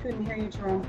Couldn't hear you, Jerome.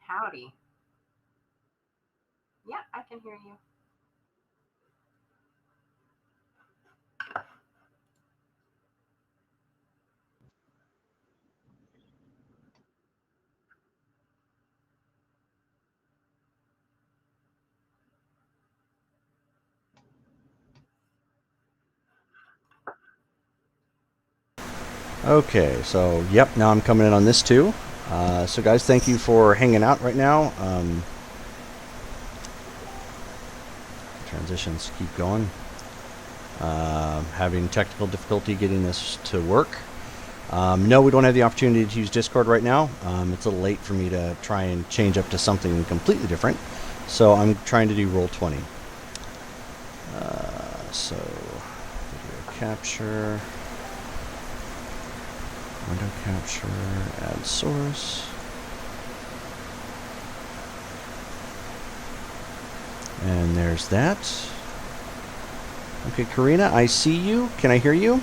Howdy. Yeah, I can hear you. Okay, so yep, now I'm coming in on this too. So guys, thank you for hanging out right now. Transitions keep going. Having technical difficulty getting this to work. No, we don't have the opportunity to use Discord right now. It's a little late for me to try and change up to something completely different. So I'm trying to do Roll20. So video capture. Window capture, add source. And there's that. Okay, Karina, I see you. Can I hear you?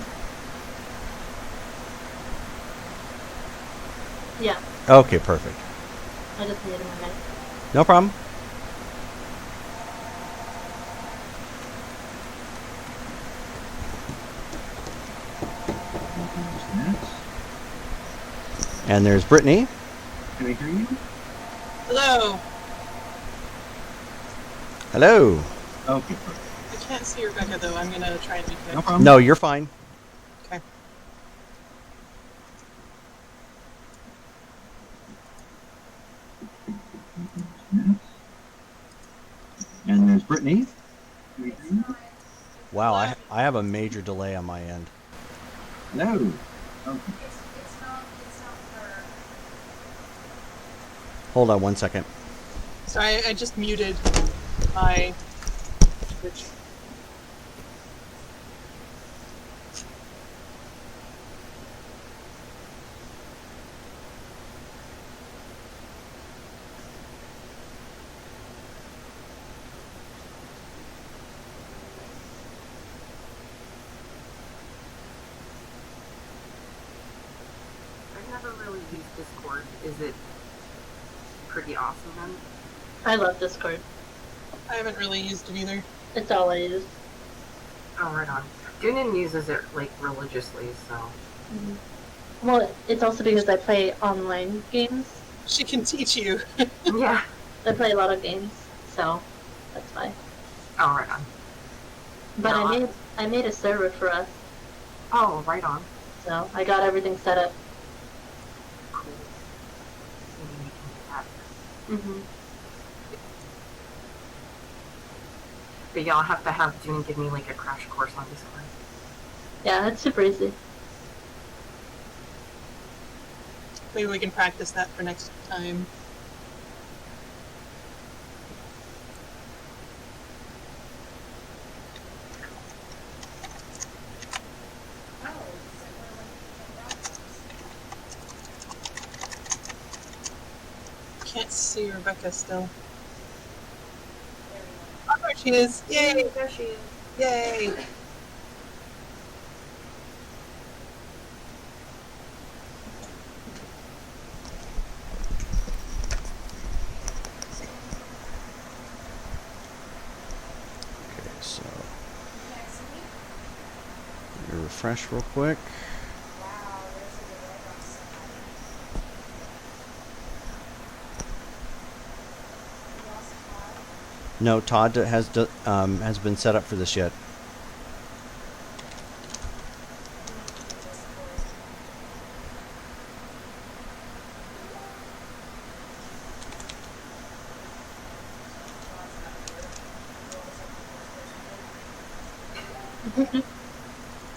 Yeah, Okay, perfect. I just muted my mic. No problem. And there's Brittany. Can I hear you? Hello. Hello. Okay, perfect. I can't see Rebecca though. I'm gonna try and reconnect. No problem. No, you're fine. Okay. And there's Brittany. Can I hear you? Wow, I have a major delay on my end. Hello. Okay. It's not her. Hold on one second. Sorry, I just muted my Twitch. I never really used Discord. Is it pretty awesome then? I love Discord. I haven't really used it either. It's all I use. Oh, right on. Dunin uses it like religiously, so. Well, it's also because I play online games. She can teach you. Yeah. I play a lot of games, so that's why. Oh, right on. But No, I made a server for us, Oh, right on. so I got everything set up. Cool. Maybe we can do that. hmm But y'all have to have Dune give me like a crash course on Discord. Yeah, it's super easy. Maybe we can practice that for next time. Can't see Rebecca still. Oh, there she is! Yay! There she is. Yay! Okay, so let me refresh real quick. No, Todd has been set up for this yet.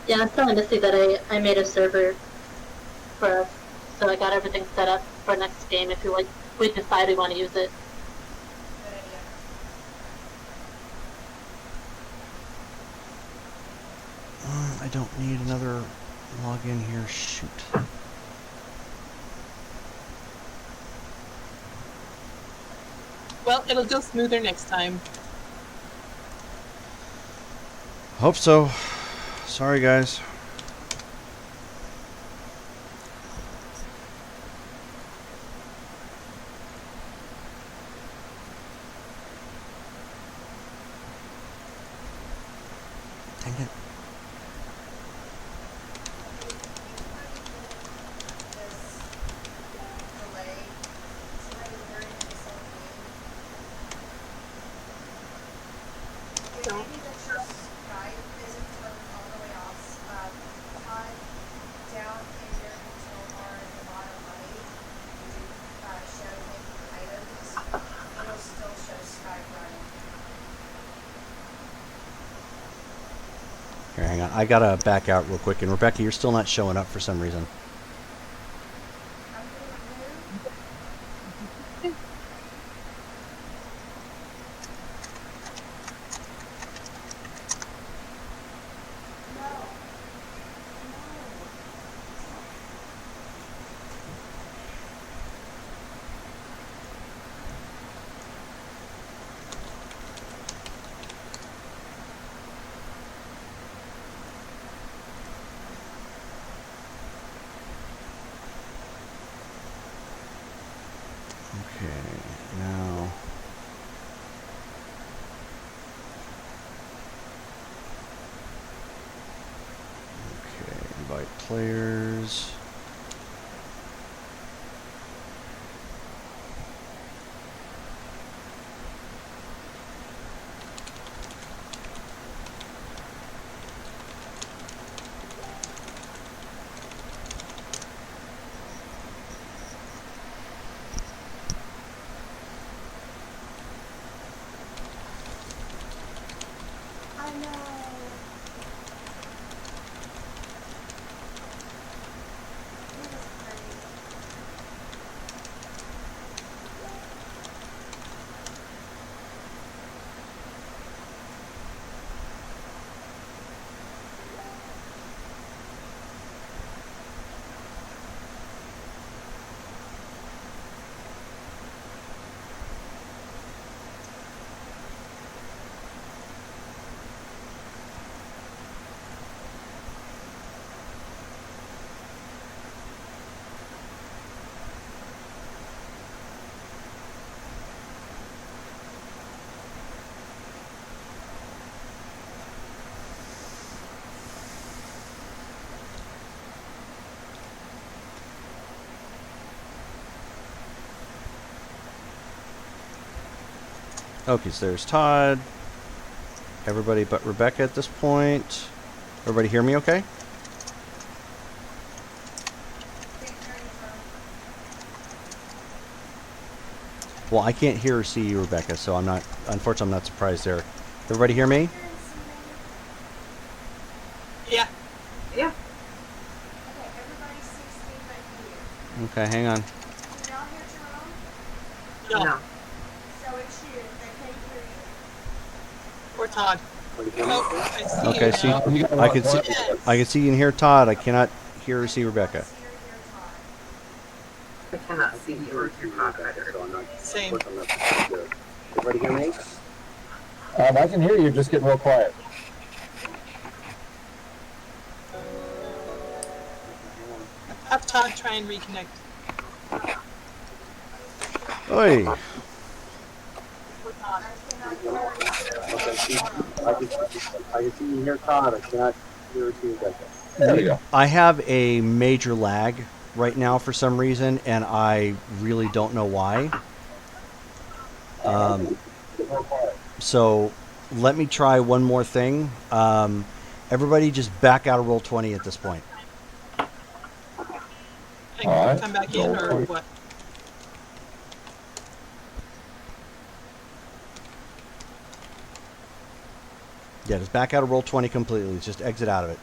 Yeah, I'm telling Missy that I made a server for us, so I got everything set up for next game if we decide we want to use it. I don't need another login here. Shoot. Well, it'll go smoother next time. Hope so. Sorry, guys. hang on. I gotta back out real quick. And Rebecca, you're still not showing up for some reason. I'm getting moved. No. No. Okay, now. Okay, invite players. I know. It was crazy. Okay, so there's Todd. Everybody but Rebecca at this point. Everybody hear me okay? Can't hear you, bro. Well, I can't hear or see you, Rebecca, so unfortunately, I'm not surprised there. Everybody hear me? Hearing something. Yeah. Yeah. Okay, everybody see Steve right here. Okay, hang on. Can y'all hear Jerome? No. No. So it's you. They can't hear you. Or Todd. Oh, I see. Okay, you see, now. You got I can see, Yes. I can see and hear Todd. I cannot hear or see Rebecca. See or hear Todd. I cannot see you or hear Todd either. Same. Everybody hear me? I can hear you, just getting real quiet. Have Todd try and reconnect. Oi! Or Todd. I cannot hear you. I can see you hear Todd, I cannot hear or see Rebecca. There we go. I have a major lag right now for some reason, and I really don't know why. So let me try one more thing. Everybody just back out of Roll20 at this point. And Alright. come back in or what? Yeah, just back out of Roll20 completely. Just exit out of it.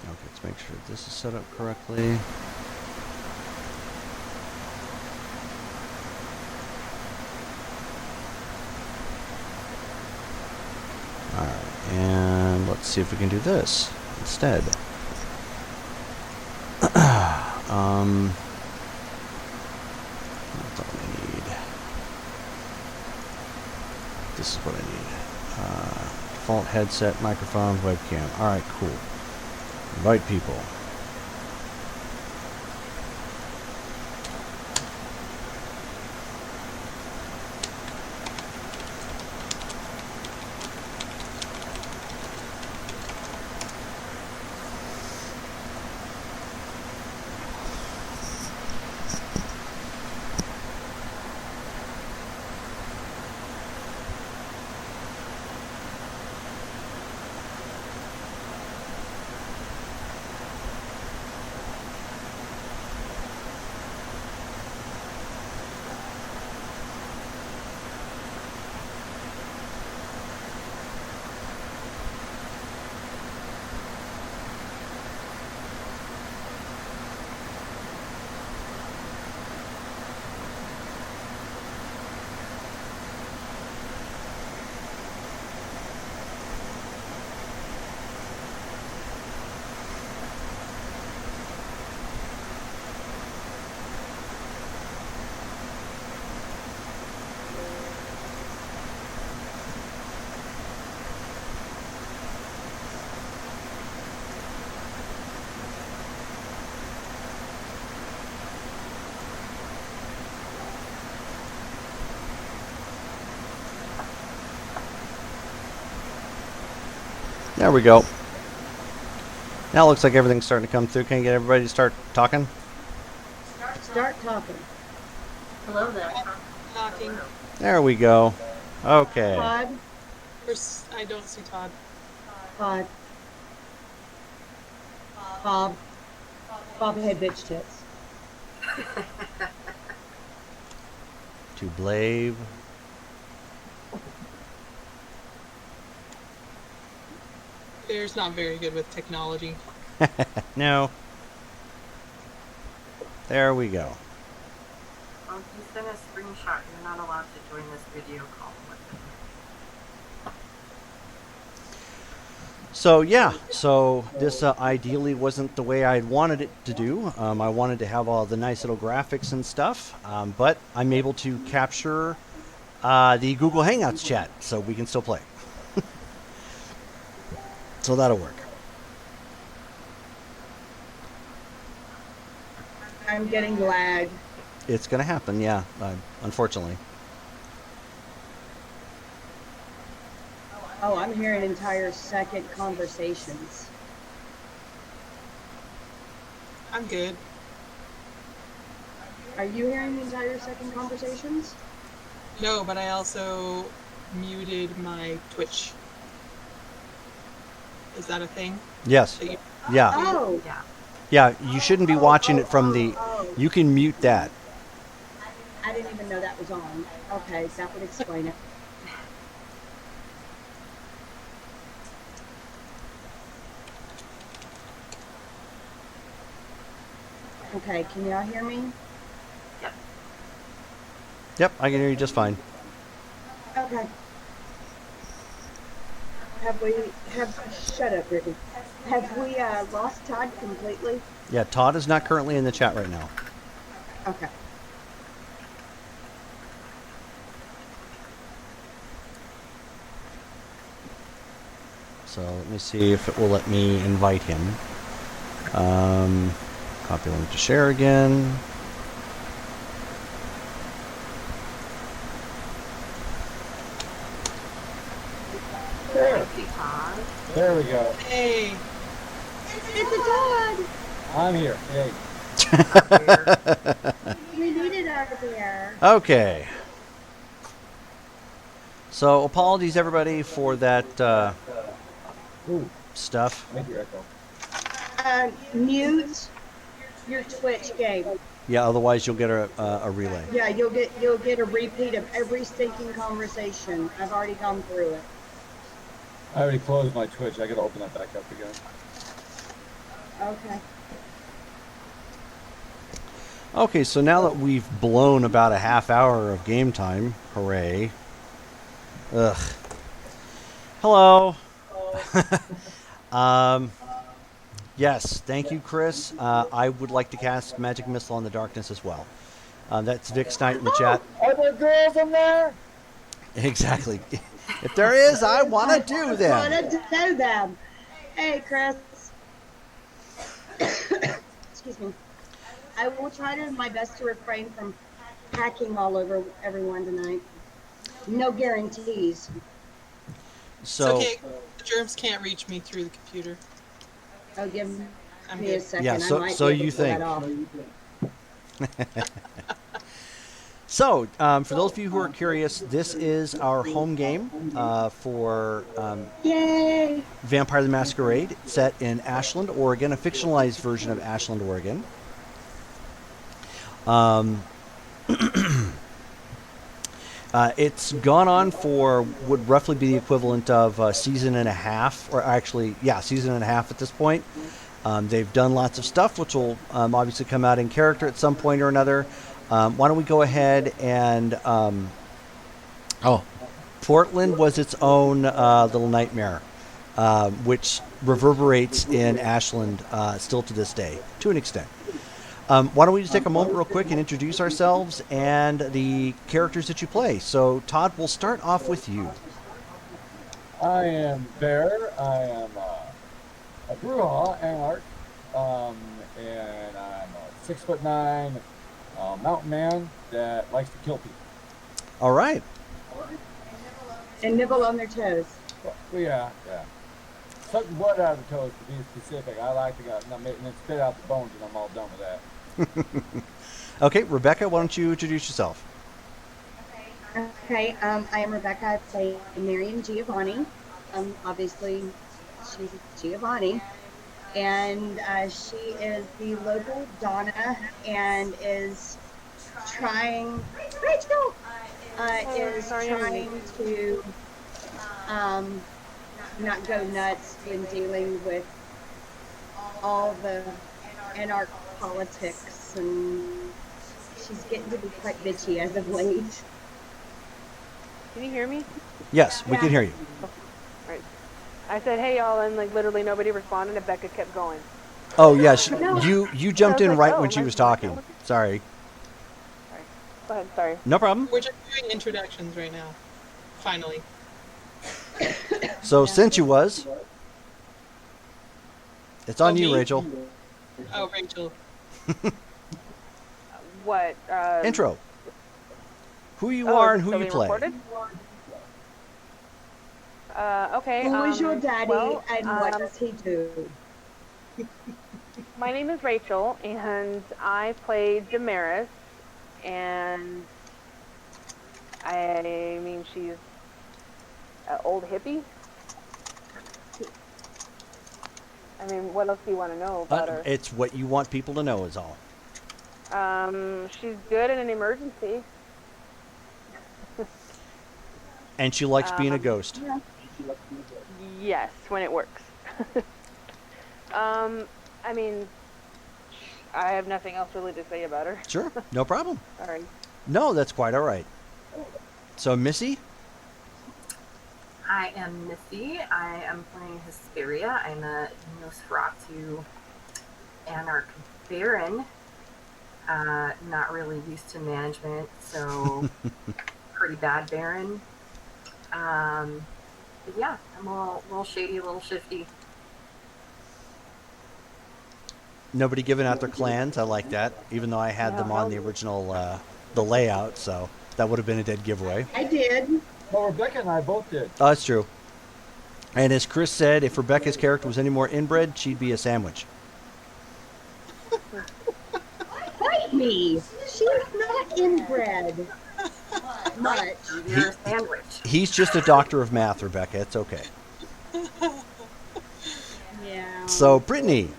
Okay, let's make sure this is set up correctly. Alright, and let's see if we can do this instead. That's all I need. This is what I need. Default headset, microphone, webcam. Alright, cool. Invite people. There we go. Now it looks like everything's starting to come through. Can you get everybody to start talking? Start talking. Hello there. Knocking. There we go. Okay. Todd. I don't see Todd. Todd. Bob. Bob had bitch tits. To Blave. Bear's not very good with technology. No. There we go. Well, if you send a screenshot, you're not allowed to join this video call with them. So yeah, so this ideally wasn't the way I wanted it to do. I wanted to have all the nice little graphics and stuff, but I'm able to capture the Google Hangouts chat, so we can still play. So that'll work. I'm getting lag. It's going to happen, yeah, unfortunately. Oh, I'm hearing entire second conversations. I'm good. Are you hearing entire second conversations? No, but I also muted my Twitch. Is that a thing? Yes. That you- Yeah. Oh. Yeah. Yeah, you shouldn't be watching it from the... Oh. You can mute that. I didn't even know that was on. Okay, that would explain it. Okay, can y'all hear me? Yep, I can hear you just fine. Okay. Shut up, Brittany. Have we lost Todd completely? Yeah, Todd is not currently in the chat right now. Okay. So let me see if it will let me invite him. Copy link to share again. There. Thank you, Todd. There we go. Hey, It's a Todd! I'm here. Hey. We need it over there. Okay. So apologies everybody for that Ooh, stuff. make your echo. Mute your Twitch game. Yeah, otherwise you'll get a relay. Yeah, you'll get a repeat of every stinking conversation. I've already gone through it. I already closed my Twitch. I gotta open that back up again. Okay. Okay, so now that we've blown about a half hour of game time, hooray. Ugh. Hello. Yes, thank you, Chris. I would like to cast Magic Missile on the Darkness as well. That's Vic Knight in the chat. Are there girls in there? Exactly. If there is, I want to do I them. wanted to know them. Hey, Chris. Excuse me. I will try to my best to refrain from hacking all over everyone tonight. No guarantees. it's So, okay. The germs can't reach me through the computer. Oh, give I'm me a good. second. Yeah, so- I might so be able you to pull that think. off. So, for those of you who are curious, this is our home game for Yay! Vampire the Masquerade, set in Ashland, Oregon, a fictionalized version of Ashland, Oregon. It's gone on for would roughly be the equivalent of a season and a half, or actually, yeah, season and a half at this point. They've done lots of stuff, which will obviously come out in character at some point or another. Why don't we go ahead and... Portland was its own little nightmare, which reverberates in Ashland still to this day, to an extent. Why don't we just take a moment real quick and introduce ourselves and the characters that you play. So, Todd, we'll start off with you. I am Bear. I am a Bruja Anarch. And I'm a 6'9" mountain man that likes to kill people. All right. And nibble on their toes. Well, yeah. suck the blood out of the toast, to be specific. I like to go and then spit out the bones, and I'm all done with that. Okay, Rebecca, why don't you introduce yourself? Okay, I am Rebecca. I play Miriam Giovanni. Obviously, she's Giovanni. And she is the local Donna and is trying, Rachel, is trying to not go nuts when dealing with all the anarch politics, and she's getting to be quite bitchy as of late. Can you hear me? Yes, we can hear you. Right. I said, hey, y'all, and like literally nobody responded, and Becca kept going. Oh, yes, No. you jumped I in was right like, when oh, she my- was talking. Sorry. Go ahead, sorry. No problem. We're just doing introductions right now. Finally. So since you was, it's on Oh, you, me? Rachel. Oh, Rachel. What? Intro. Who you Oh, are is and it who still you being play. recorded? Okay. Who is your daddy well, and what does he do? My name is Rachel, and I play Damaris, and I mean, she's an old hippie. I mean, what else do you want to know about her? It's what you want people to know is all. She's good in an emergency. And she likes being a ghost. Yes, when it works. I mean, I have nothing else really to say about her. Sure, no problem. Sorry. No, that's quite all right. So, Missy? I am Missy. I am playing Hesperia. I'm a Nosferatu Anarch Baron. Not really used to management, so pretty bad Baron. But yeah, I'm a little shady, a little shifty. Nobody giving out their clans. I like that. Even though I had them on the original, the layout, so that would have been a dead giveaway. I did. Well, Rebecca and I both did. Oh, that's true. And as Chris said, if Rebecca's character was any more inbred, she'd be a sandwich. Fight me. She's not inbred. Much. You're a sandwich. He's just a doctor of math, Rebecca. It's okay. Yeah. So, Brittany.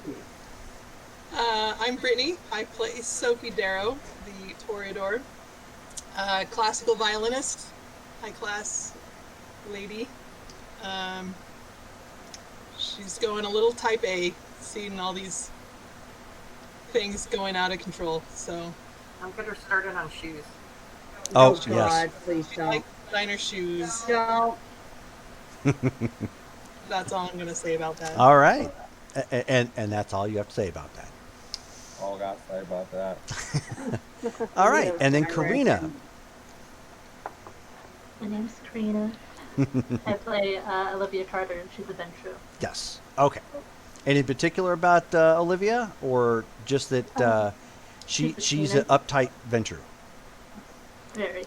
I'm Brittany. I play Sophie Darrow, the Toreador. Classical violinist, high-class lady. She's going a little type A, seeing all these things going out of control. So I'm get her started on shoes. Oh, God, yes. please I don't. like designer shoes. Don't. That's all I'm gonna say about that. All right. And that's all you have to say about that. All I got to say about that. All right. And then Karina. My name's Karina. I play Olivia Carter, and she's a Ventru. Yes. Okay. Any particular about Olivia, or just that she's Christina. an uptight venture? Very.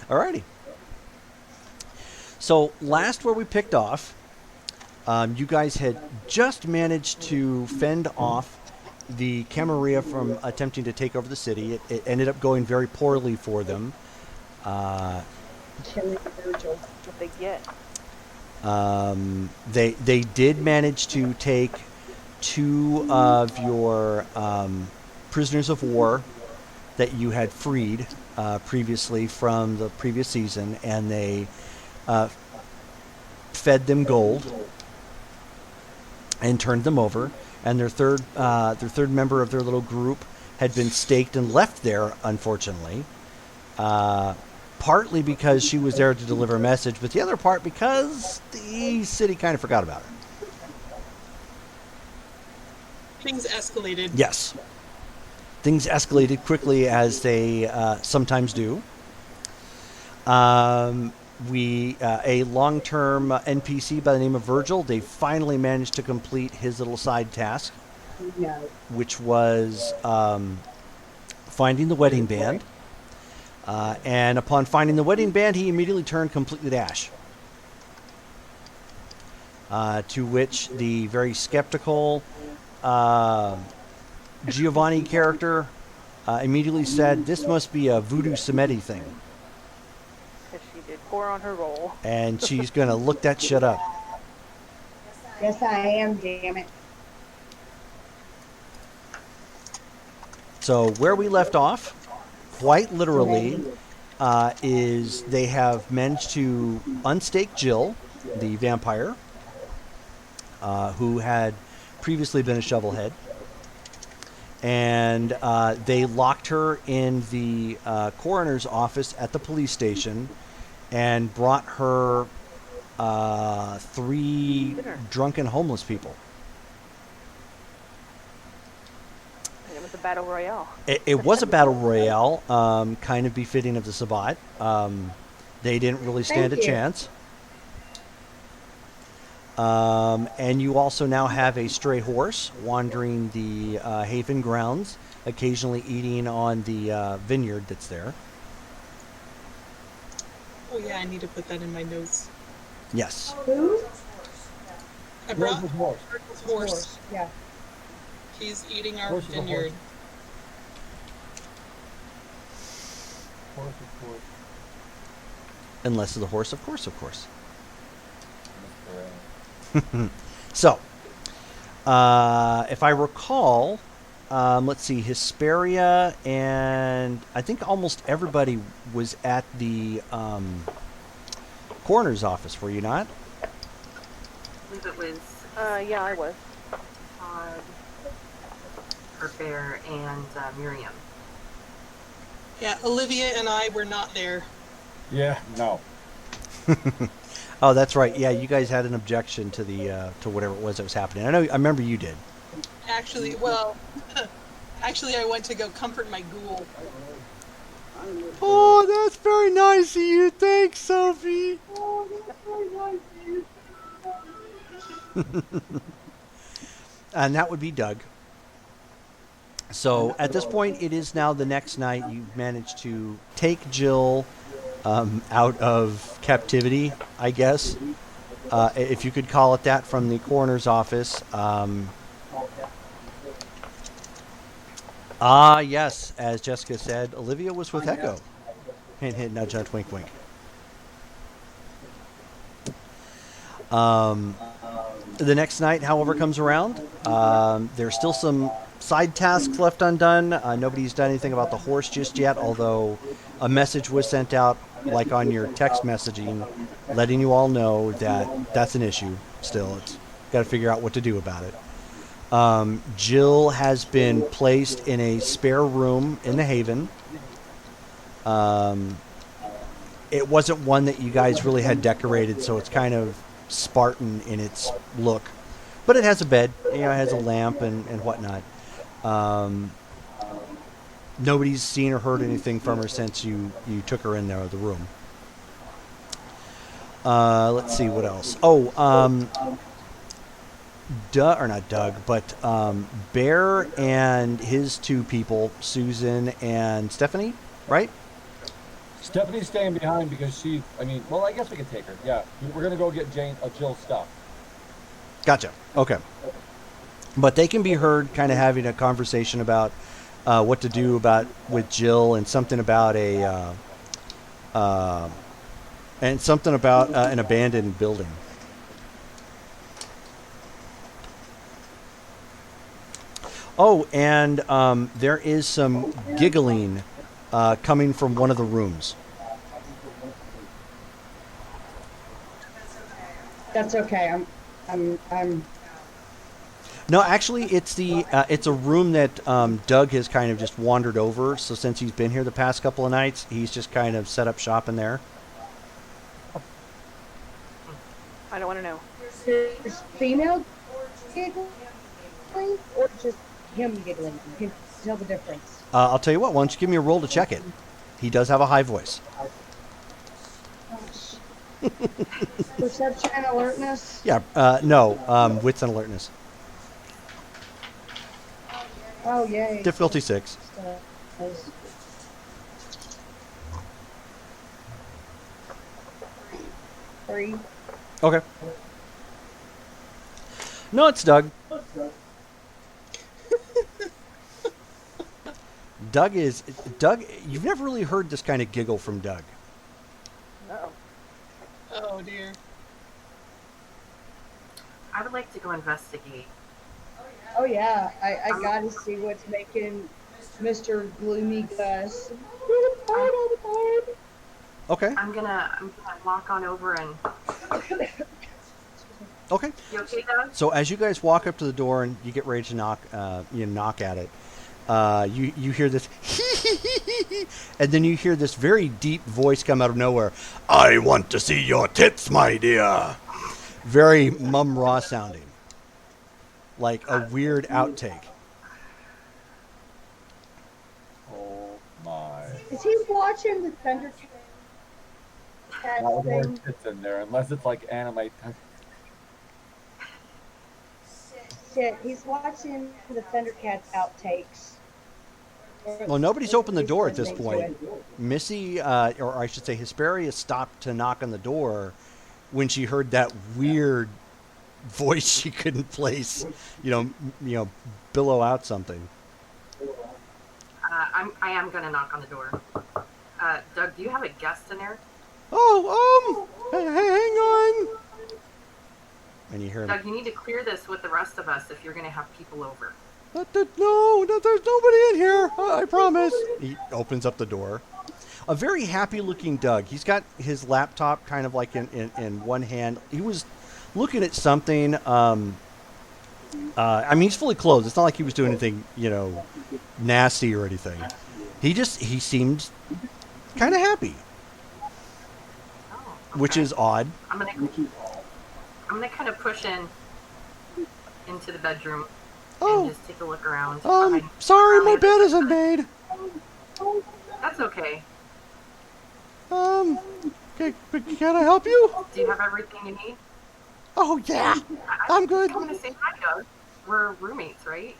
Alrighty. So last where we picked off, you guys had just managed to fend off the Camarilla from attempting to take over the city. It ended up going very poorly for them. What they get. They did manage to take two of your prisoners of war that you had freed previously from the previous season, and they fed them gold and turned them over. And their third member of their little group had been staked and left there, unfortunately. Partly because she was there to deliver a message, but the other part because the city kind of forgot about her. Things escalated. Yes. Things escalated quickly, as they sometimes do. A long-term NPC by the name of Virgil, they finally managed to complete his little side task, No. which was finding the wedding band. And upon finding the wedding band, he immediately turned completely to ash. To which the very skeptical Giovanni character immediately said, "This must be a voodoo Samedi thing." Because she did 4 on her roll. And she's going to look that shit up. Yes, I am, damn it. So where we left off, quite literally, is they have managed to unstake Jill, the vampire, who had previously been a shovelhead. And they locked her in the coroner's office at the police station and brought her 3 drunken homeless people. And it was a battle royale. It was a battle royale, kind of befitting of the Sabbat. They didn't really stand Thank a you. chance. And you also now have a stray horse wandering the Haven grounds, occasionally eating on the vineyard that's there. Oh yeah, I need to put that in my notes. Yes. Who? I brought Rose's horse. Virgil's horse. Yeah. He's eating our Horse is a horse. vineyard. Horse, of course. Unless it's a horse, of course, of course. Mr. So, if I recall, let's see, Hesperia and I think almost everybody was at the coroner's office, were you not? I believe it was Yeah, I was. Todd, Bear, and Miriam. Yeah, Olivia and I were not there. Yeah, no. Oh, that's right. Yeah, you guys had an objection to the to whatever it was that was happening. I remember you did. Actually, well, actually I went to go comfort my ghoul. Oh, that's very nice of you. Thanks, Sophie. And that would be Doug. So at this point, it is now the next night. You've managed to take Jill out of captivity, I guess, if you could call it that, from the coroner's office. Yes, as Jessica said, Olivia was with Echo. Hint, hint, nudge, nudge, wink, wink. The next night, however, comes around. There's still some side tasks left undone. Nobody's done anything about the horse just yet, although a message was sent out, like on your text messaging, letting you all know that that's an issue still. It's got to figure out what to do about it. Jill has been placed in a spare room in the Haven. It wasn't one that you guys really had decorated, so it's kind of Spartan in its look. But it has a bed, it has a lamp and whatnot. Nobody's seen or heard anything from her since you took her in there, the room. Let's see, what else? Not Doug, but Bear and his 2 people, Susan and Stephanie, right? Stephanie's staying behind because I guess we can take her. Yeah, we're going to go get Jill's stuff. Gotcha. Okay. But they can be heard kind of having a conversation about what to do with Jill, and something about an abandoned building. Oh, and there is some giggling coming from one of the rooms. That's okay. I'm No, actually, it's a room that Doug has kind of just wandered over. So since he's been here the past couple of nights, he's just kind of set up shop in there. I don't want to know. There's female giggling or just him giggling. You can tell the difference. I'll tell you what. Why don't you give me a roll to check it? He does have a high voice. Perception and alertness. Yeah. No. Wits and alertness. Oh yay. Difficulty 6. Three. Okay. No, it's Doug. Doug. You've never really heard this kind of giggle from Doug. No. Oh dear. I would like to go investigate. Oh yeah, I gotta see what's making Mr. Gloomy Gus all the time. Okay. I'm gonna walk on over and. Okay. You okay, Doug? So as you guys walk up to the door and you get ready to knock at it, you hear this, and then you hear this very deep voice come out of nowhere. I want to see your tits, my dear. Very Mum Ra sounding, like a weird outtake. Oh my. Is he watching the Thundercat Not with more thing? tits in there, unless it's like anime. Shit, he's watching the Thundercats outtakes. Well, nobody's opened the door at this Listening point. to it. Missy, or I should say Hesperia, stopped to knock on the door when she heard that weird voice she couldn't place. Billow out something. I am gonna knock on the door. Doug, do you have a guest in there? Oh, hang on. And you hear him. Doug, you need to clear this with the rest of us if you're gonna have people over. No, there's nobody in here. I promise. He opens up the door. A very happy-looking Doug. He's got his laptop kind of like in one hand. He was looking at something. He's fully clothed. It's not like he was doing anything, nasty or anything. He seemed kind of happy, Oh, okay. which is odd. I'm gonna kind of push into the bedroom and just take a look around. Sorry, my bed isn't made. That's okay. Can I help you? Do you have everything you need? Oh yeah, I'm good. I'm gonna say hi, Doug. We're roommates, right?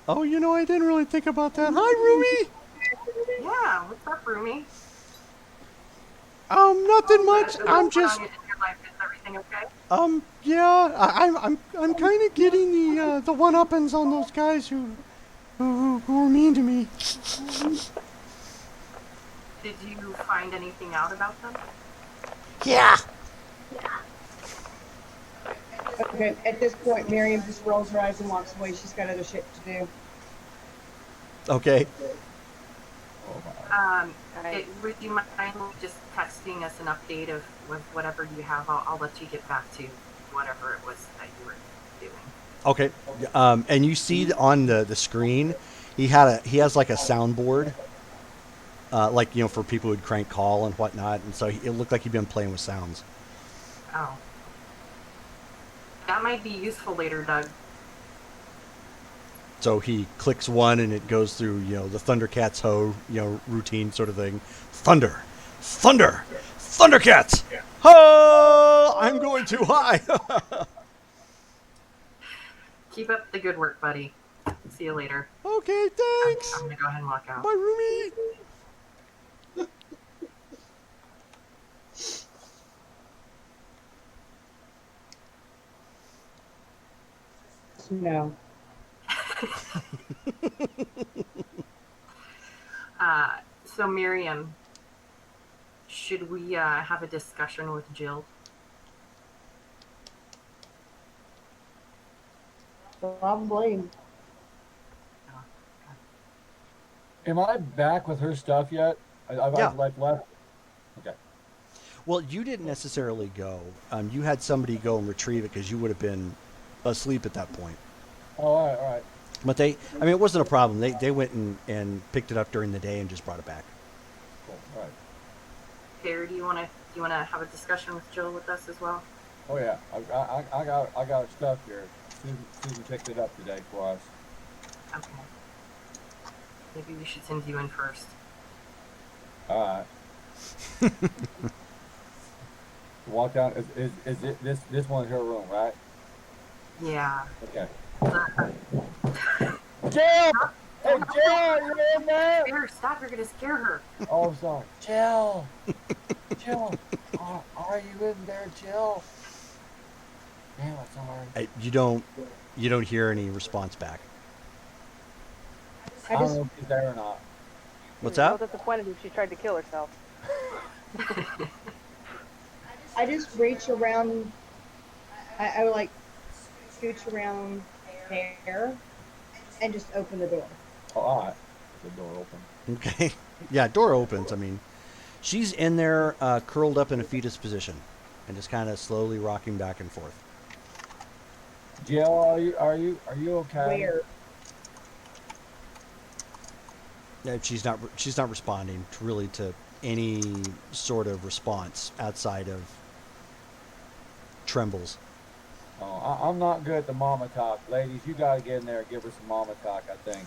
Oh, I didn't really think about that. Hi, Rumi. Yeah. What's up, roomie? Nothing much. What's I'm going just, on in your life? Is everything okay? yeah. I'm kind of getting the one-uppings on those guys who were mean to me. Did you find anything out about them? Yeah. Okay, at this point, Miriam just rolls her eyes and walks away. She's got other shit to do. Okay. Would you mind just texting us an update of whatever you have? I'll let you get back to whatever it was that you were doing. Okay. And you see on the screen, he has like a soundboard, for people who'd crank call and whatnot, and so it looked like he'd been playing with sounds. Oh. That might be useful later, Doug. So he clicks one, and it goes through, the Thundercats routine sort of thing. Thundercats! Oh, I'm going too high. Keep up the good work, buddy. See you later. Okay, thanks. I'm gonna go ahead and walk out. Bye, Rumi. No. So Miriam, should we have a discussion with Jill? Probably. Am I back with her stuff yet? I've Yeah. left. Okay. Well, you didn't necessarily go. You had somebody go and retrieve it because you would have been asleep at that point. Oh, all right. But it wasn't a problem. They went and picked it up during the day and just brought it back. Cool. All right. Peter, do you wanna have a discussion with Jill with us as well? Oh yeah, I got stuff here. Susan picked it up today for us. Okay. Maybe we should send you in first. All right. Walk down. Is it this one's her room, right? Yeah. Okay. Jill! Jill! Hey, Jill, you in there? Peter, stop! You're gonna scare her. Oh, sorry. Jill! Jill! Are you in there, Jill? Damn it, somewhere. You don't hear any response back. I don't know if she's there or not. What's Well, that? disappointed if she tried to kill herself. I just reach around. I would like scooch around there and just open the door. Oh, all right. The door open. Okay. Yeah, door opens. I mean, she's in there, curled up in a fetus position, and just kind of slowly rocking back and forth. Jill, are you okay? Where? Yeah, she's not responding really to any sort of response outside of trembles. Oh, I'm not good at the mama talk. Ladies, you gotta get in there and give her some mama talk, I think.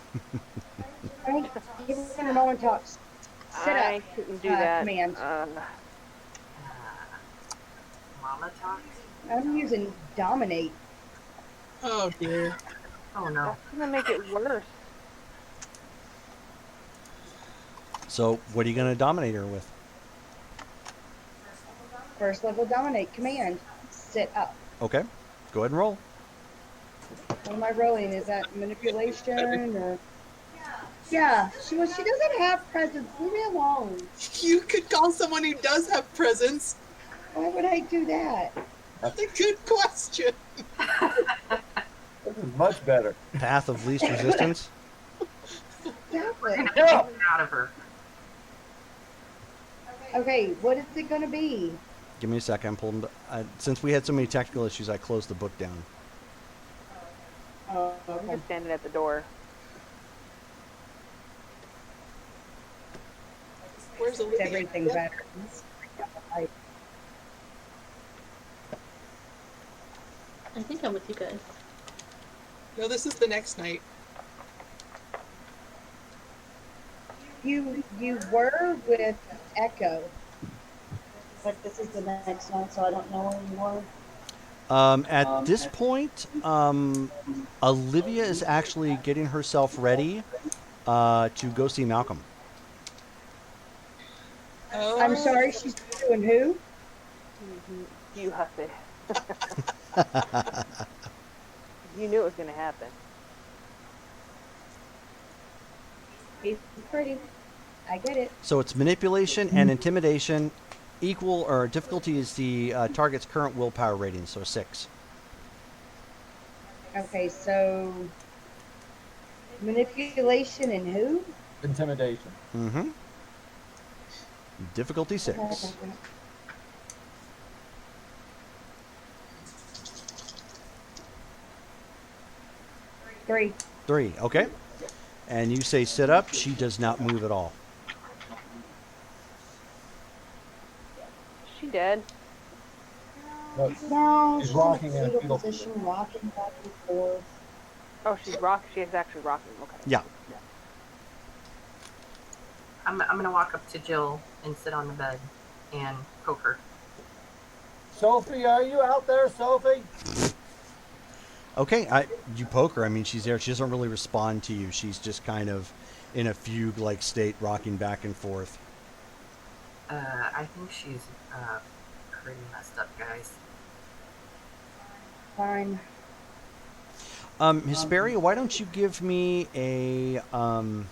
Right? Give her a moment talk. Sit I up. couldn't do that. Command. Mama talk? I'm using dominate. Oh dear. Oh no. That's gonna make it worse. So, what are you going to dominate her with? First level dominate. Command. Sit up. Okay, go ahead and roll. What am I rolling? Is that manipulation or? Yeah, she doesn't have presence. Leave me alone. You could call someone who does have presence. Why would I do that? That's a good question. This is much better. Path of least resistance. Exactly. Get out of her. Okay, what is it gonna be? Give me a second. I'm pulling. Since we had so many technical issues, I closed the book down. I'm Okay. just standing at the door. Where's Olivia? Everything Yep. better. I think I'm with you guys. No, this is the next night. You were with Echo, but this is the next one, so I don't know anymore. At this point, Olivia is actually getting herself ready to go see Malcolm. Oh. I'm sorry, she's doing who? You hussy. You knew it was gonna happen. He's pretty. I get it. So it's manipulation and intimidation. Equal or difficulty is the target's current willpower rating, so 6. Okay, so manipulation and who? Intimidation. Mm-hmm. Difficulty 6. Three. 3. Okay. And you say sit up. She does not move at all. She dead. No, No, She's she's rocking in a in a fetal fetal position, rocking back and forth. Oh, she's actually rocking. Okay. Yeah. I'm gonna walk up to Jill and sit on the bed and poke her. Sophie, are you out there, Sophie? Okay. You poke her. I mean, she's there. She doesn't really respond to you. She's just kind of in a fugue-like state, rocking back and forth. I think she's pretty messed up, guys. Fine. Hesperia, why don't you give me an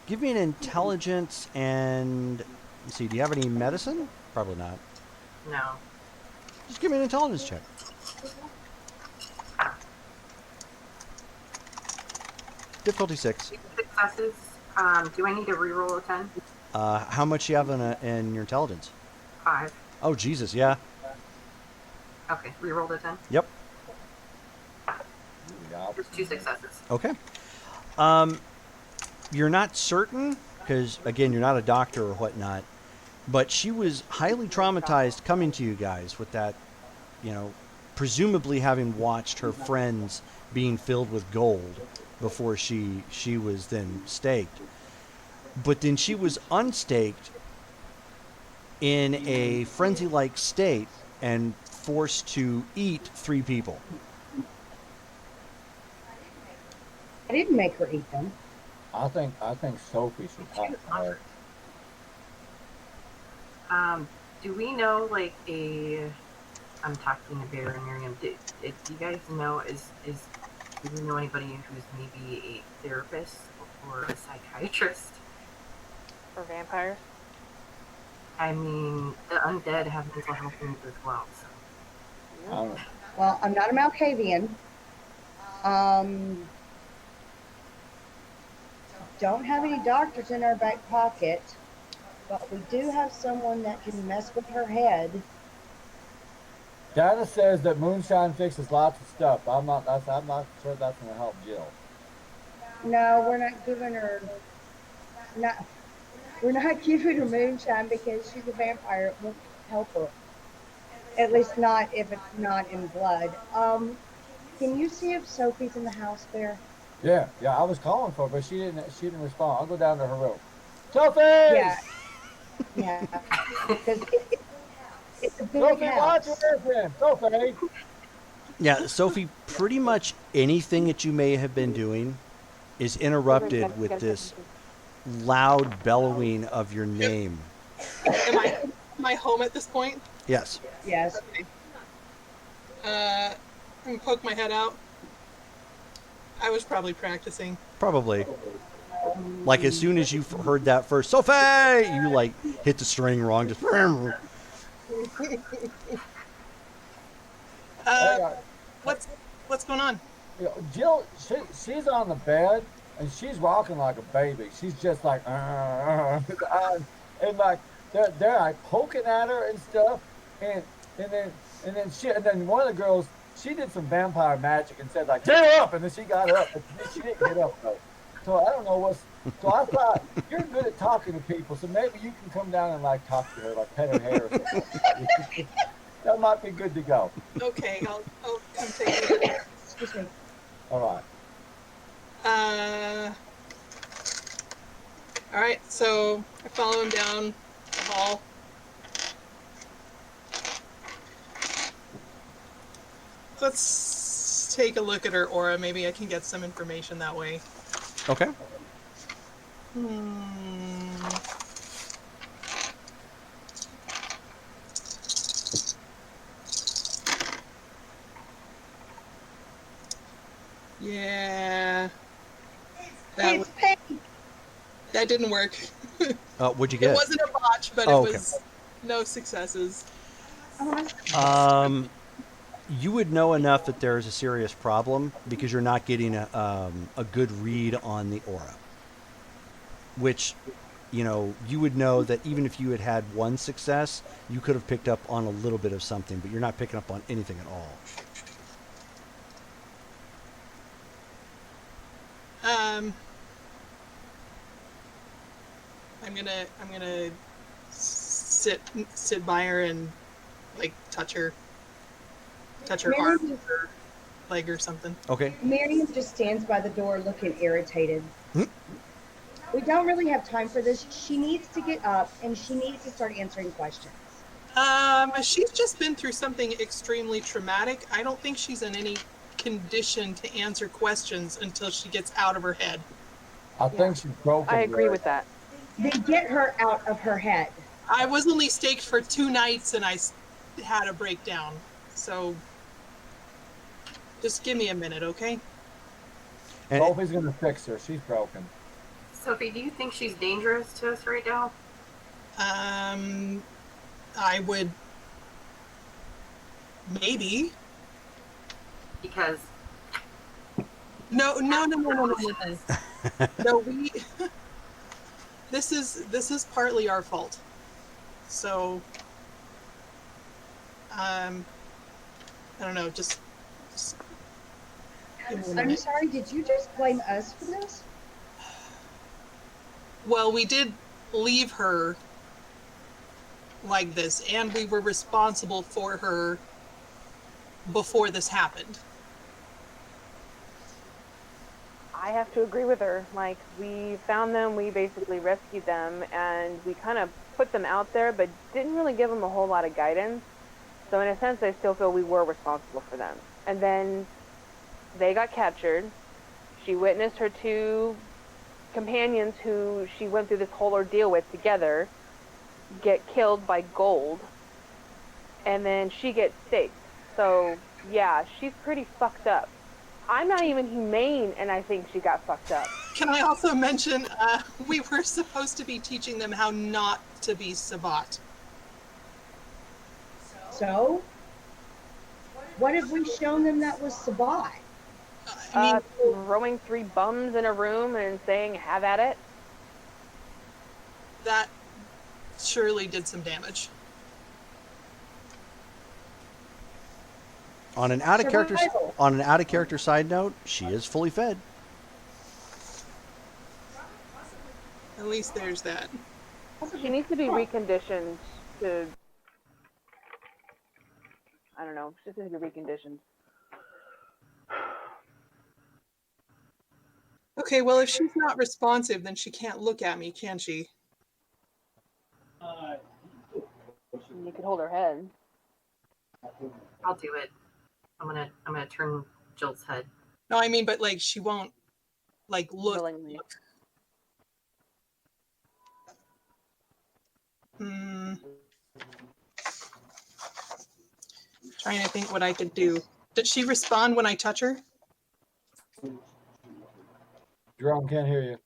intelligence and let's see, do you have any medicine? Probably not. No. Just give me an intelligence check. Difficulty 6. 6 successes. Do I need to reroll a 10? How much you have in your intelligence? 5. Oh Jesus, yeah. Okay, rerolled a 10. Yep. Just 2 successes. Okay. You're not certain because again, you're not a doctor or whatnot. But she was highly traumatized coming to you guys with that, presumably having watched her friends being filled with gold before she was then staked. But then she was unstaked in a frenzy-like state and forced to eat 3 people. I didn't make her eat them. I think Sophie should talk to her. Do we know, like, a I'm talking to Bear and Miriam. Do you guys know, do you know anybody who's maybe a therapist or a psychiatrist? For vampires. I mean, the undead have mental health needs as well. So. I don't know. Well, I'm not a Malkavian. Don't have any doctors in our back pocket, but we do have someone that can mess with her head. Data says that moonshine fixes lots of stuff. I'm not sure that's going to help Jill. No, we're not giving her. We're not giving her moonshine because she's a vampire. It won't help her. At least not if it's not in blood. Can you see if Sophie's in the house there? Yeah, I was calling for her, but she didn't respond. I'll go down to her room. Sophie! Yeah. Because it's a big Sophie, watch house. your friend. Sophie! Yeah, Sophie, pretty much anything that you may have been doing is interrupted with this loud bellowing of your name. Am I home at this point? Yes. Yes. Okay. I'm gonna poke my head out. I was probably practicing. Probably. Like as soon as you heard that first, Sophie, you like hit the string wrong. Just. Hey, What's going on? Jill, she's on the bed and she's rocking like a baby. She's just like, and like they're like poking at her and stuff, and then one of the girls, she did some vampire magic and said like, get up, and then she got up, but she didn't get up though. So I don't know what's. So I thought you're good at talking to people, so maybe you can come down and like talk to her, like pet her hair or something. That might be good to go. Okay, I'll come take a look. Excuse me. All right. All right, so I follow him down the hall. Let's take a look at her aura. Maybe I can get some information that way. Okay. Yeah. It's pink. That didn't work. What'd you It get? wasn't a botch, but Oh, it okay. was no successes. You would know enough that there is a serious problem because you're not getting a good read on the aura. Which, you would know that even if you had had one success, you could have picked up on a little bit of something, but you're not picking up on anything at all. I'm gonna sit by her and like touch her arm, or her leg or something. Okay. Miriam just stands by the door looking irritated. We don't really have time for this. She needs to get up and she needs to start answering questions. She's just been through something extremely traumatic. I don't think she's in any condition to answer questions until she gets out of her head. I think she's broken. I agree with that. Then get her out of her head. I was only staked for 2 nights and I had a breakdown. So just give me a minute, okay? And Sophie's gonna fix her. She's broken. Sophie, do you think she's dangerous to us right now? I would maybe. Because No. No, this is partly our fault. So I don't know, just give me a I'm minute. sorry, did you just blame us for this? Well, we did leave her like this, and we were responsible for her before this happened. I have to agree with her. Like, we found them, we basically rescued them, and we kind of put them out there, but didn't really give them a whole lot of guidance. So in a sense, I still feel we were responsible for them. And then they got captured. She witnessed her 2 companions who she went through this whole ordeal with together get killed by gold. and then she gets staked. So yeah, she's pretty fucked up. I'm not even humane, and I think she got fucked up. Can I also mention we were supposed to be teaching them how not to be Sabat. So, what have we shown them that was Sabat? I mean, Throwing 3 bums in a room and saying, have at it. that surely did some damage. On an out of Survival. character side note, she is fully fed. At least there's that. She needs to be reconditioned to, I don't know, she just needs to be reconditioned. Okay, well, if she's not responsive, then she can't look at me, can she? You could hold her head. I'll do it. I'm gonna turn Jill's head. No, I mean, but like she won't like look. Willingly. Trying to think what I could do. Did she respond when I touch her? Jerome can't hear you.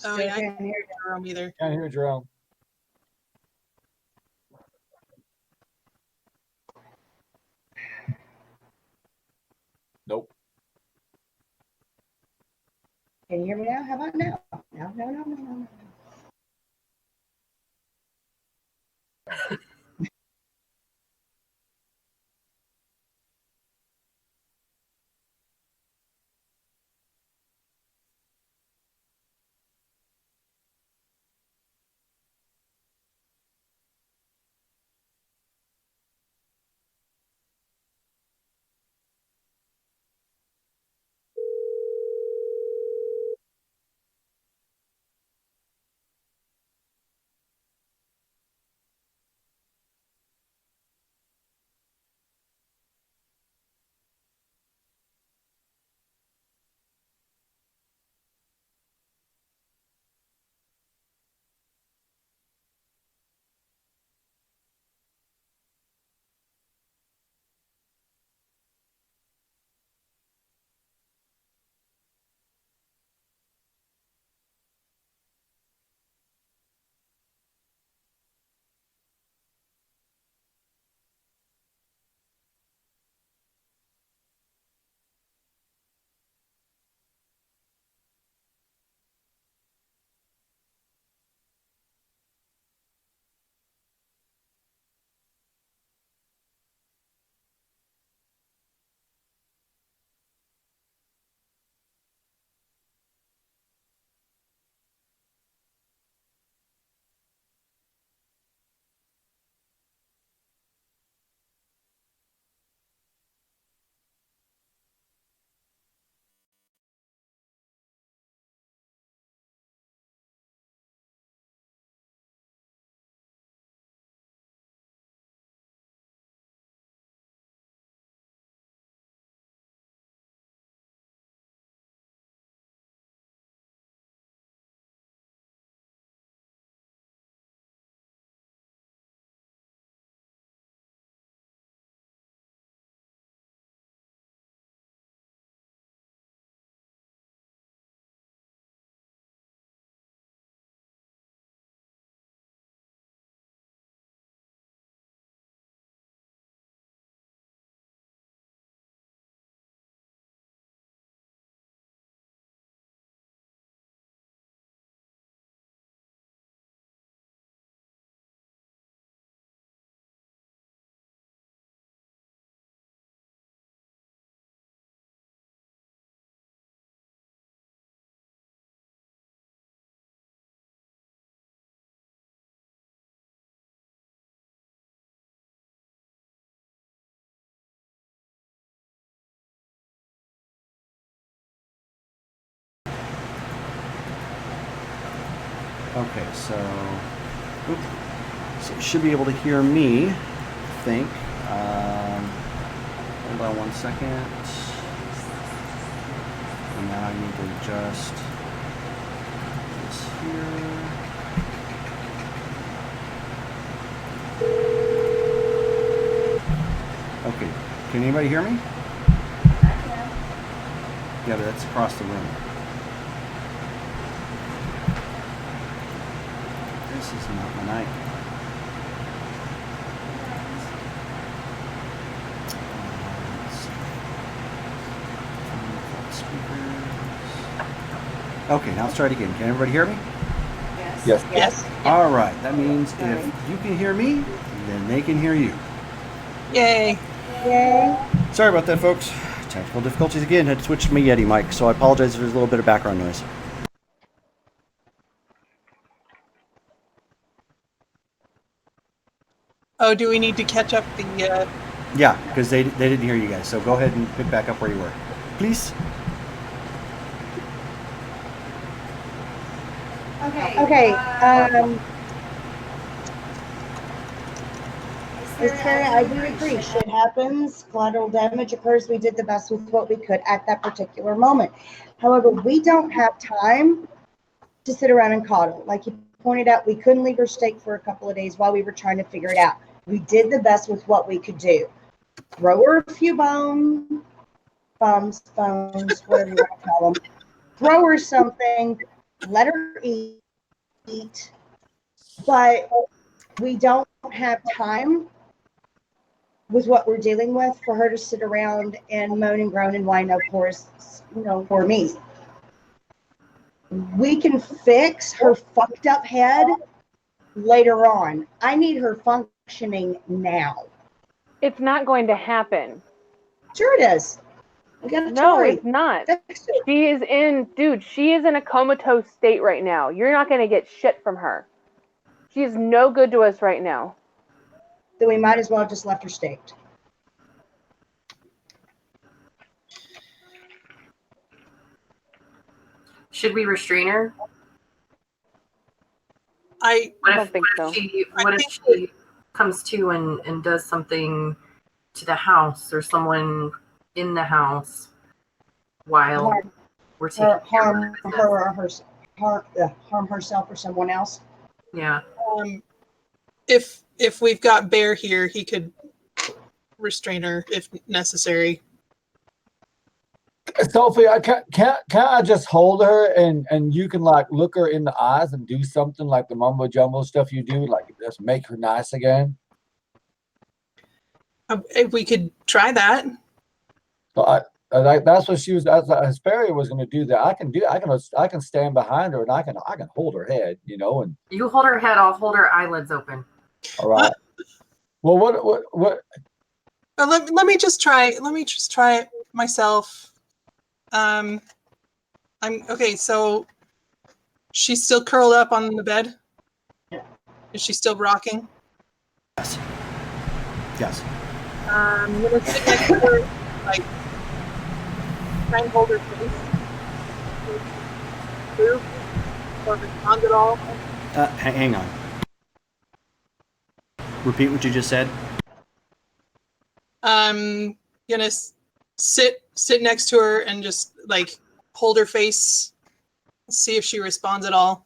Oh yeah, I can't hear Jerome either. Can't hear Jerome. Nope. Can you hear me now? How about now? No. Okay, so you should be able to hear me, I think. Hold on one second. And now I need to adjust this here. Can anybody hear me? Yeah, but that's across the room. This is not my night. Let's see. Speakers. Okay, now let's try it again. Can everybody hear me? Yes. Yes. All right. That means if you can hear me, then they can hear you. Yay. Yay. Sorry about that, folks. Technical difficulties again. Had to switch to my Yeti mic, so I apologize if there's a little bit of background noise. Oh, do we need to catch up the? Yeah, because they didn't hear you guys. So go ahead and pick back up where you were, please. Okay. Miss Terry, I do agree. Shit happens. Collateral damage occurs. We did the best with what we could at that particular moment. However, we don't have time to sit around and coddle. Like you pointed out, we couldn't leave her stake for a couple of days while we were trying to figure it out. We did the best with what we could do. Throw her a few bones, whatever you want to call them. Throw her something. Let her eat. But we don't have time with what we're dealing with for her to sit around and moan and groan and whine, of course, for me. We can fix her fucked up head later on. I need her functioning now. It's not going to happen. Sure it is. I got a No, Tory. it's not. Fix it. She is in a comatose state right now. You're not going to get shit from her. She is no good to us right now. Then we might as well have just left her staked. Should we restrain her? I don't think so. What if she comes to and does something to the house or someone in the house while we're taking harm herself or someone else. Yeah. If we've got Bear here, he could restrain her if necessary. Sophie, can't I just hold her and you can like look her in the eyes and do something like the mumbo jumbo stuff you do, like just make her nice again? If we could try that. So that's what she was. Hesperia was going to do that. I can stand behind her and I can hold her head, and You hold her head. I'll hold her eyelids open. all right. Well, what? Let me just try. Let me just try it myself. I'm okay. So she's still curled up on the bed. Is she still rocking? Yes. Yes. I'm gonna sit next to her, like try and hold her face. Move or respond at all. Hang on. Repeat what you just said. I'm gonna sit next to her and just like hold her face, see if she responds at all.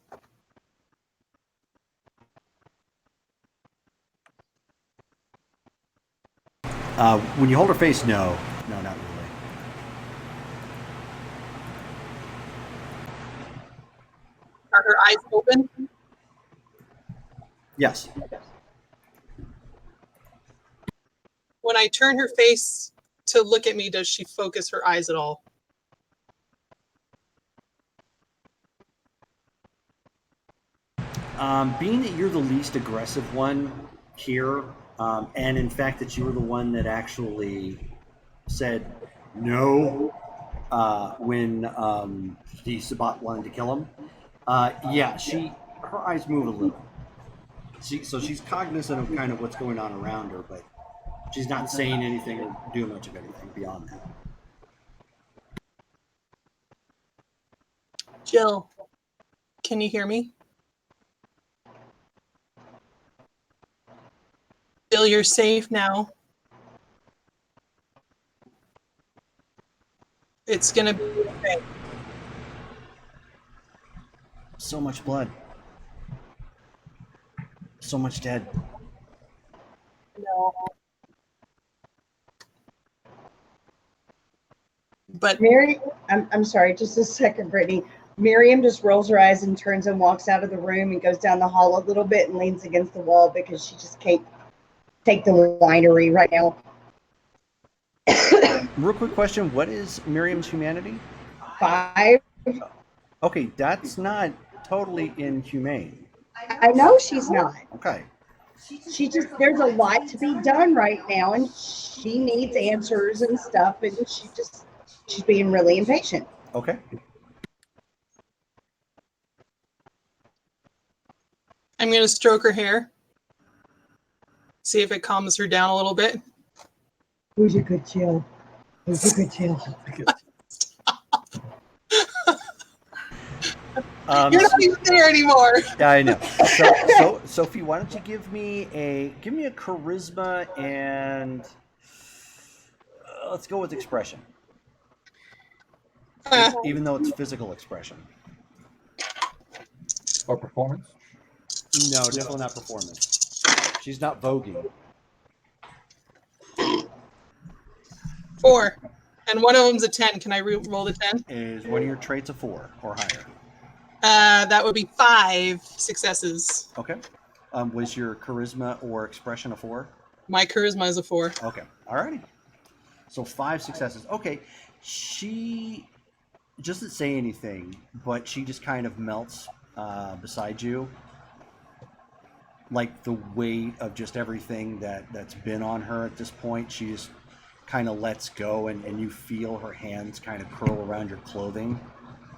When you hold her face, no, not really. Are her eyes open? Yes. When I turn her face to look at me, does she focus her eyes at all? Being that you're the least aggressive one here, and in fact that you were the one that actually said no when the Sabat wanted to kill him, yeah, her eyes move a little. So she's cognizant of kind of what's going on around her, but she's not saying anything or doing much of anything beyond that. Jill, can you hear me? Jill, you're safe now. It's gonna be okay. So much blood. So much dead. No. but Mary, I'm sorry, just a second, Brittany. Miriam just rolls her eyes and turns and walks out of the room and goes down the hall a little bit and leans against the wall because she just can't take the winery right now. Real quick question: what is Miriam's humanity? 5. Okay, that's not totally inhumane. I know she's not. Okay. She just, there's a lot to be done right now and she needs answers and stuff and she's being really impatient. Okay. I'm going to stroke her hair. See if it calms her down a little bit. Who's a good chill? Who's a good chill? You're not even there anymore. Yeah, I know. So, Sophie, why don't you give me a charisma and let's go with expression, even though it's physical expression. Or performance? No, definitely not performance. She's not voguing. 4. And one of them's a 10. Can I roll the 10? Is one of your traits a 4 or higher? That would be 5 successes. Okay. Was your charisma or expression a 4? My charisma is a 4. Okay. Alrighty. So 5 successes. Okay. She doesn't say anything, but she just kind of melts beside you. Like the weight of just everything that's been on her at this point, she just kind of lets go, and you feel her hands kind of curl around your clothing.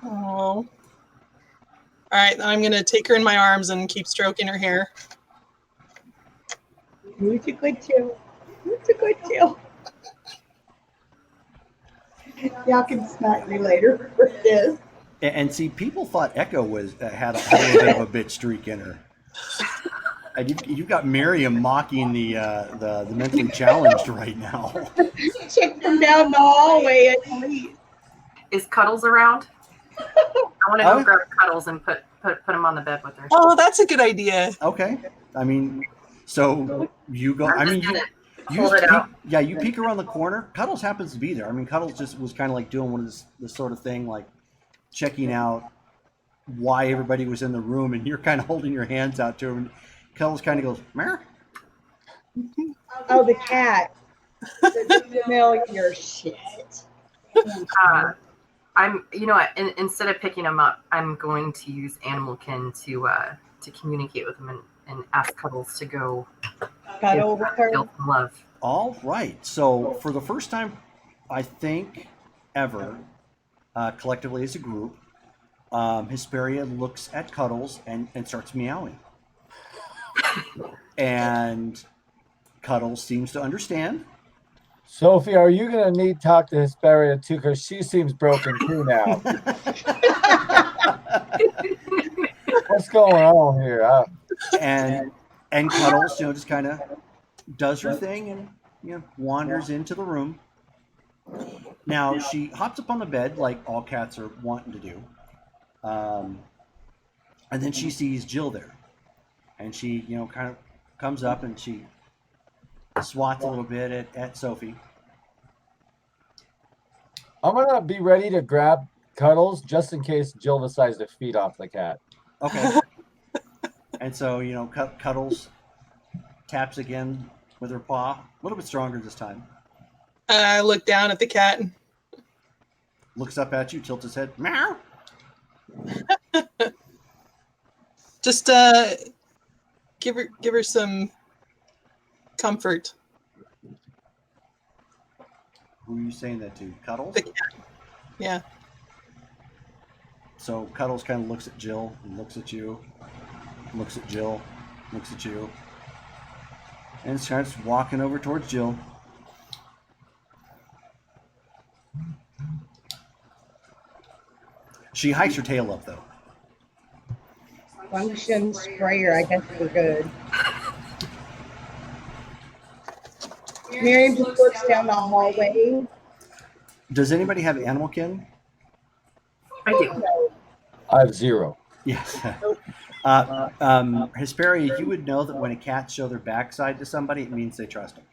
Oh. All right, I'm going to take her in my arms and keep stroking her hair. Who's a good chill? Who's a good chill? Y'all can smack me later for this. And see, people thought Echo had a little bit of a bitch streak in her. And you've got Miriam mocking the mentally challenged right now. Check them down the hallway at least. Is Cuddles around? I want to go grab Cuddles and put him on the bed with her. Oh, that's a good idea. Okay. I mean, so you go. I mean, you peek around the corner. Cuddles happens to be there. I mean, Cuddles just was kind of like doing one of this sort of thing, like checking out why everybody was in the room, and you're kind of holding your hands out to him. And Cuddles kind of goes, "Mer." Oh, the cat. The familiar shit. I'm, you know what? Instead of picking him up, I'm going to use Animalkin to communicate with him and ask Cuddles to go Cuddle with her. feel some love. All right. So for the first time, I think ever, collectively as a group, Hesperia looks at Cuddles and starts meowing. And Cuddles seems to understand. Sophie, are you going to need to talk to Hesperia too? Because she seems broken too now. What's going on here? And Cuddles, just kind of does her thing and wanders into the room. Now she hops up on the bed like all cats are wanting to do, and then she sees Jill there, and she kind of comes up and she swats a little bit at Sophie. I'm going to be ready to grab Cuddles just in case Jill decides to feed off the cat. Okay. And so, Cuddles taps again with her paw, a little bit stronger this time. I look down at the cat. Looks up at you, tilts his head. Meow. Just give her some comfort. Who are you saying that to? Cuddles? The cat. Yeah. So Cuddles kind of looks at Jill and looks at you, looks at Jill, looks at you, and starts walking over towards Jill. She hikes her tail up, though. Function sprayer, I guess we're good. Miriam just looks down the hallway. Does anybody have Animalkin? I do. I have 0. Yes. Hesperia, you would know that when a cat show their backside to somebody, it means they trust them.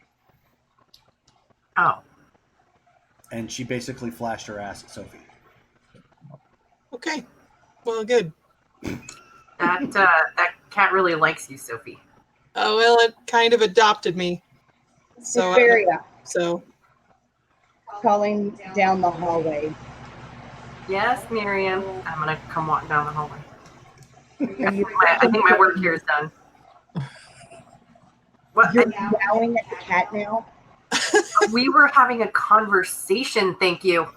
Oh. And she basically flashed her ass at Sophie. Okay. Well, good. That cat really likes you, Sophie. Oh, well, it kind of adopted me. So, Hesperia, so calling down the hallway. Yes, Miriam. I'm gonna come walking down the hallway. Are you I think my work here is done. What? You're yowling at the cat now? We were having a conversation, thank you.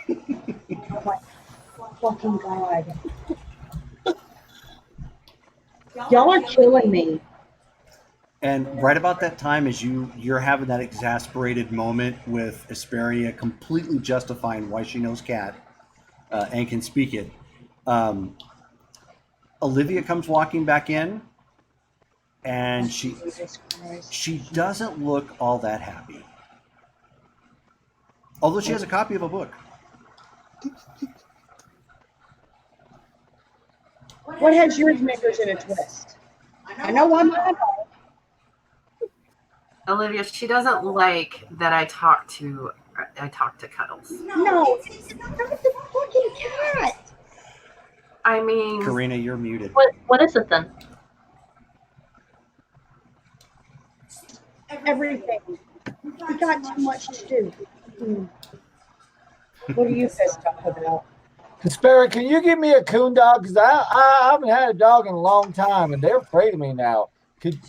Oh my fucking god. Y'all are killing me. And right about that time, as you're having that exasperated moment with Hesperia completely justifying why she knows cat and can speak it, Olivia comes walking back in, and she doesn't look all that happy. Although she has a copy of a book. What has yours knickers in a twist? I know one. Olivia, she doesn't like that I talk to Cuddles. No, it's not the fucking cat. I mean, Karina, you're muted. What is it then? Everything. We got too much to do. What are you pissed off about? Hesperia, can you give me a coon dog? Because I haven't had a dog in a long time, and they're afraid of me now. Could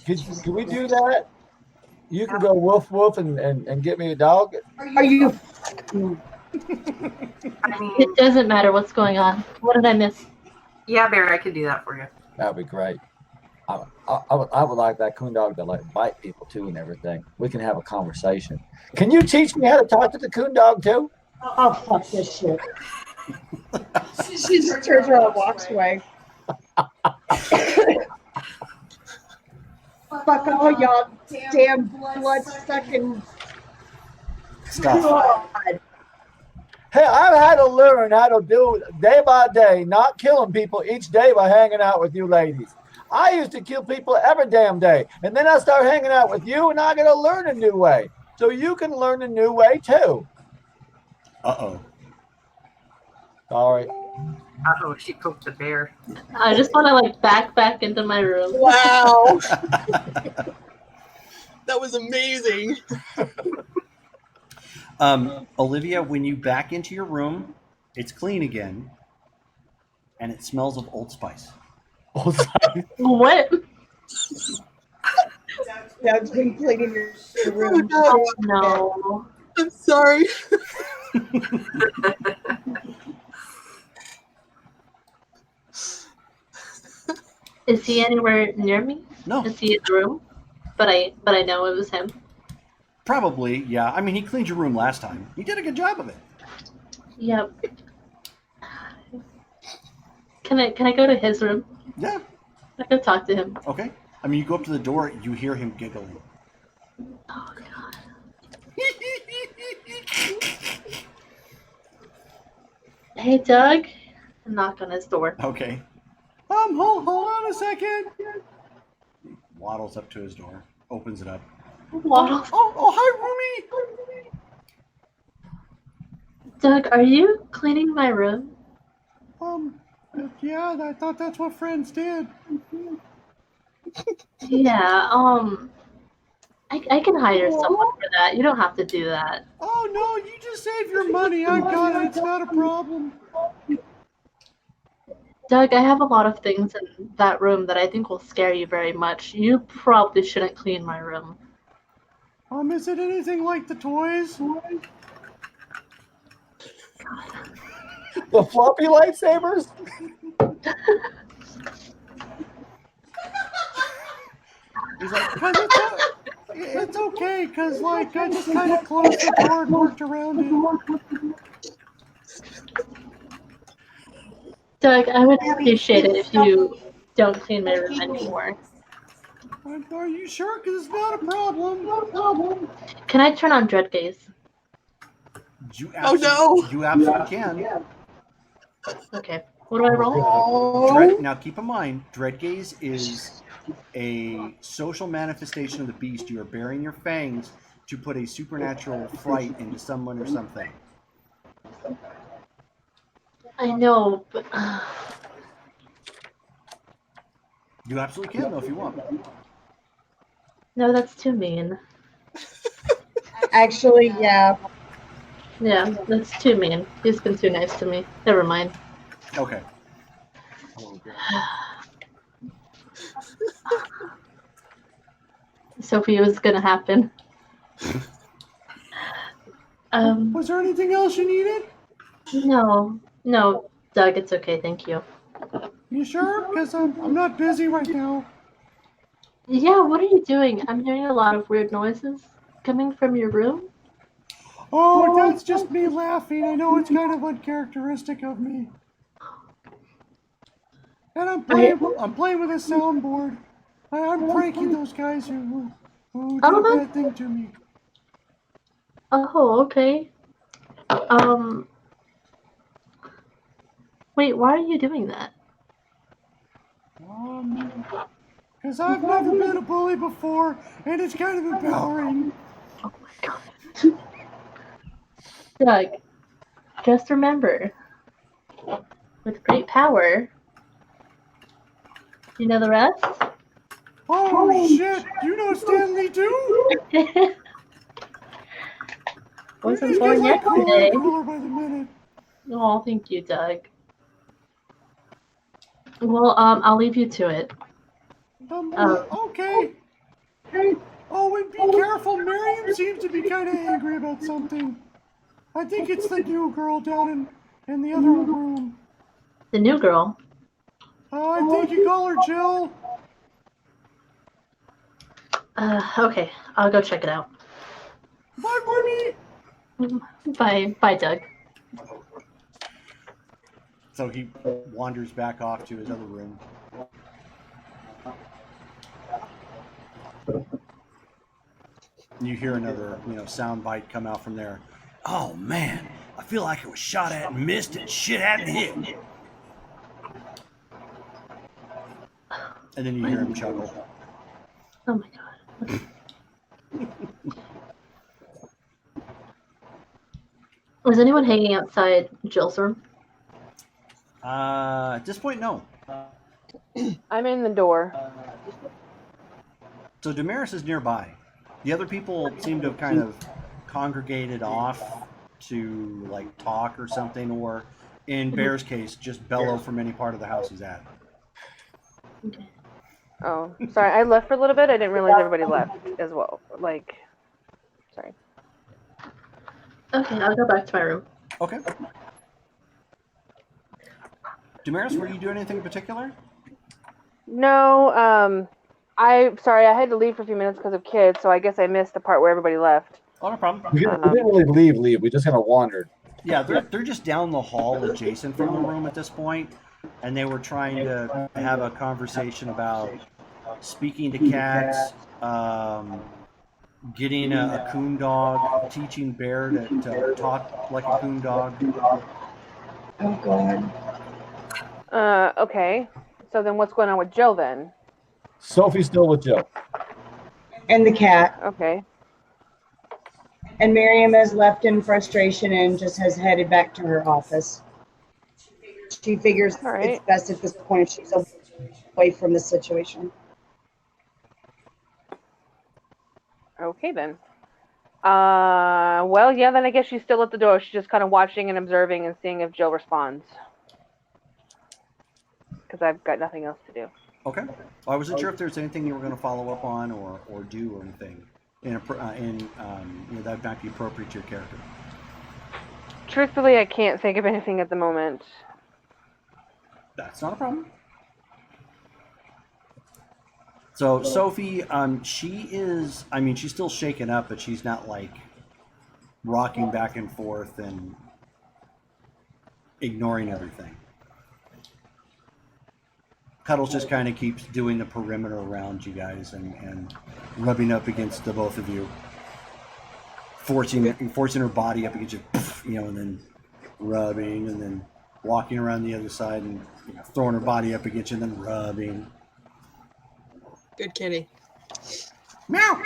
we do that? You can go woof woof and get me a dog. Are you? I mean, It doesn't matter what's going on. What did I miss? yeah, Barry, I could do that for you. That'd be great. I would like that coon dog to like bite people too and everything. We can have a conversation. Can you teach me how to talk to the coon dog too? Oh, fuck this shit. She just turns around and walks away. Fuck all y'all damn blood-sucking. Stuff. God. Hey, I've had to learn how to do it day by day, not killing people each day by hanging out with you ladies. I used to kill people every damn day, and then I start hanging out with you, and I got to learn a new way. So you can learn a new way too. Uh-oh. Sorry. Uh-oh, she poked the bear. I just want to like back into my room. wow. That was amazing. Olivia, when you back into your room, it's clean again, and it smells of Old Spice. What? Doug's been cleaning your room. Oh, no. I'm sorry. Is he anywhere near me? No. Is he in the room? But I know it was him. Probably, yeah. I mean, he cleaned your room last time. He did a good job of it. Yep. Can I go to his room? Yeah. I can talk to him. Okay. I mean, you go up to the door, you hear him giggling. Oh god. Hey Doug. Knock on his door. Okay. Hold on a second. He waddles up to his door, opens it up. Waddle. Oh, hi, Rumi. Doug, are you cleaning my room? Yeah, I thought that's what friends did. Yeah, I can hire someone for that. You don't have to do that. Oh, no, you just save your money. I got it. It's not a problem. Doug, I have a lot of things in that room that I think will scare you very much. You probably shouldn't clean my room. Is it anything like the toys? The floppy lightsabers? He's like, it's okay, because, like, I just kind of closed the door and worked around it. Doug, I would appreciate it if you don't clean my room anymore. Are you sure? Because it's not a problem. Can I turn on Dread Gaze? You no! You absolutely can. Okay. What do I roll? Now, keep in mind, Dreadgaze is a social manifestation of the beast. You are baring your fangs to put a supernatural fright into someone or something. I know, but You absolutely can, though, if you want. no, that's too mean. Actually, yeah. Yeah, that's too mean. He's been too nice to me. Never mind. Okay. Sophie, was gonna happen. Was there anything else you needed? No, Doug, it's okay, thank you. You sure? Because I'm not busy right now. Yeah, what are you doing? I'm hearing a lot of weird noises coming from your room. Oh, that's just me laughing. I know it's kind of uncharacteristic of me. And I'm playing with a soundboard. I'm pranking those guys who did a bad thing to me. Oh, okay. Wait, why are you doing that? Because I've never been a bully before, and it's kind of empowering. Oh my god. Doug, just remember, with great power, you know the rest? Oh shit! You know Stanley too? Wasn't born yesterday. Cooler by the minute. Oh, thank you, Doug. Well, I'll leave you to it. Okay. Oh, and be careful. Miriam seems to be kind of angry about something. I think it's the new girl down in the other room. The new girl? I think you call her Jill. Okay, I'll go check it out. Bye, Bunny. Bye, Doug. So he wanders back off to his other room. You hear another, sound bite come out from there. Oh man, I feel like it was shot at and missed and shit hadn't hit. And then you hear him chuckle. Oh my god. Was anyone hanging outside Jill's room? At this point, no. I'm in the door. So Damaris is nearby. The other people seem to have kind of congregated off to talk or something, or in Bear's case, just bellow from any part of the house he's at. Okay. Oh, sorry. I left for a little bit. I didn't realize everybody left as well. Sorry. Okay, I'll go back to my room. Okay. Damaris, were you doing anything in particular? No, sorry, I had to leave for a few minutes because of kids, so I guess I missed the part where everybody left. Oh, no problem. We didn't really leave. We just kind of wandered. Yeah, they're just down the hall adjacent from the room at this point, and they were trying to have a conversation about speaking to cats, getting a coon dog, teaching Bear to talk like a coon dog. Oh god. Okay. So then what's going on with Jill then? Sophie's still with Jill. And the cat. Okay. And Miriam has left in frustration and just has headed back to her office. She figures it's best at this point if she's away from the situation. Okay then. Well, yeah, then I guess she's still at the door. She's just kind of watching and observing and seeing if Jill responds. Because I've got nothing else to do. Okay. Well, I wasn't sure if there's anything you were going to follow up on or do or anything that might be appropriate to your character. Truthfully, I can't think of anything at the moment. That's not a problem. So Sophie, she's still shaken up, but she's not rocking back and forth and ignoring everything. Cuddles just kind of keeps doing the perimeter around you guys and rubbing up against the both of you, forcing her body up against you, and then rubbing, and then walking around the other side and throwing her body up against you and then rubbing. Good kitty. Meow.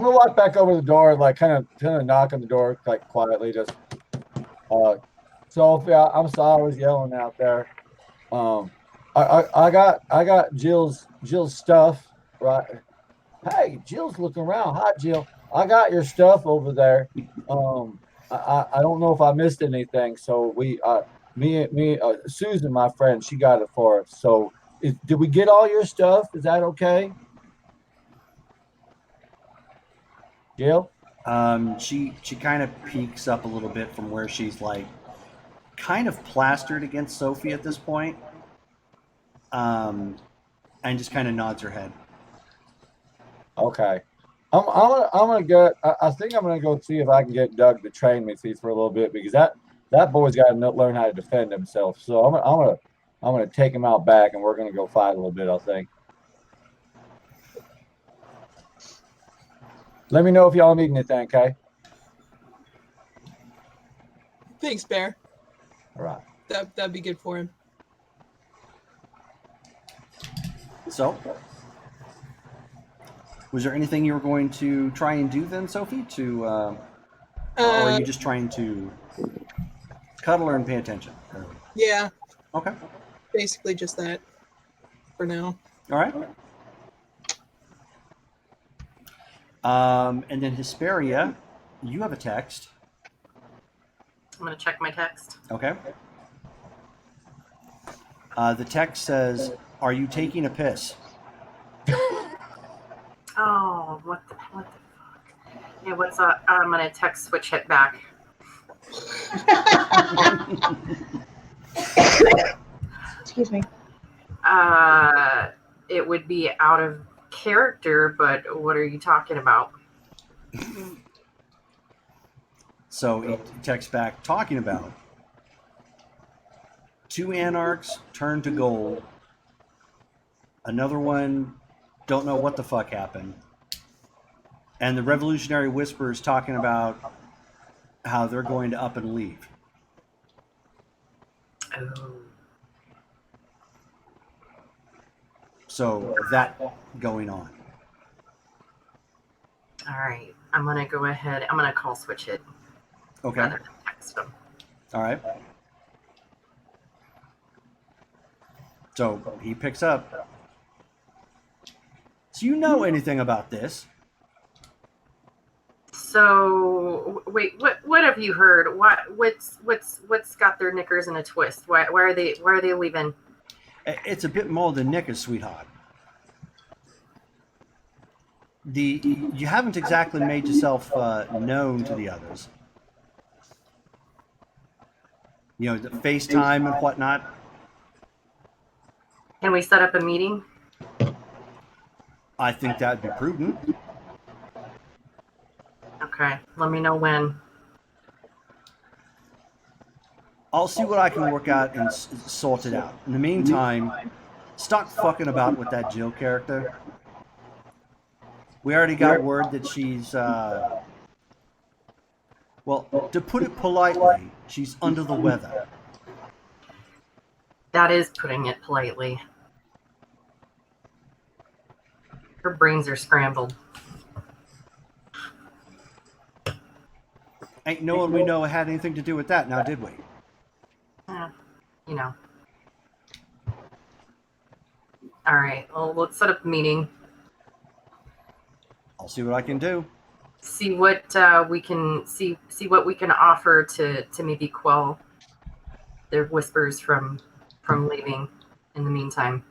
gonna walk back over the door and like kind of knock on the door like quietly, just Sophia, I'm sorry I was yelling out there. I got Jill's stuff, right? Hey, Jill's looking around. Hi, Jill. I got your stuff over there. I don't know if I missed anything. So Susan, my friend, she got it for us. So did we get all your stuff? Is that okay? Jill? She kind of peeks up a little bit from where she's like kind of plastered against Sophie at this point, and just kind of nods her head. Okay. I'm gonna go. I think I'm gonna go see if I can get Doug to train me for a little bit, because that boy's got to learn how to defend himself. So I'm gonna take him out back, and we're gonna go fight a little bit, I think. Let me know if y'all need anything, okay? Thanks, Bear. All right. That'd be good for him. So, was there anything you were going to try and do then, Sophie? Or are you just trying to cuddle her and pay attention? Yeah. Okay. Basically just that for now. All right. And then Hesperia, you have a text. I'm going to check my text. Okay. The text says, "Are you taking a piss?" Oh, what the fuck? Yeah, what's up? I'm going to text switch hit back. Excuse me. It would be out of character, but what are you talking about? So he texts back talking about 2 anarchs turned to gold. Another one, don't know what the fuck happened. And the Revolutionary Whispers talking about how they're going to up and leave. Oh. So that going on. All right. I'm going to go ahead. I'm going to call switch hit. Okay. Rather than text him. All right. So he picks up. Do you know anything about this? So wait, what have you heard? What's got their knickers in a twist? Why are they leaving? It's a bit more than knickers, sweetheart. You haven't exactly made yourself known to the others. You know, the FaceTime and whatnot. Can we set up a meeting? I think that'd be prudent. Okay, let me know when. I'll see what I can work out and sort it out. In the meantime, stop fucking about with that Jill character. We already got word that she's, well, to put it politely, she's under the weather. That is putting it politely. Her brains are scrambled. Ain't no one we know had anything to do with that, now did we? You know. All right. Well, let's set up a meeting. I'll see what I can do. See what we can see what we can offer to maybe quell their whispers from leaving. In the meantime.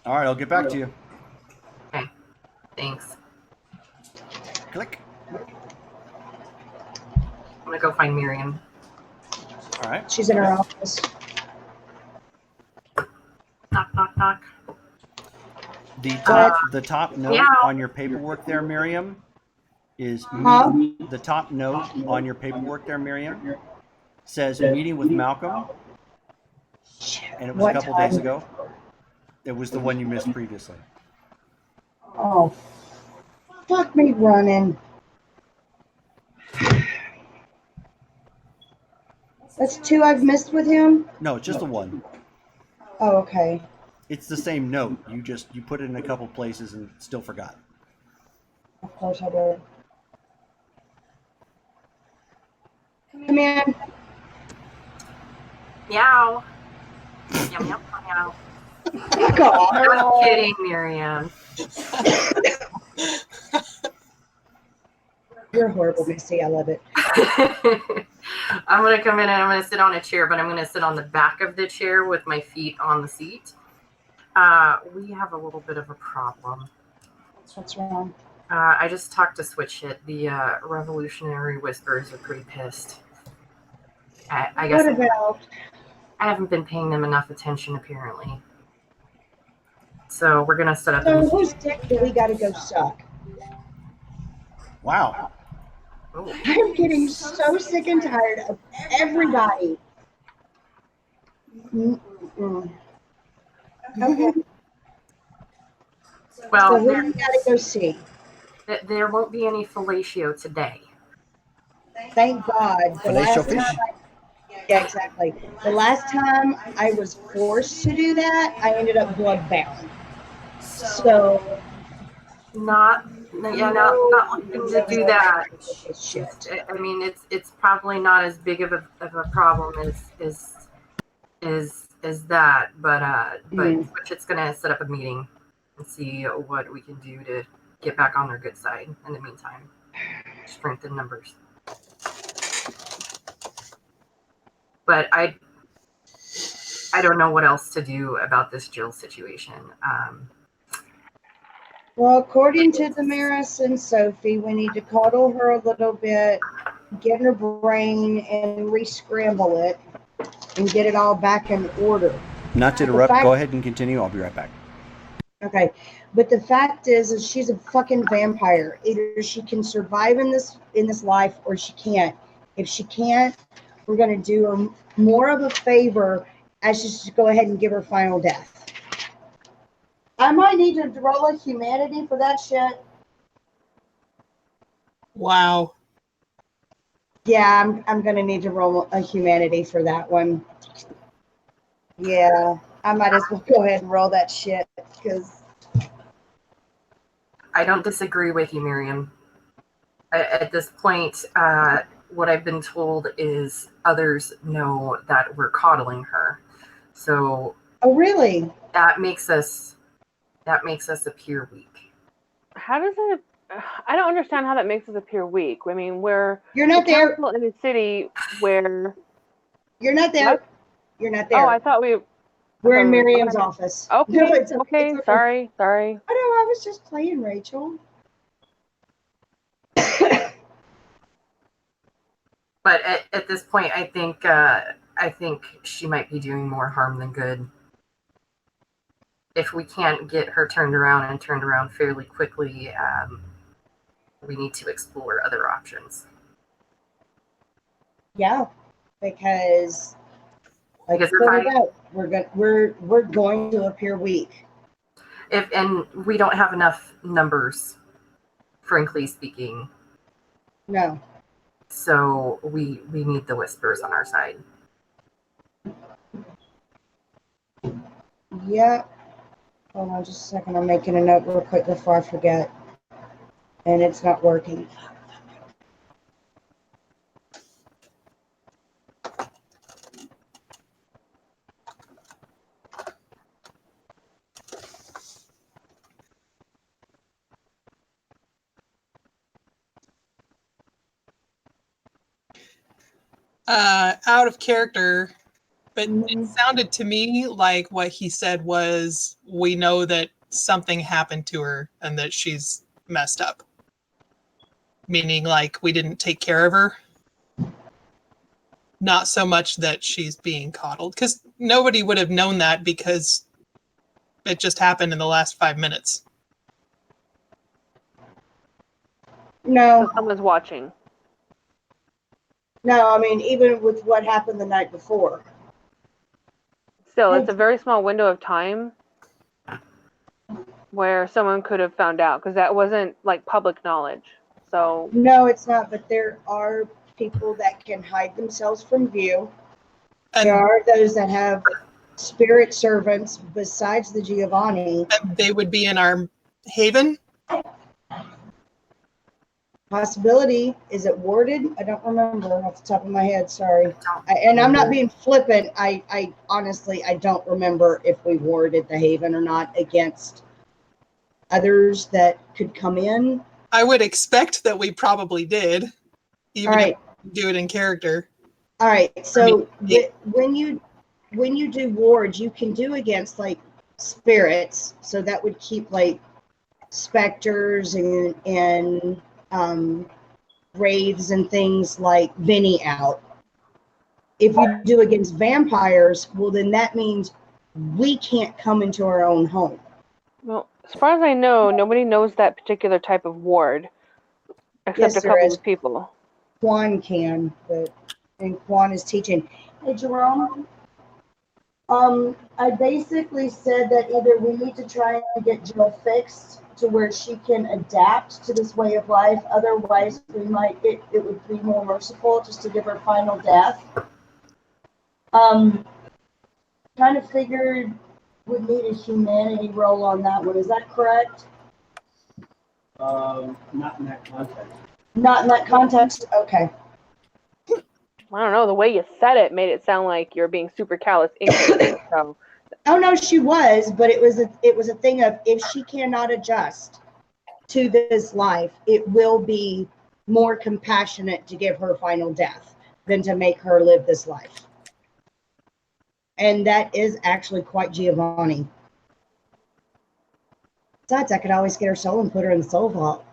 All right, I'll get back to you. Okay. Thanks. Click. I'm gonna go find Miriam. All right. She's in her office. Knock, knock, knock. The top note on your paperwork there, Miriam, is the top note on your paperwork there, Miriam, says meeting with Malcolm, and it was What a couple time? days ago. It was the one you missed previously. Oh, fuck me running. That's 2 I've missed with him? No, just the one. Oh, okay. It's the same note. You put it in a couple places and still forgot. Of course I did. Come in. Meow. Meow, meow, meow. Fuck off. I'm kidding, Miriam. You're horrible, Missy. I love it. I'm going to come in and I'm going to sit on a chair, but I'm going to sit on the back of the chair with my feet on the seat. We have a little bit of a problem. What's wrong? I just talked to Switch Hit. The Revolutionary Whispers are pretty pissed. I guess What about? I haven't been paying them enough attention, apparently. So we're going to set up So whose dick do we got to go suck? Wow. Oh. I'm getting so sick and tired of everybody. Mm-mm. Okay. Well, So who do we got to go see? there won't be any fellatio today. Thank God. The Fellatio last fish? time yeah, exactly. The last time I was forced to do that, I ended up bloodbound. So Not looking to do that. shit. I mean, it's probably not as big of a problem as that, but Switch Hit's gonna set up a meeting and see what we can do to get back on their good side in the meantime. Strengthen numbers. But I don't know what else to do about this Jill situation. Well, according to Damaris and Sophie, we need to coddle her a little bit, get her brain and re-scramble it, and get it all back in order. Not to interrupt. Go ahead and continue. I'll be right back. Okay, but the fact is she's a fucking vampire. Either she can survive in this life or she can't. If she can't, we're going to do her more of a favor as just to go ahead and give her final death. I might need to roll a humanity for that shit. Wow. Yeah, I'm going to need to roll a humanity for that one. Yeah, I might as well go ahead and roll that shit because I don't disagree with you, Miriam. At this point, what I've been told is others know that we're coddling her. So oh really? that makes us appear weak. How does it? I don't understand how that makes us appear weak. I mean, You're not there. in a city where You're not there. What? You're not there. Oh, I thought we. We're in Miriam's office. Okay. No, it's okay. it's Sorry. Oh no, I was just playing, Rachel. But at this point, I think she might be doing more harm than good. If we can't get her turned around fairly quickly, we need to explore other options. Yeah, because like we're going to appear weak. And we don't have enough numbers, frankly speaking. No. So we need the Whispers on our side. Yeah. Hold on just a second. I'm making a note real quick before I forget. And it's not working. Out of character, but it sounded to me like what he said was, we know that something happened to her and that she's messed up. Meaning like we didn't take care of her. Not so much that she's being coddled, because nobody would have known that because it just happened in the last 5 minutes. No. So someone's watching. No, I mean, even with what happened the night before. Still, it's a very small window of time where someone could have found out, because that wasn't like public knowledge. So no, it's not. But there are people that can hide themselves from view. And there are those that have spirit servants besides the Giovanni. they would be in our haven. Possibility, is it warded? I don't remember off the top of my head, sorry. Don't And I'm not remember. being flippant. I honestly, I don't remember if we warded the Haven or not against others that could come in. I would expect that we probably did, even All if right. we do it in character. All right. So I mean, when you do wards, you can do against like spirits. So that would keep like specters and wraiths and things like Vinny out. If you do against vampires, well, then that means we can't come into our own home. Well, as far as I know, nobody knows that particular type of ward, except Yes, a there couple is. of people. Quan can, and Quan is teaching. Hey, Jerome. I basically said that either we need to try and get Jill fixed to where she can adapt to this way of life. Otherwise, it would be more merciful just to give her final death. Kind of figured would need a humanity roll on that one. Is that correct? Not in that context. Not in that context? Okay. I don't know. The way you said it made it sound like you're being super callous. So Oh no, she was, but it was a thing of if she cannot adjust to this life, it will be more compassionate to give her final death than to make her live this life. And that is actually quite Giovanni. Besides, I could always get her soul and put her in the soul vault.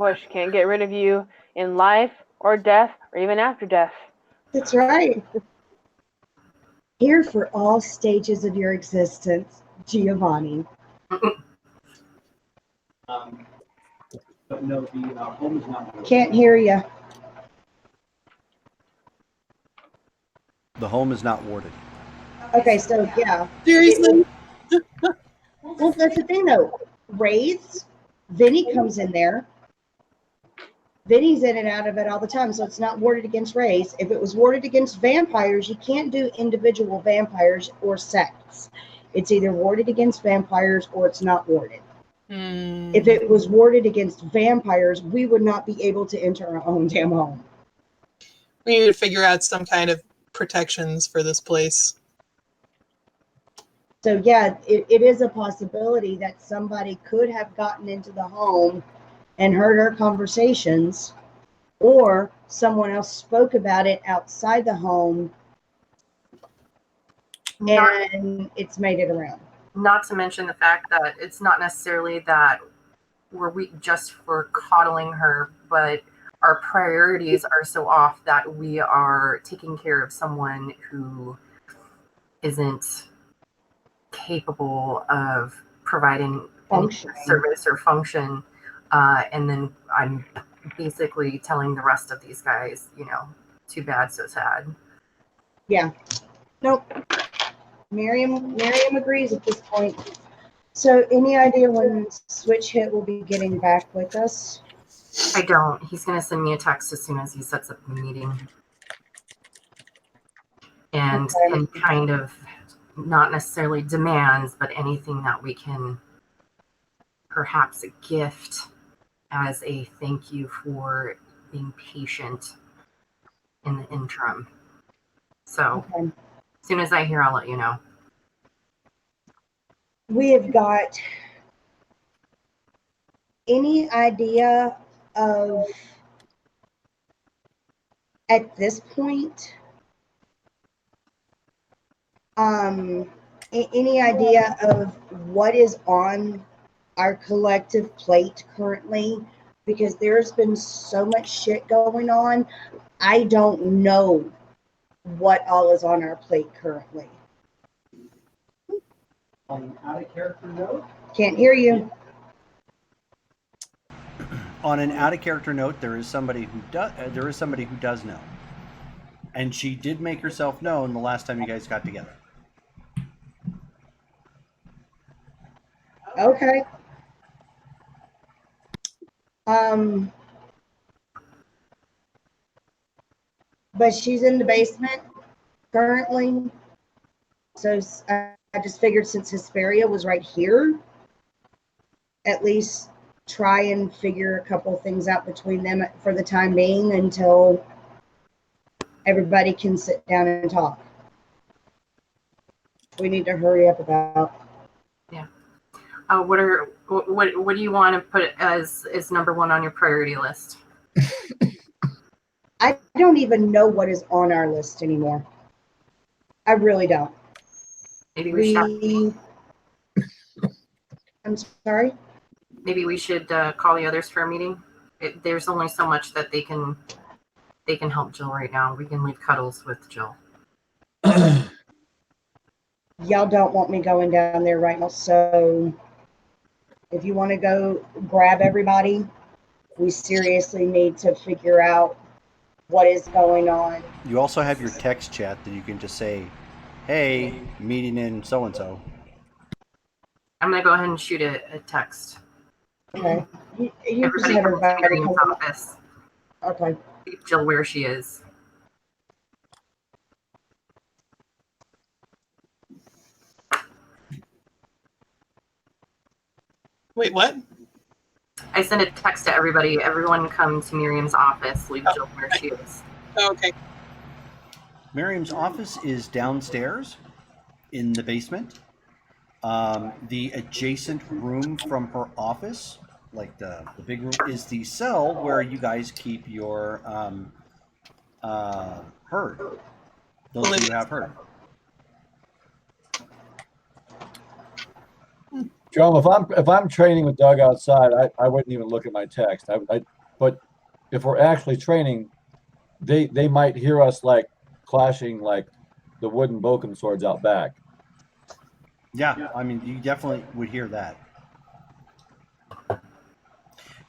boy, she can't get rid of you in life or death or even after death. That's right. Here for all stages of your existence, Giovanni. But no, the home is not. Can't hear you. The home is not warded. Okay, so yeah. seriously? Well, that's the thing though. Wraiths, Vinny comes in there. Vinny's in and out of it all the time, so it's not warded against wraiths. If it was warded against vampires, you can't do individual vampires or sects. It's either warded against vampires or it's not warded. If it was warded against vampires, we would not be able to enter our own damn home. We need to figure out some kind of protections for this place. So yeah, it is a possibility that somebody could have gotten into the home and heard our conversations, or someone else spoke about it outside the home and it's made it around. Not to mention the fact that it's not necessarily that we're weak just for coddling her, but our priorities are so off that we are taking care of someone who isn't capable of providing any service or function. And then I'm basically telling the rest of these guys, too bad, so sad. Yeah. Nope. Miriam agrees at this point. So any idea when Switch Hit will be getting back with us? I don't. He's going to send me a text as soon as he sets up the meeting. And kind of not necessarily demands, but anything that we can perhaps gift as a thank you for being patient in the interim. So as soon as I hear, I'll let you know. We have got any idea of, at this point, any idea of what is on our collective plate currently? Because there's been so much shit going on. I don't know what all is on our plate currently. On an out of character note? Can't hear you. On an out of character note, there is somebody who does know, and she did make herself known the last time you guys got together. Okay. But she's in the basement currently. So I just figured since Hesperia was right here, at least try and figure a couple things out between them for the time being until everybody can sit down and talk. We need to hurry up about. Yeah. What do you want to put as number one on your priority list? I don't even know what is on our list anymore. I really don't. Maybe we should. I'm sorry. Maybe we should call the others for a meeting. There's only so much that they can help Jill right now. We can leave Cuddles with Jill. Y'all don't want me going down there right now, so if you want to go grab everybody, we seriously need to figure out what is going on. You also have your text chat that you can just say, hey, meeting in so-and-so. I'm going to go ahead and shoot a text. Okay. You just Everybody have come to everybody Miriam's come. office. Okay. Jill where she is. Wait, what? I sent a text to everybody. Everyone come to Miriam's office. Leave Jill where she is. Oh, okay. Miriam's office is downstairs in the basement. The adjacent room from her office, like the big room, is the cell where you guys keep your herd. Those of you who have herd. Joe, if I'm training with Doug outside, I wouldn't even look at my text. But if we're actually training, they might hear us like clashing like the wooden bokum swords out back. Yeah, I mean, you definitely would hear that.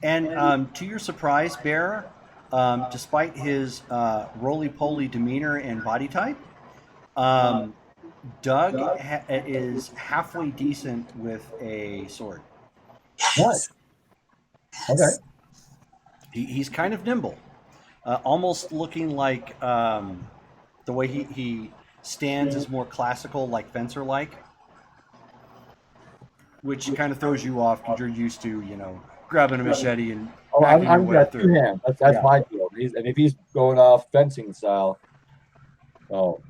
And to your surprise, Bear, despite his roly-poly demeanor and body type, Doug is halfway decent with a sword. What? Okay. He's kind of nimble, almost looking like the way he stands is more classical, like fencer-like, which kind of throws you off because you're used to, grabbing a machete and hacking your way got through. two hands. That's my deal. And if he's going off fencing style, I'll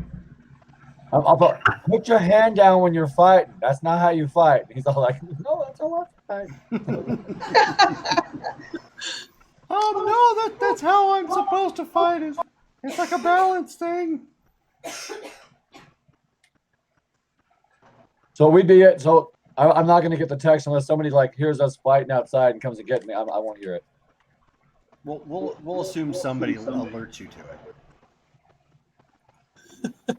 put your hand down when you're fighting. That's not how you fight. He's all like, no, that's how I fight. Oh no, that's how I'm supposed to fight. It's like a balance thing. So we'd be it. So I'm not going to get the text unless somebody like hears us fighting outside and comes and gets me. I won't hear it. We'll assume somebody alerts you to it.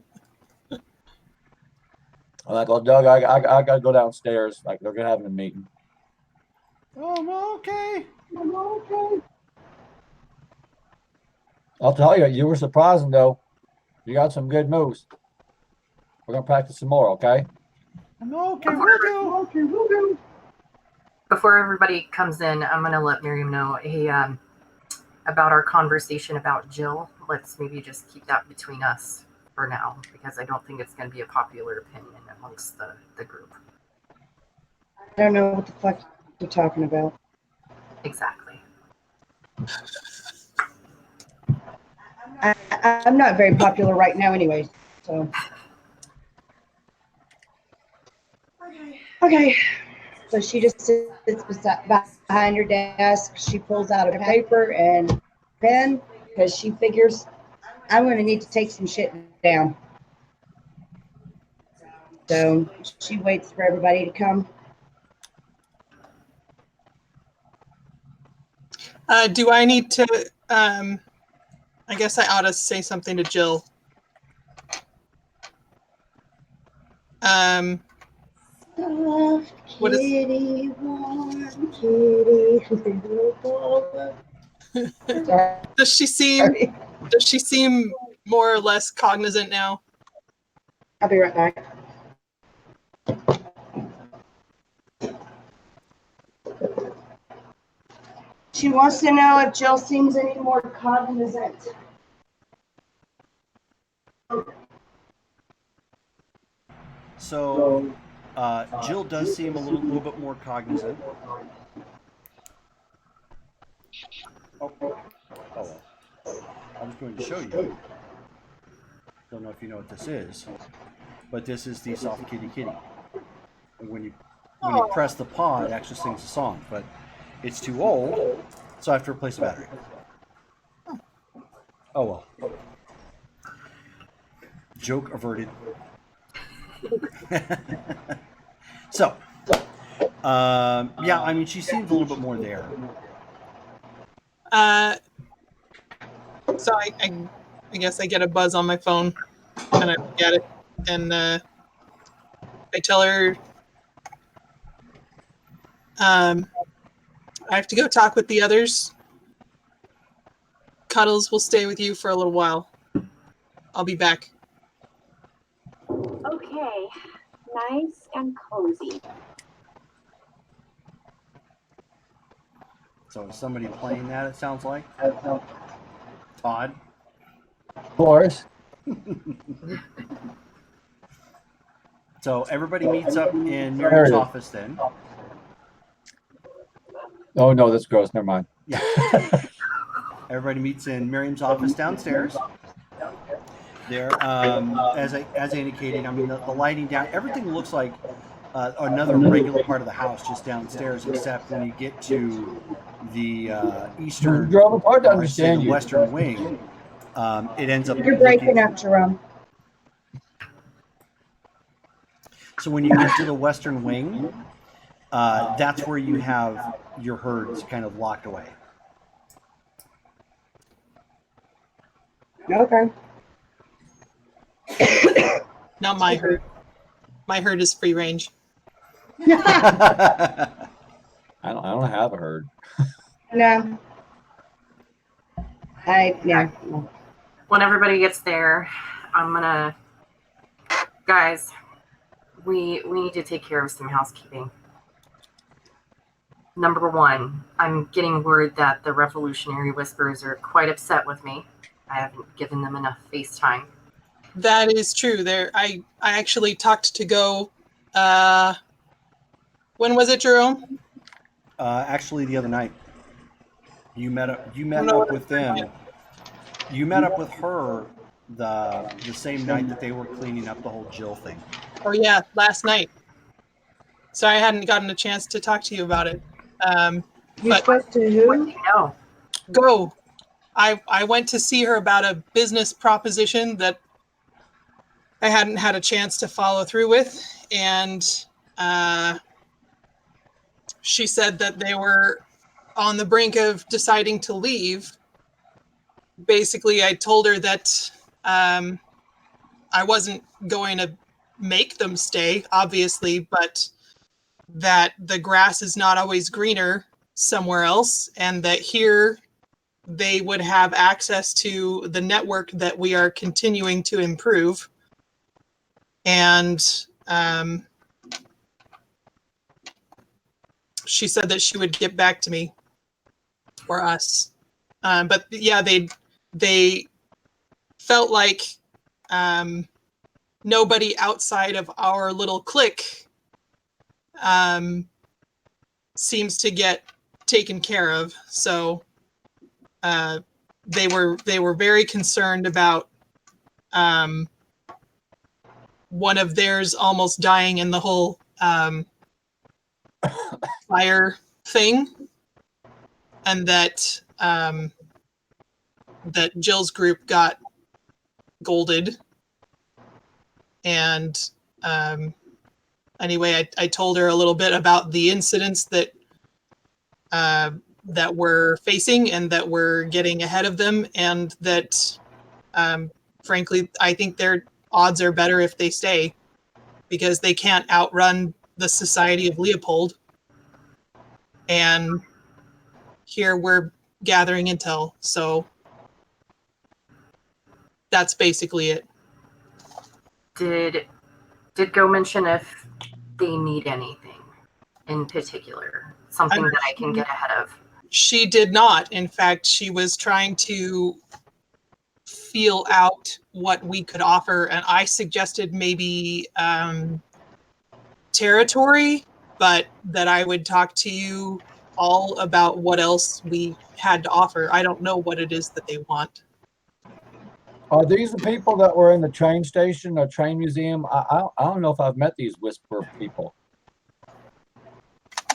I'm like, well, Doug, I got to go downstairs. Like they're going to have a meeting. Oh, okay. I'll tell you, you were surprising though. You got some good moves. We're gonna practice some more, okay? Okay, we'll do. Before everybody comes in, I'm going to let Miriam know, hey, about our conversation about Jill. Let's maybe just keep that between us for now, because I don't think it's going to be a popular opinion amongst the group. I don't know what the fuck you're talking about. Exactly. I'm not very popular right now anyway, so. Okay. So she just sits behind her desk. She pulls out a paper and pen because she figures I'm going to need to take some shit down. So she waits for everybody to come. Do I need to, I guess I ought to say something to Jill. Soft What is- kitty, warm kitty. Does she seem more or less cognizant now? I'll be right back. She wants to know if Jill seems any more cognizant. So, Jill does seem a little bit more cognizant. Oh, well. I was going to show you. Don't know if you know what this is, but this is the soft kitty kitty. And when you press the paw, it actually sings a song, but it's too old, so I have to replace the battery. Oh well. Joke averted. So, yeah, I mean, she seems a little bit more there. So I guess I get a buzz on my phone, and I look at it, and I tell her, I have to go talk with the others. Cuddles will stay with you for a little while. I'll be back. Okay, nice and cozy. So is somebody playing that, it sounds like? Todd? Of course. So everybody meets up in Miriam's office then. Oh no, that's gross. Never mind. Yeah. Everybody meets in Miriam's office downstairs. There, as I indicated, I mean the lighting down, everything looks like another regular part of the house just downstairs, except when you get to the eastern, Jerome, it's hard to or say understand the you. western wing, it ends up. You're breaking up, Jerome. So when you get to the western wing, that's where you have your herds kind of locked away. Okay. Not my herd. My herd is free range. I don't have a herd. No. Yeah. When everybody gets there, I'm gonna, guys, we need to take care of some housekeeping. Number one, I'm getting word that the Revolutionary Whispers are quite upset with me. I haven't given them enough face time. That is true. I actually talked to Go. When was it, Jerome? Actually, the other night, you met up with them. You met up with her the same night that they were cleaning up the whole Jill thing. Oh yeah, last night. So I hadn't gotten a chance to talk to you about it. You But spoke to What do who? you know? Go. I went to see her about a business proposition that I hadn't had a chance to follow through with, and she said that they were on the brink of deciding to leave. Basically, I told her that I wasn't going to make them stay, obviously, but that the grass is not always greener somewhere else, and that here they would have access to the network that we are continuing to improve. And she said that she would get back to me, or us. But yeah, they felt like nobody outside of our little clique seems to get taken care of. So they were very concerned about one of theirs almost dying in the whole fire thing, and that that Jill's group got golded. And anyway, I told her a little bit about the incidents that that we're facing, and that we're getting ahead of them, and that frankly, I think their odds are better if they stay, because they can't outrun the Society of Leopold. And here we're gathering intel, so that's basically it. Did Go mention if they need anything in particular? Something that I can get ahead of? She did not. In fact, she was trying to feel out what we could offer, and I suggested maybe territory, but that I would talk to you all about what else we had to offer. I don't know what it is that they want. Are these the people that were in the train station or train museum? I don't know if I've met these Whisper people.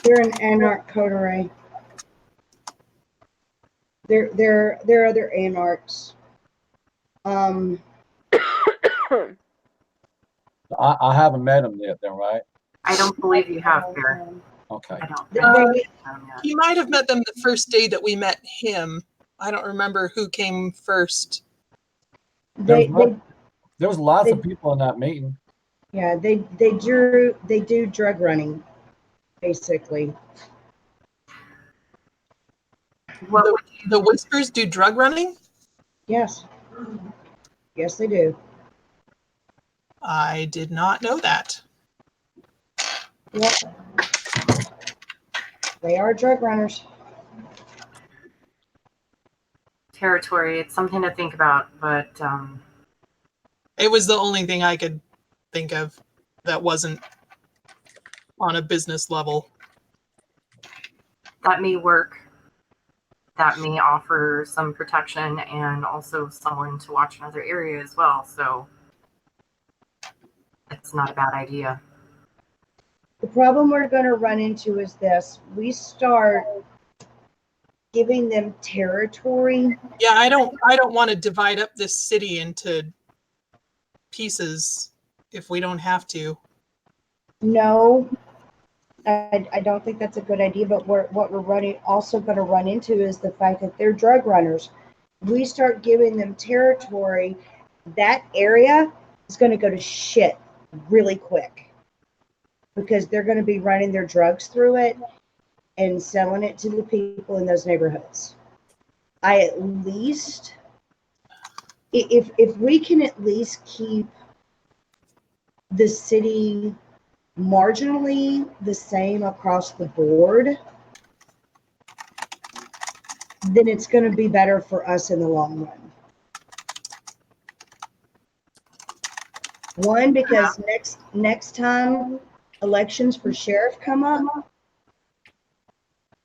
They're an anarch coterie. They're other anarchs. I haven't met them yet, then, right? I don't believe you have, Bear. Okay. I don't. They- I don't they- think so yet. You might have met them the first day that we met him. I don't remember who came first. They There was lots of they- people in that meeting. yeah, they do drug running, basically. What The, would you, the Whispers do drug running? Yes. Yes, they do. I did not know that. Yep. They are drug runners. territory? It's something to think about, but It was the only thing I could think of that wasn't on a business level. that may work. That may offer some protection and also someone to watch another area as well. So it's not a bad idea. The problem we're going to run into is this. We start giving them territory. Yeah, I don't want to divide up this city into pieces if we don't have to. No, I don't think that's a good idea. But what we're also going to run into is the fact that they're drug runners. We start giving them territory, that area is going to go to shit really quick because they're going to be running their drugs through it and selling it to the people in those neighborhoods. I at least, if we can at least keep the city marginally the same across the board, then it's going to be better for us in the long run. One, because next time elections for sheriff come up,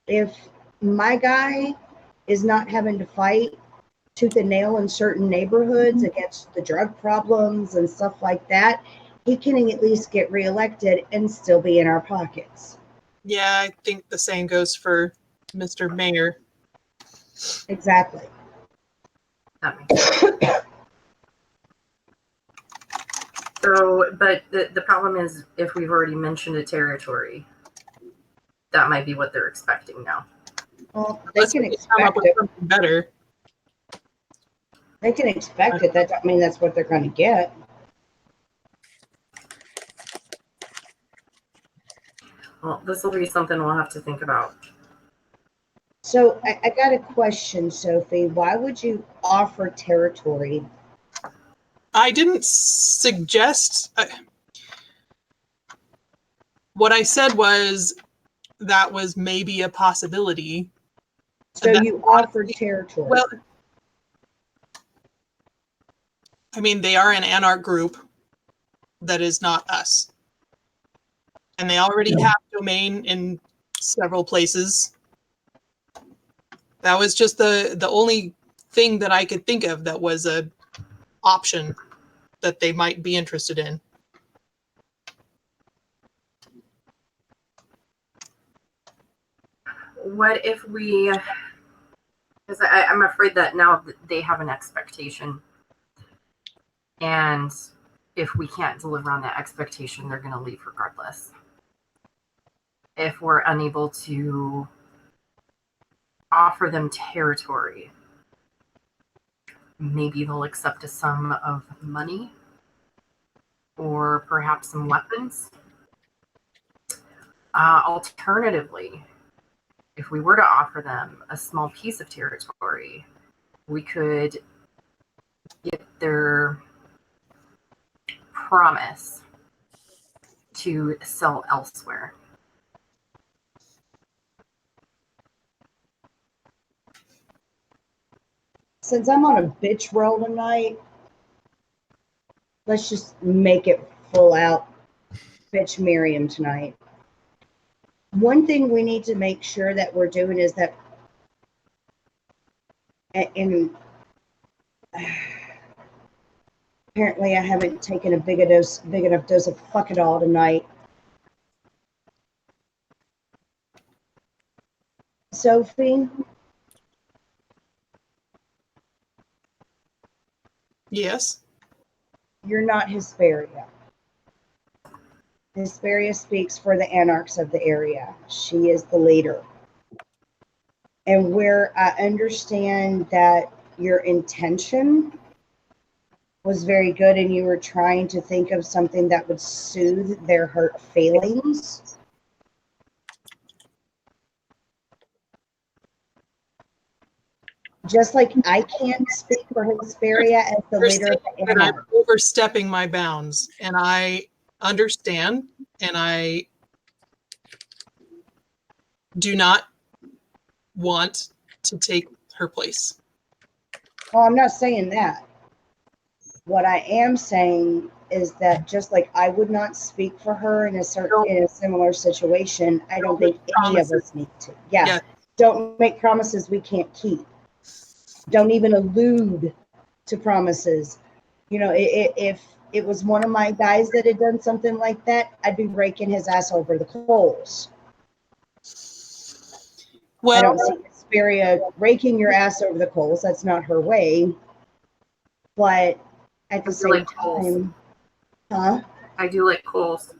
if my guy is not having to fight tooth and nail in certain neighborhoods against the drug problems and stuff like that, he can at least get reelected and still be in our pockets. Yeah, I think the same goes for Mr. Mayor. Exactly. That makes sense. So, but the problem is if we've already mentioned a territory, that might be what they're expecting now. Well, they Unless can we come up expect with it. something better. They can expect it. That, I mean, that's what they're going to get. Well, this will be something we'll have to think about. So I got a question, Sophie. Why would you offer territory? I didn't suggest. What I said was that was maybe a possibility. So that- you offered territory. Well, I mean, they are an anarch group that is not us. And they already have domain in several places. That was just the only thing that I could think of that was a option that they might be interested in. What if we, because I'm afraid that now they have an expectation. And if we can't deliver on that expectation, they're going to leave regardless. If we're unable to offer them territory, maybe they'll accept a sum of money or perhaps some weapons. Alternatively, if we were to offer them a small piece of territory, we could get their promise to sell elsewhere. Since I'm on a bitch roll tonight, let's just make it full out bitch Miriam tonight. one thing we need to make sure that we're doing is that apparently I haven't taken a big enough dose of fuck it all tonight. Sophie, Yes. you're not Hesperia. Hesperia speaks for the anarchs of the area. She is the leader. And where I understand that your intention was very good and you were trying to think of something that would soothe their hurt feelings. Just like I can't speak for Hesperia as the You're leader of the saying that I'm anarchs. overstepping my bounds, and I understand, and I do not want to take her place. Well, I'm not saying that. What I am saying is that just like I would not speak for her in a similar situation, I don't think any of us need to. Yeah. Yeah. Don't make promises we can't keep. Don't even allude to promises. You know, if it was one of my guys that had done something like that, I'd be raking his ass over the coals. I don't Well, see Hesperia raking your ass over the coals. That's not her way. But at the I do same like coals. time, huh? I do like coals.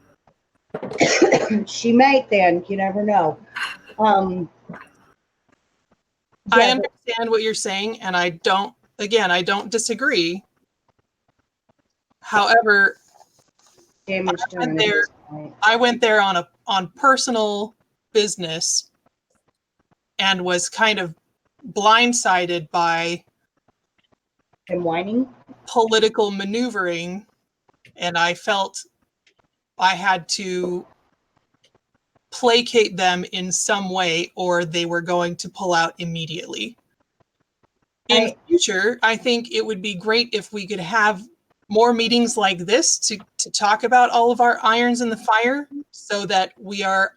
She might then. You never know. I Yeah, understand what you're saying, and I don't disagree. However, damage done at there- this point. I went there on personal business and was kind of blindsided by And whining. political maneuvering, and I felt I had to placate them in some way or they were going to pull out immediately. In future, I think it would be great if we could have more meetings like this to talk about all of our irons in the fire so that we are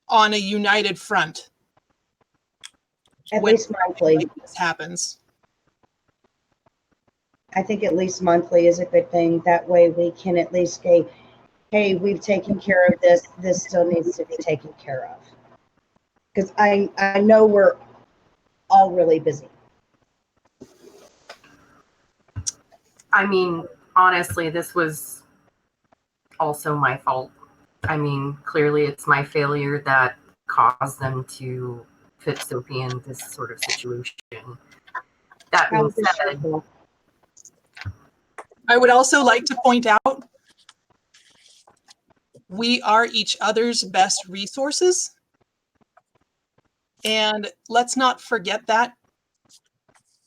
on a united front. At when least monthly. like this happens. I think at least monthly is a good thing. That way we can at least say, hey, we've taken care of this. This still needs to be taken care of. Because I know we're all really busy. I mean, honestly, this was also my fault. I mean, clearly it's my failure that caused them to fit Sophie in this sort of situation. That How being is this your said, fault? I would also like to point out we are each other's best resources. And let's not forget that.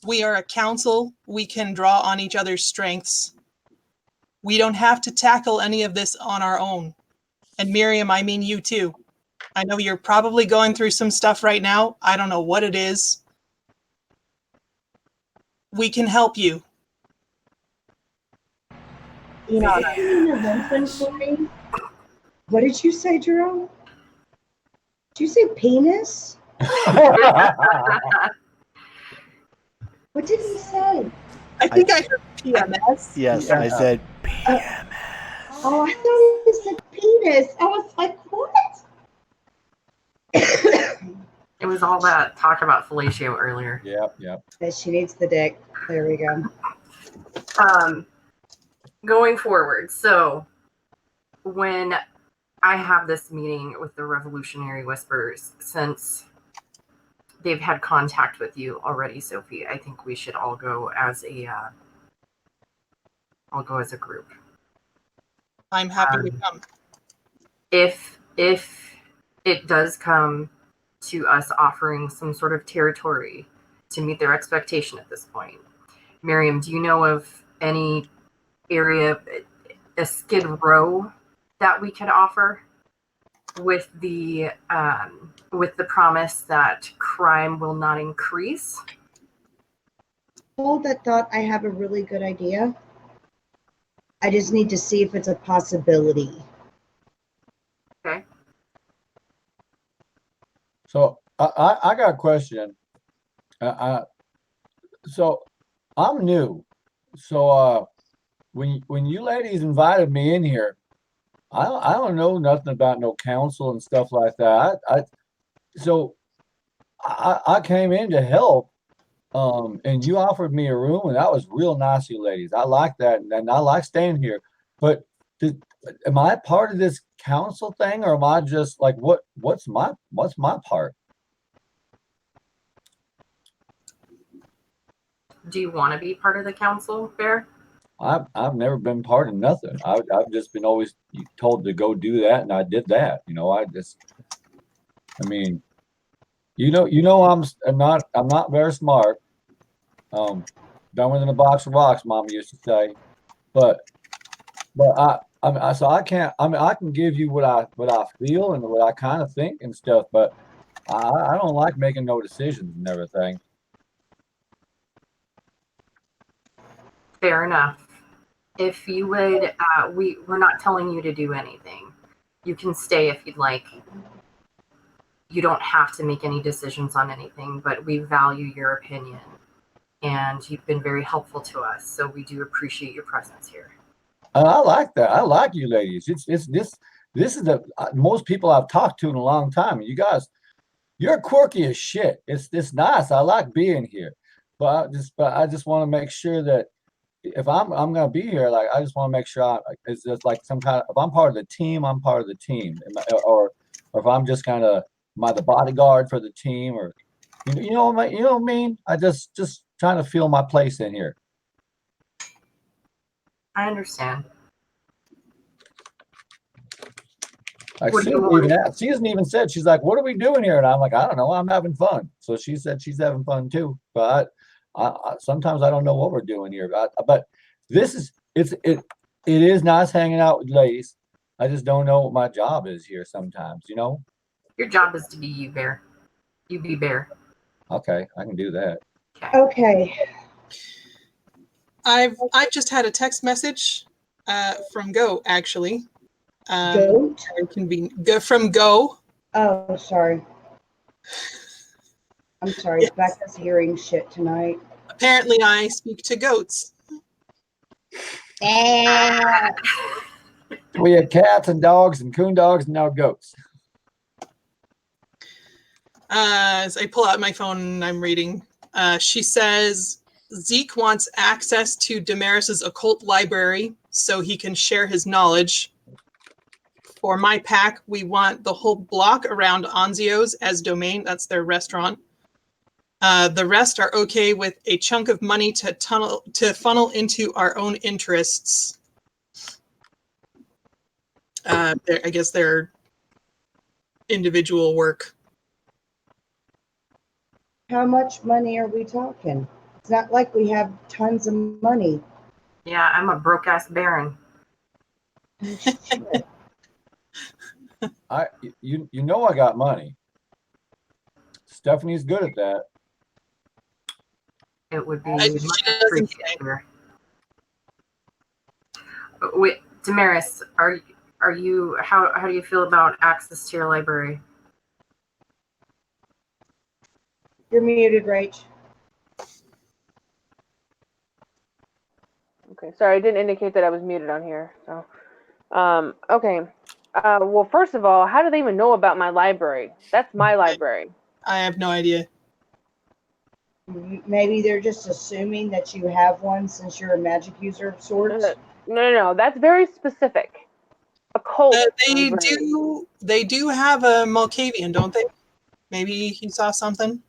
We are a council. We can draw on each other's strengths. We don't have to tackle any of this on our own. And Miriam, I mean you too. I know you're probably going through some stuff right now. I don't know what it is. We can help you. You know, an intervention for me? What did you say, Jerome? Did you say penis? What did he say? I think I heard PMS. Yes, Yeah. I said Oh, I thought he said penis. I was like, what? it was all that talk about fellatio earlier. Yep. She needs the dick. There we go. Going forward, so when I have this meeting with the Revolutionary Whispers, since they've had contact with you already, Sophie, I think we should all go as a group. I'm happy to come. If it does come to us offering some sort of territory to meet their expectation at this point, Miriam, do you know of any area, a skid row that we could offer with the promise that crime will not increase? Hold that thought. I have a really good idea. I just need to see if it's a possibility. Okay. So I got a question. So I'm new. So when you ladies invited me in here, I don't know nothing about no council and stuff like that. I came in to help. And you offered me a room, and that was real nice, of you ladies. I like that, and I like staying here. But am I part of this council thing, or am I just like what's my part? Do you want to be part of the council, Bear? I've never been part of nothing. I've just been always told to go do that, and I did that. I mean, I'm not very smart. Dumber than a box of rocks, Mom used to say. But so I can't. I mean, I can give you what I feel and what I kind of think and stuff, but I don't like making no decisions and everything. Fair enough. If you would, we're not telling you to do anything. You can stay if you'd like. You don't have to make any decisions on anything, but we value your opinion. And you've been very helpful to us, so we do appreciate your presence here. I like that. I like you ladies. This is the most people I've talked to in a long time. You guys, you're quirky as shit. It's nice. I like being here, but I just want to make sure that if I'm gonna be here, like I just want to make sure it's just like some kind of, if I'm part of the team, I'm part of the team, or if I'm just kind of the bodyguard for the team, or you know what I mean? I just trying to feel my place in here. I understand. Like Susan even said, she's like, "What are we doing here?" And I'm like, "I don't know. I'm having fun." So she said she's having fun too. But I sometimes I don't know what we're doing here. But it is nice hanging out with ladies. I just don't know what my job is here sometimes. Your job is to be you, Bear. You be Bear. Okay, I can do that. Okay. I've just had a text message from Go, actually. Goat? From Go. Oh, sorry. I'm sorry. Yes. Becca's hearing shit tonight. Apparently, I speak to goats. We had cats and dogs and coon dogs and now goats. As I pull out my phone and I'm reading, she says Zeke wants access to Damaris's occult library so he can share his knowledge. For my pack, we want the whole block around Anzio's as domain. That's their restaurant. The rest are okay with a chunk of money to funnel into our own interests. I guess their individual work. How much money are we talking? It's not like we have tons of money. Yeah, I'm a broke ass baron. You know I got money. Stephanie's good at that. It would be She much doesn't appreciated. Wait, Damaris, are you how do you feel about access to your library? You're muted, Rach. Okay, sorry, I didn't indicate that I was muted on here. So, okay. Well, first of all, how do they even know about my library? That's my library. I have no idea. Maybe they're just assuming that you have one since you're a magic user of sorts. No. That's very specific. Occult. They do have a Malkavian, don't they? Maybe he saw something.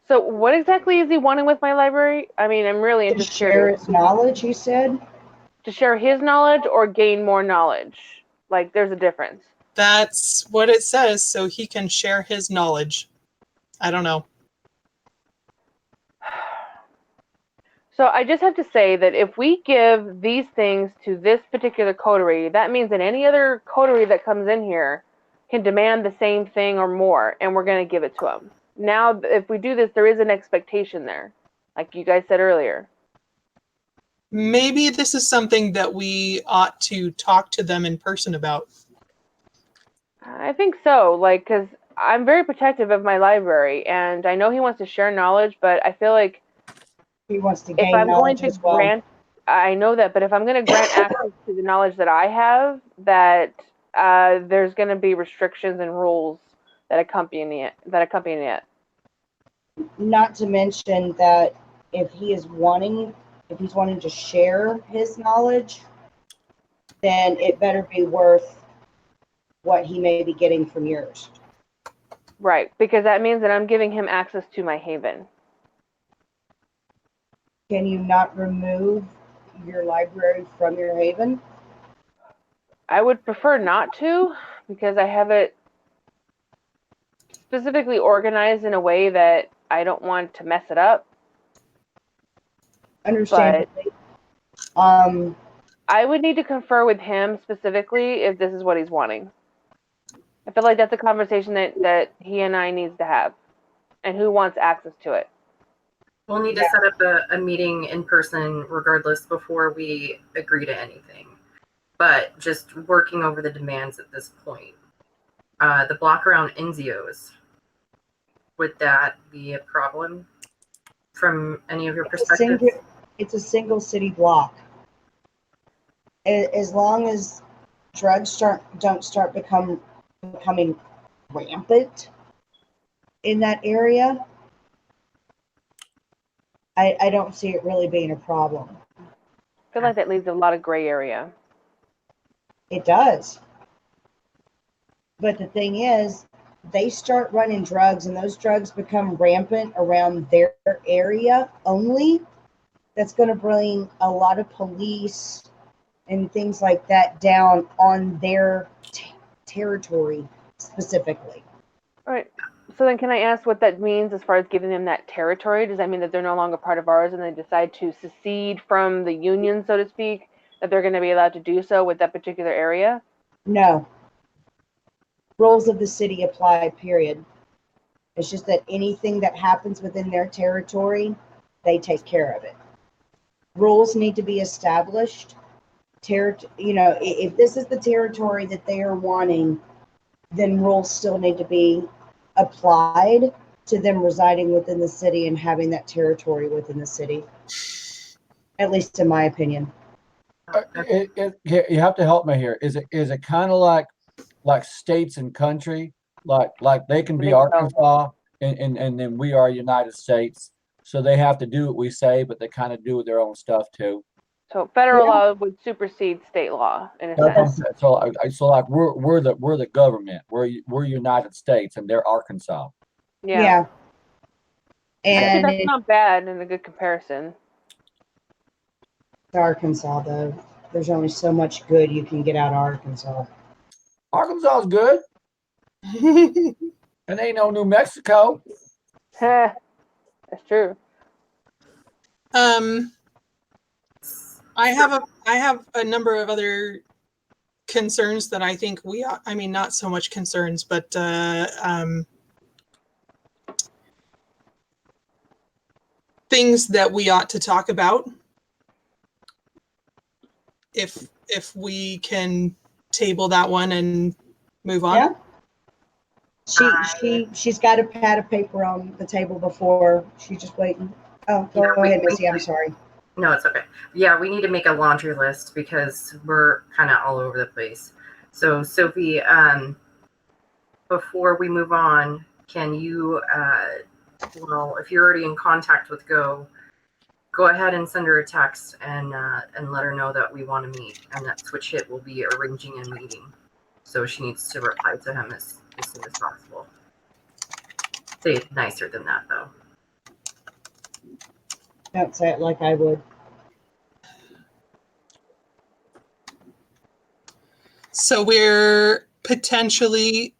So what exactly is he wanting with my library? I mean, I'm really To interested. share his knowledge, he said. To share his knowledge or gain more knowledge? Like, there's a difference. That's what it says, so he can share his knowledge. I don't know. So I just have to say that if we give these things to this particular coterie, that means that any other coterie that comes in here can demand the same thing or more, and we're going to give it to them. Now, if we do this, there is an expectation there, like you guys said earlier. Maybe this is something that we ought to talk to them in person about. I think so, like, because I'm very protective of my library, and I know he wants to share knowledge, but I feel like He wants to if gain I'm going knowledge to as well. grant, I know that, but if I'm going to grant access to the knowledge that I have, that there's going to be restrictions and rules that accompany it. Not to mention that if he's wanting to share his knowledge, then it better be worth what he may be getting from yours. Right, because that means that I'm giving him access to my haven. Can you not remove your library from your haven? I would prefer not to, because I have it specifically organized in a way that I don't want to mess it up. Understandably. I would need to confer with him specifically if this is what he's wanting. I feel like that's a conversation that he and I needs to have, and who wants access to it. We'll need to set up a meeting in person regardless before we agree to anything. But just working over the demands at this point. The block around Enzios, would that be a problem from any of your perspectives? It's a single city block. As long as drugs don't start becoming rampant in that area, I don't see it really being a problem. I feel like that leaves a lot of gray area. It does. But the thing is, they start running drugs and those drugs become rampant around their area only. That's going to bring a lot of police and things like that down on their territory specifically. All right. So then can I ask what that means as far as giving them that territory? Does that mean that they're no longer part of ours and they decide to secede from the union, so to speak, that they're going to be allowed to do so with that particular area? No. Rules of the city apply, period. It's just that anything that happens within their territory, they take care of it. Rules need to be established. If this is the territory that they are wanting, then rules still need to be applied to them residing within the city and having that territory within the city. At least in my opinion. You have to help me here. Is it kind of like states and country? Like they can be Arkansas and then we are United States. So they have to do what we say, but they kind of do their own stuff too. So federal law would supersede state law in a sense. So like we're the government. We're United States and they're Arkansas. Yeah. And that's not bad in a good comparison. Arkansas, though, there's only so much good you can get out of Arkansas. Arkansas is good. And ain't no New Mexico. That's true. I have a number of other concerns that I think not so much concerns, but things that we ought to talk about. If we can table that one and move on. Yeah. She's got a pad of paper on the table before. She's just waiting. Oh, go ahead, Missy. I'm sorry. No, it's okay. Yeah, we need to make a laundry list because we're kind of all over the place. So, Sophie, before we move on, can you, if you're already in contact with Go ahead and send her a text and let her know that we want to meet and that Switch Hit will be arranging a meeting. So she needs to reply to him as soon as possible. Say it nicer than that, though. Don't say it like I would. So we're potentially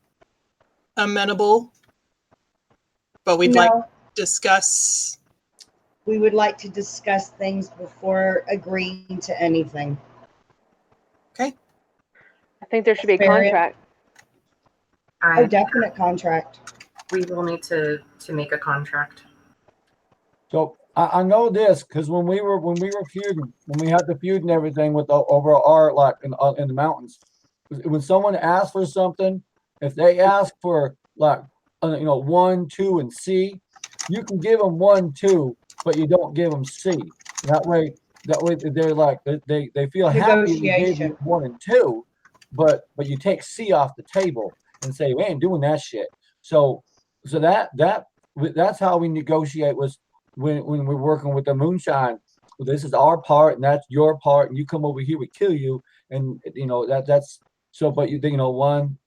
amenable, but we'd like to discuss. We would like to discuss things before agreeing to anything. Okay. I think there should be a contract. A definite contract. We will need to make a contract. So I know this because when we were feuding, when we had the feud and everything with over our in the mountains, when someone asked for something if they ask for like 1, 2, and C, you can give them 1, 2, but you don't give them C. That way they're like they feel happy you gave them Negotiation. 1 and 2, but you take C off the table and say we ain't doing that shit. So that's how we negotiate was when we're working with the moonshine. This is our part and that's your part, and you come over here, we kill you, and that's so. But one,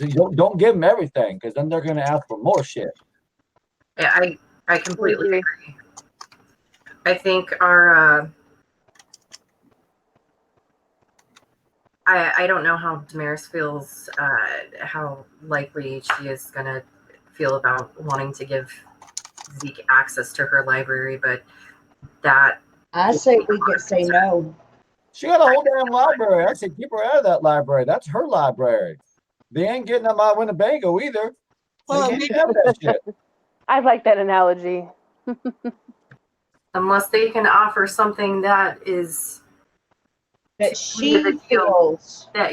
you don't give them everything because then they're gonna ask for more shit. Yeah, I completely agree. I think our I don't know how Damaris feels, how likely she is gonna feel about wanting to give Zeke access to her library, but that I say we could say no. She got a whole damn library. I say keep her out of that library. That's her library. They ain't getting them out Winnebago either. Well, They maybe can't have that shit. I like that analogy. unless they can offer something that is that she feels. that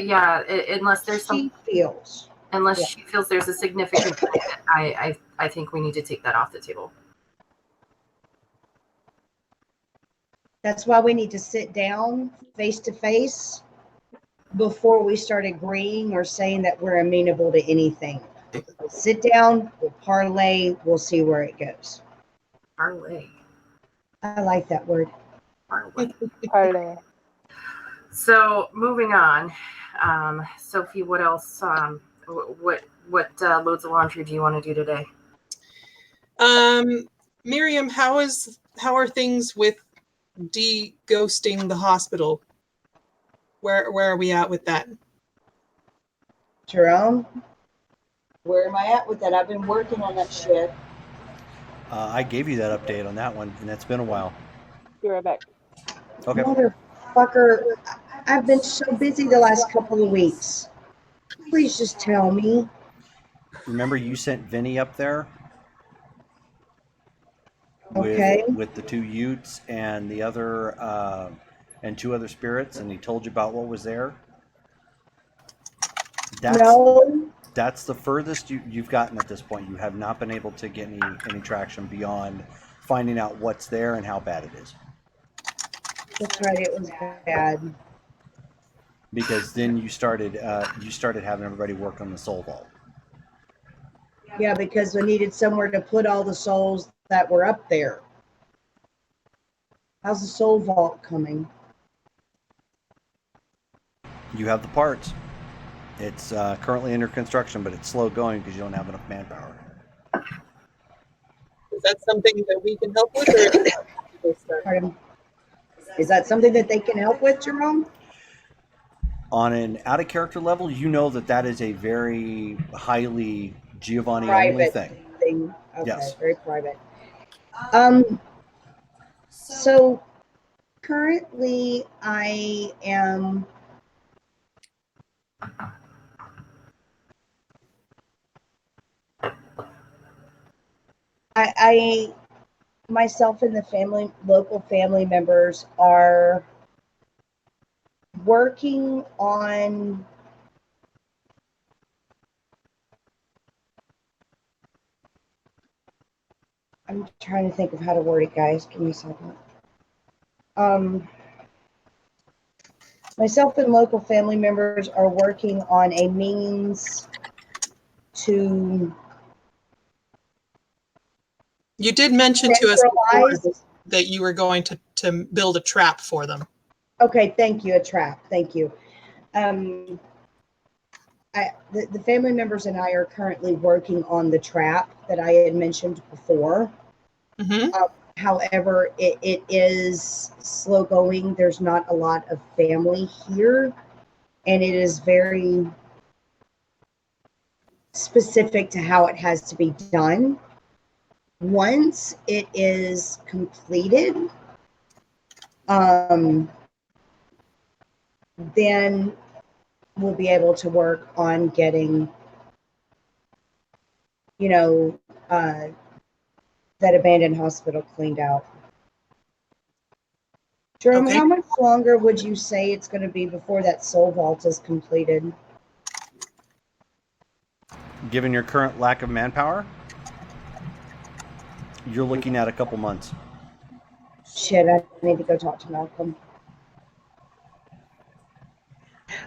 unless there's She some feels. unless Yeah. she feels there's a significant benefit, I think we need to take that off the table. That's why we need to sit down face to face before we start agreeing or saying that we're amenable to anything. We'll sit down, we'll parlay, we'll see where it goes. Parlay. I like that word. Parlay. So moving on, Sophie, what else? What loads of laundry do you want to do today? Miriam, how are things with de-ghosting the hospital? Where are we at with that? Jerome, where am I at with that? I've been working on that shit. I gave you that update on that one, and it's been a while. Be right back. Okay. Motherfucker, I've been so busy the last couple of weeks. Please just tell me. Remember you sent Vinny up there Okay. with the 2 Utes and the other and 2 other spirits, and he told you about what was there? That's the furthest you've gotten at this point. You have not been able to get any traction beyond finding out what's there and how bad it is. That's right, it was bad. Because then you started having everybody work on the soul vault. Yeah, because we needed somewhere to put all the souls that were up there. How's the soul vault coming? You have the parts. It's currently under construction, but it's slow going because you don't have enough manpower. Is that something that we can help with? Pardon? Is that something that they can help with, Jerome? On an out-of-character level, you know that is a very highly Giovanni-only thing. Okay, yes. Very private. So currently I am I myself and the local family members are working on I'm trying to think of how to word it, guys. Give me a second. Myself and local family members are working on a means to. You did mention to us before that you were going to build a trap for them. Okay, thank you. A trap. Thank you. The family members and I are currently working on the trap that I had mentioned before. Mm-hmm. However, it is slow going. There's not a lot of family here, and it is very specific to how it has to be done. Once it is completed, then we'll be able to work on getting, that abandoned hospital cleaned out. Jerome, Okay. How much longer would you say it's going to be before that soul vault is completed? Given your current lack of manpower, you're looking at a couple months. Shit, I need to go talk to Malcolm.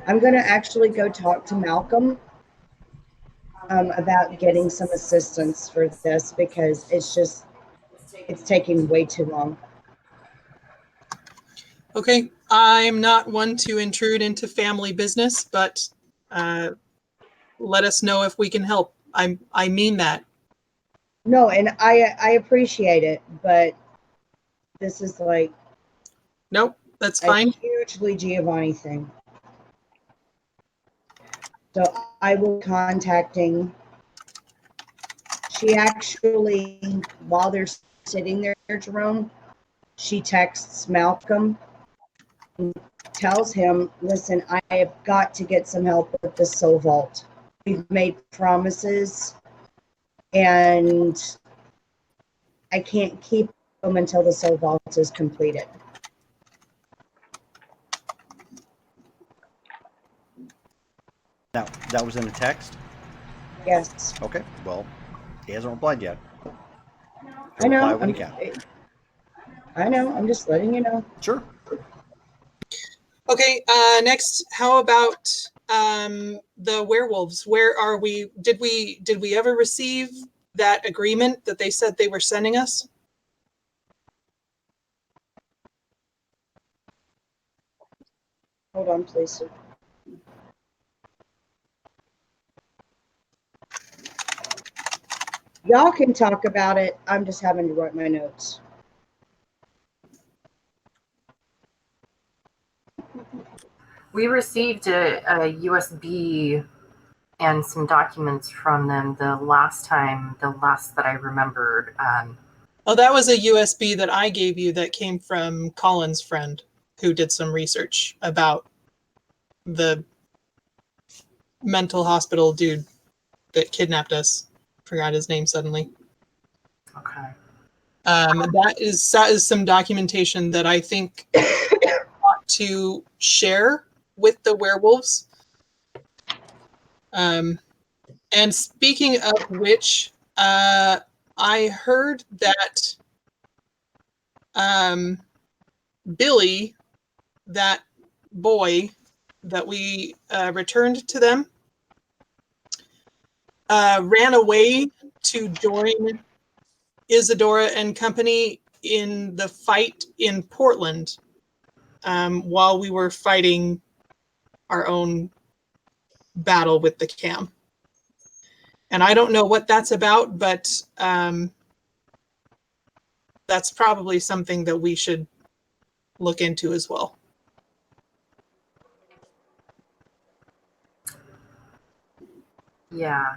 I'm going to actually go talk to Malcolm about getting some assistance for this because it's taking way too long. Okay, I'm not one to intrude into family business, but let us know if we can help. I mean that. No, and I appreciate it, but this is like Nope, that's a fine. hugely Giovanni thing. So I will be contacting. She actually, while they're sitting there, Jerome, she texts Malcolm and tells him, listen, I have got to get some help with the Soul Vault. We've made promises and I can't keep them until the Soul Vault is completed. Now, that was in a text? Yes. Okay, well, he hasn't replied yet. I know. Reply when he can. I know. I'm just letting you know. Sure. Okay, next, how about the werewolves? Where are we? Did we ever receive that agreement that they said they were sending us? Hold on, please. Y'all can talk about it. I'm just having to write my notes. We received a USB and some documents from them the last that I remembered. Oh, that was a USB that I gave you that came from Colin's friend who did some research about the mental hospital dude that kidnapped us. Forgot his name suddenly. Okay. That is some documentation that I think ought to share with the werewolves. And speaking of which, I heard that Billy, that boy that we returned to them, ran away to join Isadora and company in the fight in Portland while we were fighting our own battle with the cam. And I don't know what that's about, but that's probably something that we should look into as well. Yeah.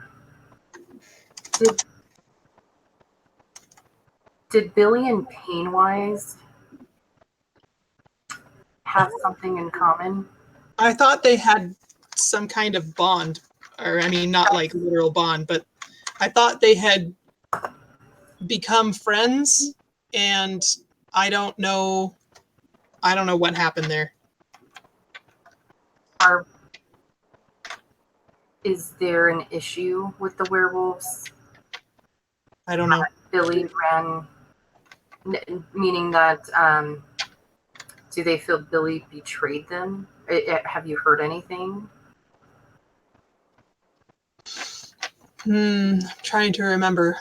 Did Billy and Painwise have something in common? I thought they had some kind of bond, or I mean, not like literal bond, but I thought they had become friends, and I don't know what happened there. Is there an issue with the werewolves? I don't know. Billy ran, meaning that do they feel Billy betrayed them? Have you heard anything? I'm trying to remember.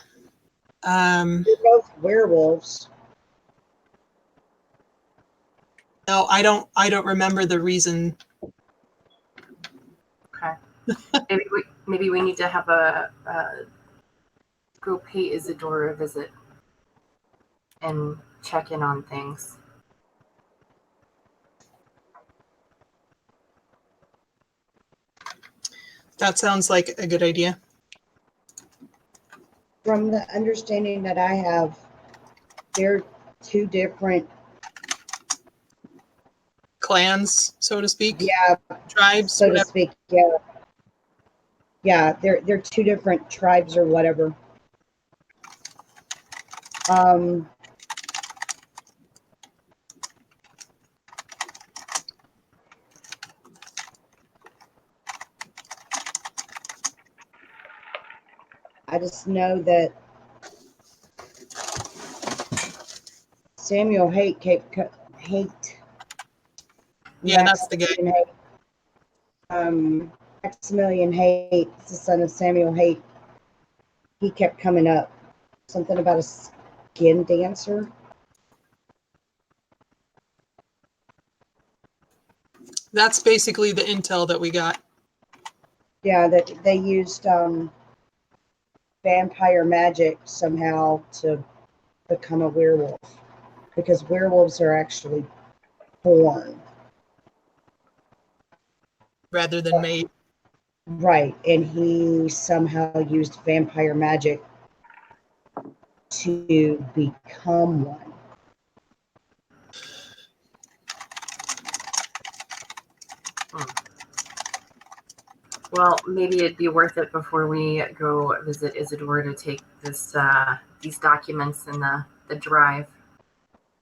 They're both werewolves. No, I don't remember the reason. Okay. maybe we need to have a go pay Isadora a visit and check in on things. That sounds like a good idea. From the understanding that I have, they're two different Clans, so to speak. Yeah, tribes, so whatever. to speak. Yeah, yeah, they're two different tribes or whatever. I just know that Samuel Haight. Yeah, that's the guy. Maximilian Haight. Maximilian Haight, the son of Samuel Haight. He kept coming up. Something about a skin dancer. That's basically the intel that we got. Yeah, that they used vampire magic somehow to become a werewolf, because werewolves are actually born. Rather than made. Right, and he somehow used vampire magic to become one. Well, maybe it'd be worth it before we go visit Isidore to take this these documents in the drive,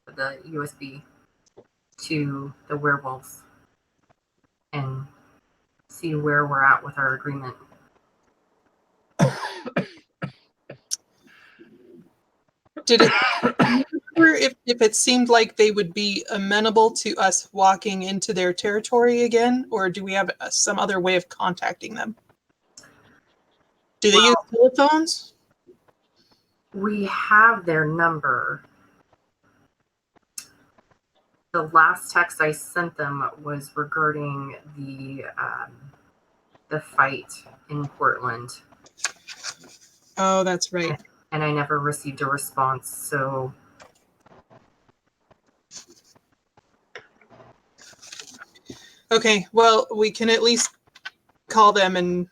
the USB, to the werewolves and see where we're at with our agreement. Did it remember if it seemed like they would be amenable to us walking into their territory again, or do we have some other way of contacting them? Do they use telephones? We have their number. The last text I sent them was regarding the fight in Portland. Oh, that's right. And I never received a response, so Okay, well, we can at least call them and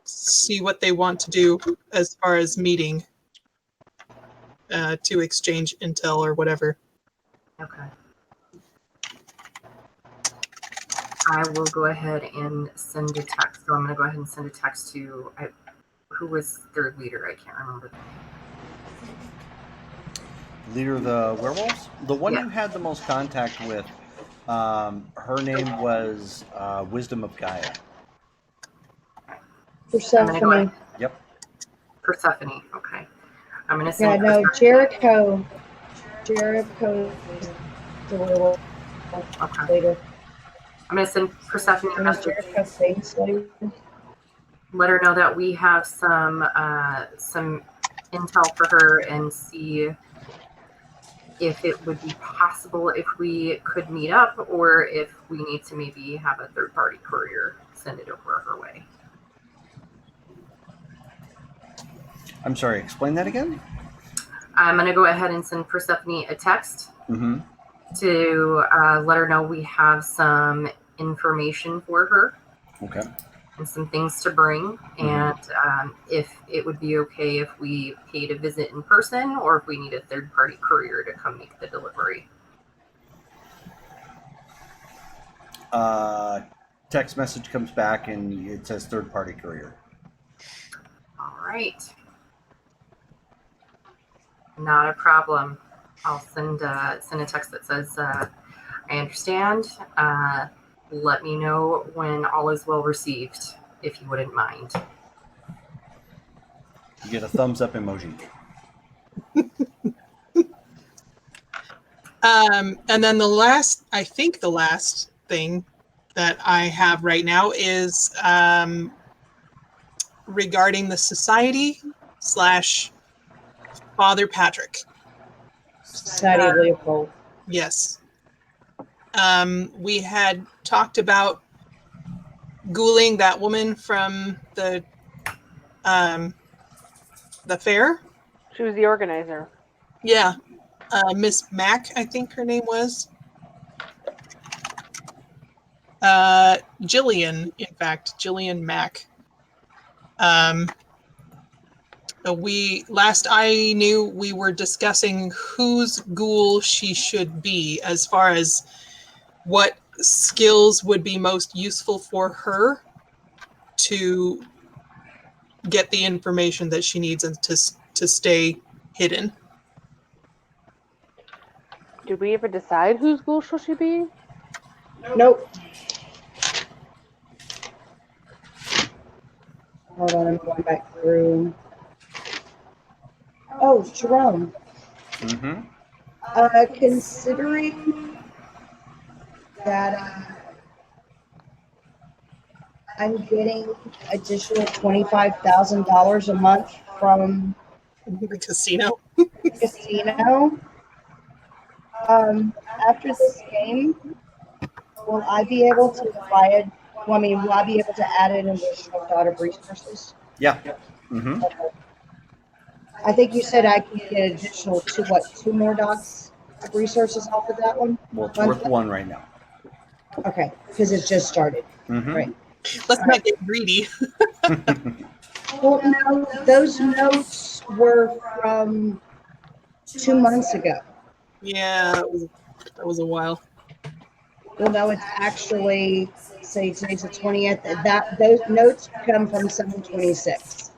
see what they want to do as far as meeting to exchange intel or whatever. okay. I will go ahead and send a text. So I'm going to go ahead and send a text to who was their leader. I can't remember the name. Leader of the werewolves? The one Yeah. you had the most contact with, her name was Wisdom of Gaia. Persephone. Yep. Persephone. Okay. I'm going to Yeah, send no, Persephone. Jericho is the werewolf Okay. later. I'm going to send Persephone a And is message. Jericho Satan Slayer? Let her know that we have some intel for her and see if it would be possible if we could meet up, or if we need to maybe have a third-party courier send it over her way. I'm sorry, explain that again? I'm going to go ahead and send Persephone a text to let her know we have some information for her. Okay. And some things to bring, and if it would be okay if we paid a visit in person, or if we need a third-party courier to come make the delivery. Text message comes back and it says third-party courier. All right. Not a problem. I'll send a text that says, I understand. Let me know when all is well received, if you wouldn't mind. You get a thumbs up emoji. And then the last thing that I have right now is regarding the Society / Father Patrick. Society of Leopold. Yes. We had talked about ghouling that woman from the fair. She was the organizer. Yeah. Miss Mack, I think her name was. Jillian, in fact, Jillian Mack. Last I knew, we were discussing whose ghoul she should be, as far as what skills would be most useful for her to get the information that she needs and to stay hidden. Did we ever decide whose ghoul shall she be? Nope. Hold on, I'm going back through. Oh, Jerome. Mm-hmm. Considering that I'm getting additional $25,000 a month from The casino. the casino, after this game, will I be able to will I be able to add an additional dot of resources? Yeah. Mm-hmm. Okay. I think you said I can get additional two more dots of resources off of that one? Well, it's worth Monthly? one right now. Okay, because it's just started. Mm-hmm. Right. Let's not get greedy. Well, no, those notes were from 2 months ago. Yeah, that was a while. Well, no, it's actually, say today's the 20th. Those notes come from 7/26,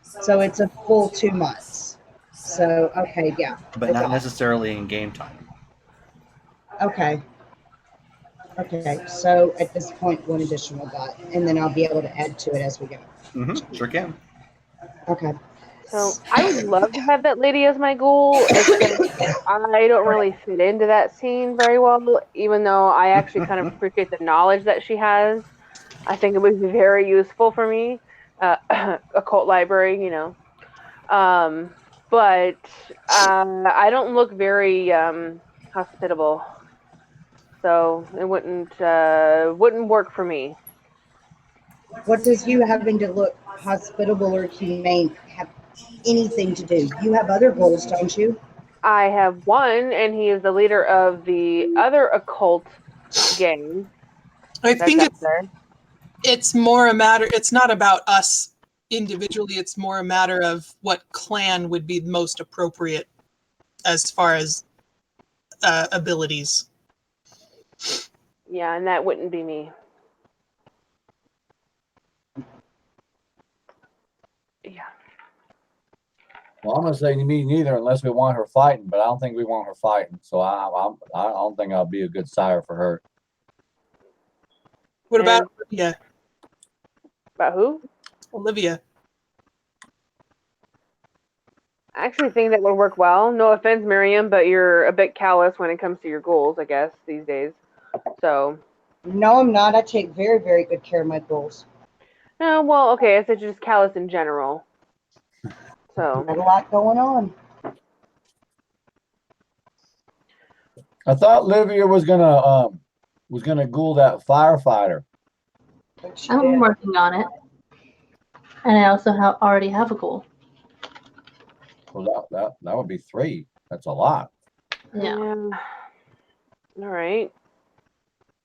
so it's a full 2 months. So okay, yeah. But not necessarily in game time. Okay. Okay, so at this point, one additional dot, and then I'll be able to add to it as we go. Mm-hmm. Sure can. Okay. So I would love to have that lady as my ghoul, except I don't really fit into that scene very well, even though I actually kind of appreciate the knowledge that she has. I think it would be very useful for me. Occult library, you know. But I don't look very hospitable, so it wouldn't work for me. What does you having to look hospitable or humane have anything to do? You have other goals, don't you? I have one, and he is the leader of the other occult gang. I think That's there. it's more a matter. It's not about us individually. It's more a matter of what clan would be most appropriate as far as abilities. Yeah, and that wouldn't be me. Yeah. Well, I'm gonna say me neither, unless we want her fighting. But I don't think we want her fighting. So I don't think I'll be a good sire for her. What about Olivia? About who? Olivia. I actually think that would work well. No offense, Miriam, but you're a bit callous when it comes to your goals, I guess, these days. So. No, I'm not. I take very, very good care of my goals. No, well, okay, I said just callous in general. So. Got a lot going on. I thought Livia was gonna ghoul that firefighter. I'm working on it, and I also already have a goal. Well, that would be 3. That's a lot. Yeah. All right.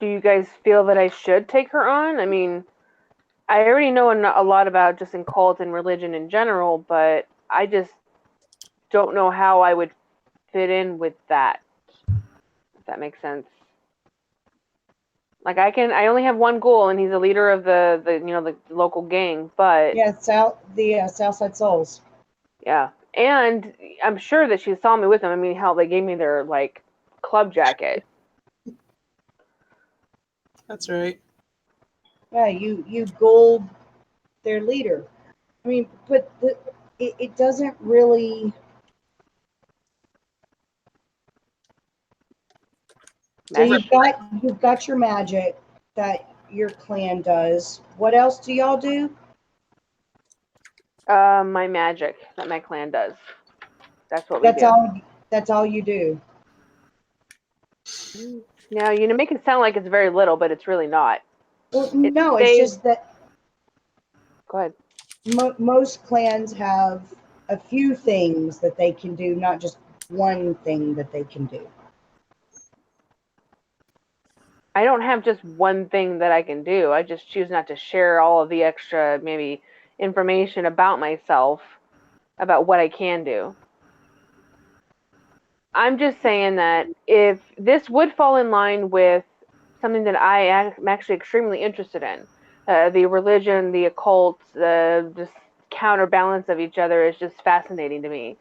Do you guys feel that I should take her on? I mean, I already know a lot about just in cult and religion in general, but I just don't know how I would fit in with that. If that makes sense. Like I only have one goal, and he's a leader of the local gang. But yeah, Southside Souls. Yeah, and I'm sure that she saw me with them. I mean, hell, they gave me their club jacket. That's right. Yeah, you gold their leader. I mean, but it doesn't really. So you've got your magic that your clan does. What else do y'all do? My magic that my clan does. That's what we do. That's all you do. Now, you make it sound like it's very little, but it's really not. Well, no, it's just that. Go ahead. Most clans have a few things that they can do, not just one thing that they can do. I don't have just one thing that I can do. I just choose not to share all of the extra, maybe, information about myself, about what I can do. I'm just saying that if this would fall in line with something that I am actually extremely interested in, the religion, the occult, the just counterbalance of each other is just fascinating to me.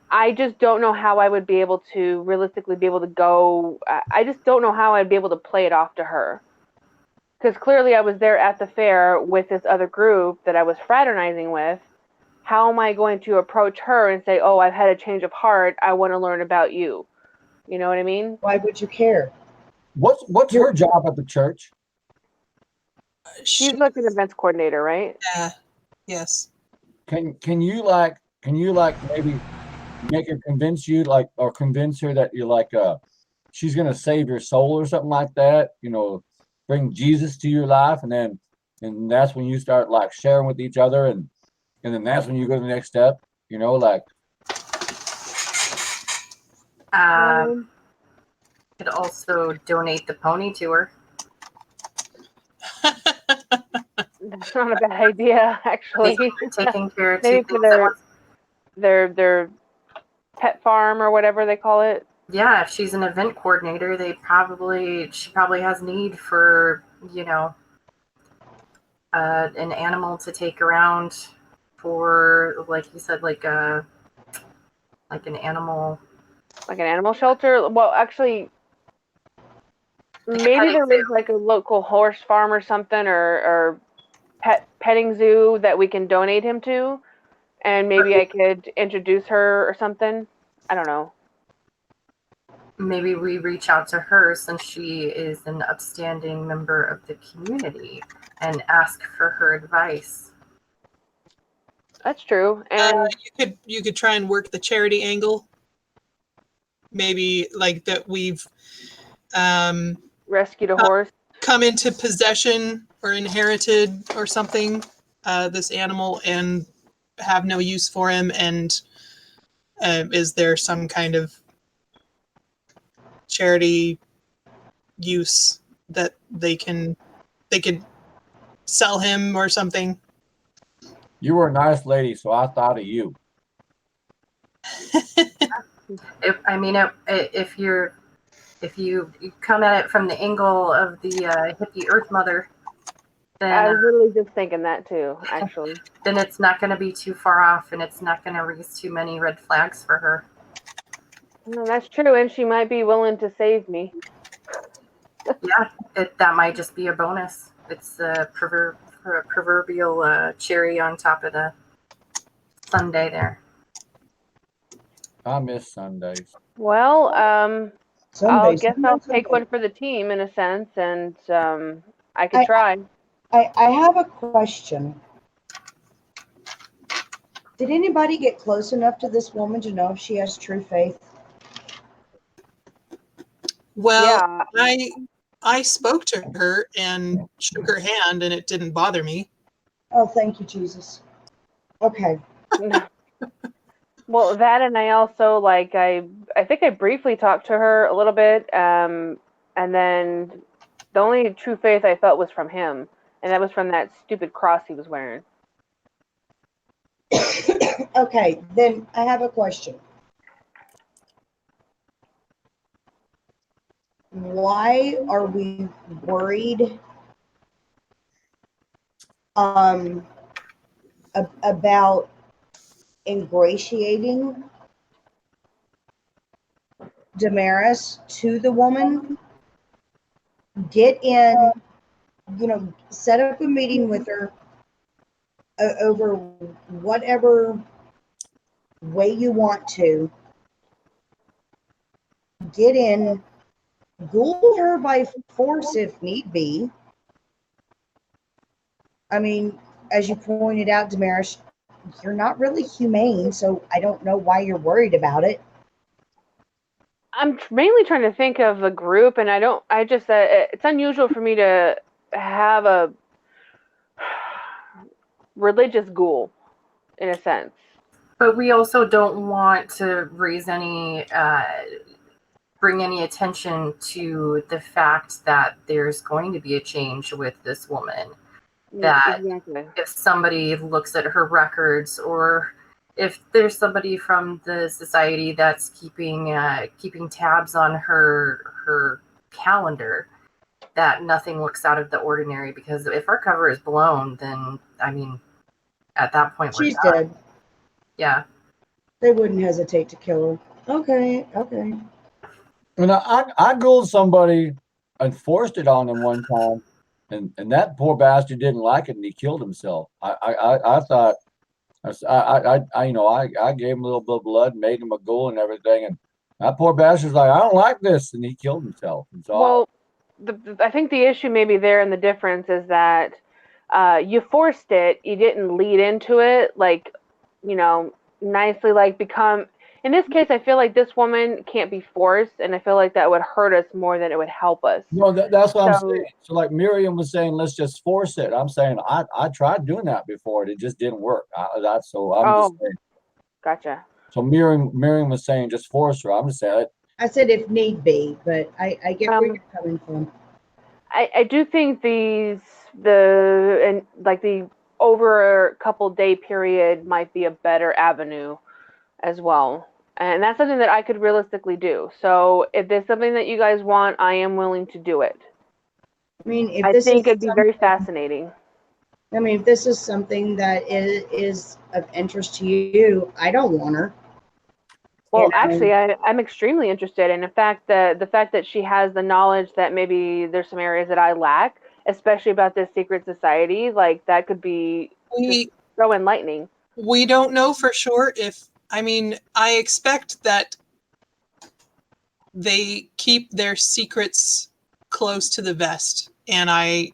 I just don't know how I would be able to realistically be able to go. I just don't know how I'd be able to play it off to her. Because clearly I was there at the fair with this other group that I was fraternizing with. how am I going to approach her and say, oh, I've had a change of heart. I want to learn about you. You know what I mean? Why would you care? What's her job at the church? She's like an events coordinator, right? Yeah. Yes. Can you like maybe make her convince you like or convince her that you're like she's gonna save your soul or something like that, you know, bring Jesus to your life, and that's when you start like sharing with each other, and then that's when you go to the next step, you know, like Could also donate the pony to her. That's not a bad idea, actually. Taking care of Maybe two for things at once. their pet farm or whatever they call it. Yeah, if she's an event coordinator, she probably has need for, you know, an animal to take around for, like you said, like an animal. Like an animal shelter? Well, actually, maybe there is like a local horse farm or something, or petting zoo that we can donate him to, and maybe I could introduce her or something. I don't know. Maybe we reach out to her since she is an upstanding member of the community and ask for her advice. That's true. And you could try and work the charity angle. Maybe like that we've rescued a horse, come into possession or inherited or something, this animal, and have no use for him, and is there some kind of charity use that they could sell him or something? you were a nice lady, so I thought of you. If you come at it from the angle of the hippie Earth Mother, then I was literally just thinking that too, actually. Then it's not going to be too far off, and it's not going to raise too many red flags for her. No, that's true, and she might be willing to save me. Yeah, that might just be a bonus. It's a proverbial cherry on top of the sundae there. I miss Sundays. Well, I guess I'll take Sunday. one for the team in a sense, and I could try. I have a question. Did anybody get close enough to this woman to know if she has true faith? Well, Yeah. I spoke to her and shook her hand, and it didn't bother me. Oh, thank you, Jesus. Okay. Well, that, and I also I think I briefly talked to her a little bit, and then the only true faith I felt was from him, and that was from that stupid cross he was wearing. Okay, then I have a question. Why are we worried about ingratiating Damaris to the woman? Get in, set up a meeting with her over whatever way you want to. Get in, ghoul her by force if need be. I mean, as you pointed out, Damaris, you're not really humane, so I don't know why you're worried about it. I'm mainly trying to think of a group, and it's unusual for me to have a religious ghoul, in a sense. But we also don't want to bring any attention to the fact that there's going to be a change with this woman. That exactly. If somebody looks at her records, or if there's somebody from the society that's keeping tabs on her calendar, that nothing looks out of the ordinary. Because if her cover is blown, then I mean, at that point she's dead. Yeah, they wouldn't hesitate to kill her. Okay. And I ghouled somebody and forced it on him one time, and that poor bastard didn't like it, and he killed himself. I thought I gave him a little bit of blood, made him a ghoul and everything, and that poor bastard's like, I don't like this, and he killed himself. And so Well, I think the issue maybe there and the difference is that you forced it. You didn't lead into it, like, nicely, like become. In this case, I feel like this woman can't be forced, and I feel like that would hurt us more than it would help us. no, that's what I'm So, saying. So like Miriam was saying, let's just force it. I'm saying I tried doing that before, and it just didn't work. I'm just oh, saying. gotcha. So Miriam was saying just force her. I'm just saying I said if need be, but I get where you're coming from. I do think the over a couple day period might be a better avenue as well. And that's something that I could realistically do. So if there's something that you guys want, I am willing to do it. I mean, if I this think is it'd be very fascinating. I mean, if this is something that is of interest to you, I don't want her. Well, actually, I'm extremely interested. And in fact, the fact that she has the knowledge that maybe there's some areas that I lack, especially about this secret society, like that could be just so enlightening. We don't know for sure I expect that they keep their secrets close to the vest, and I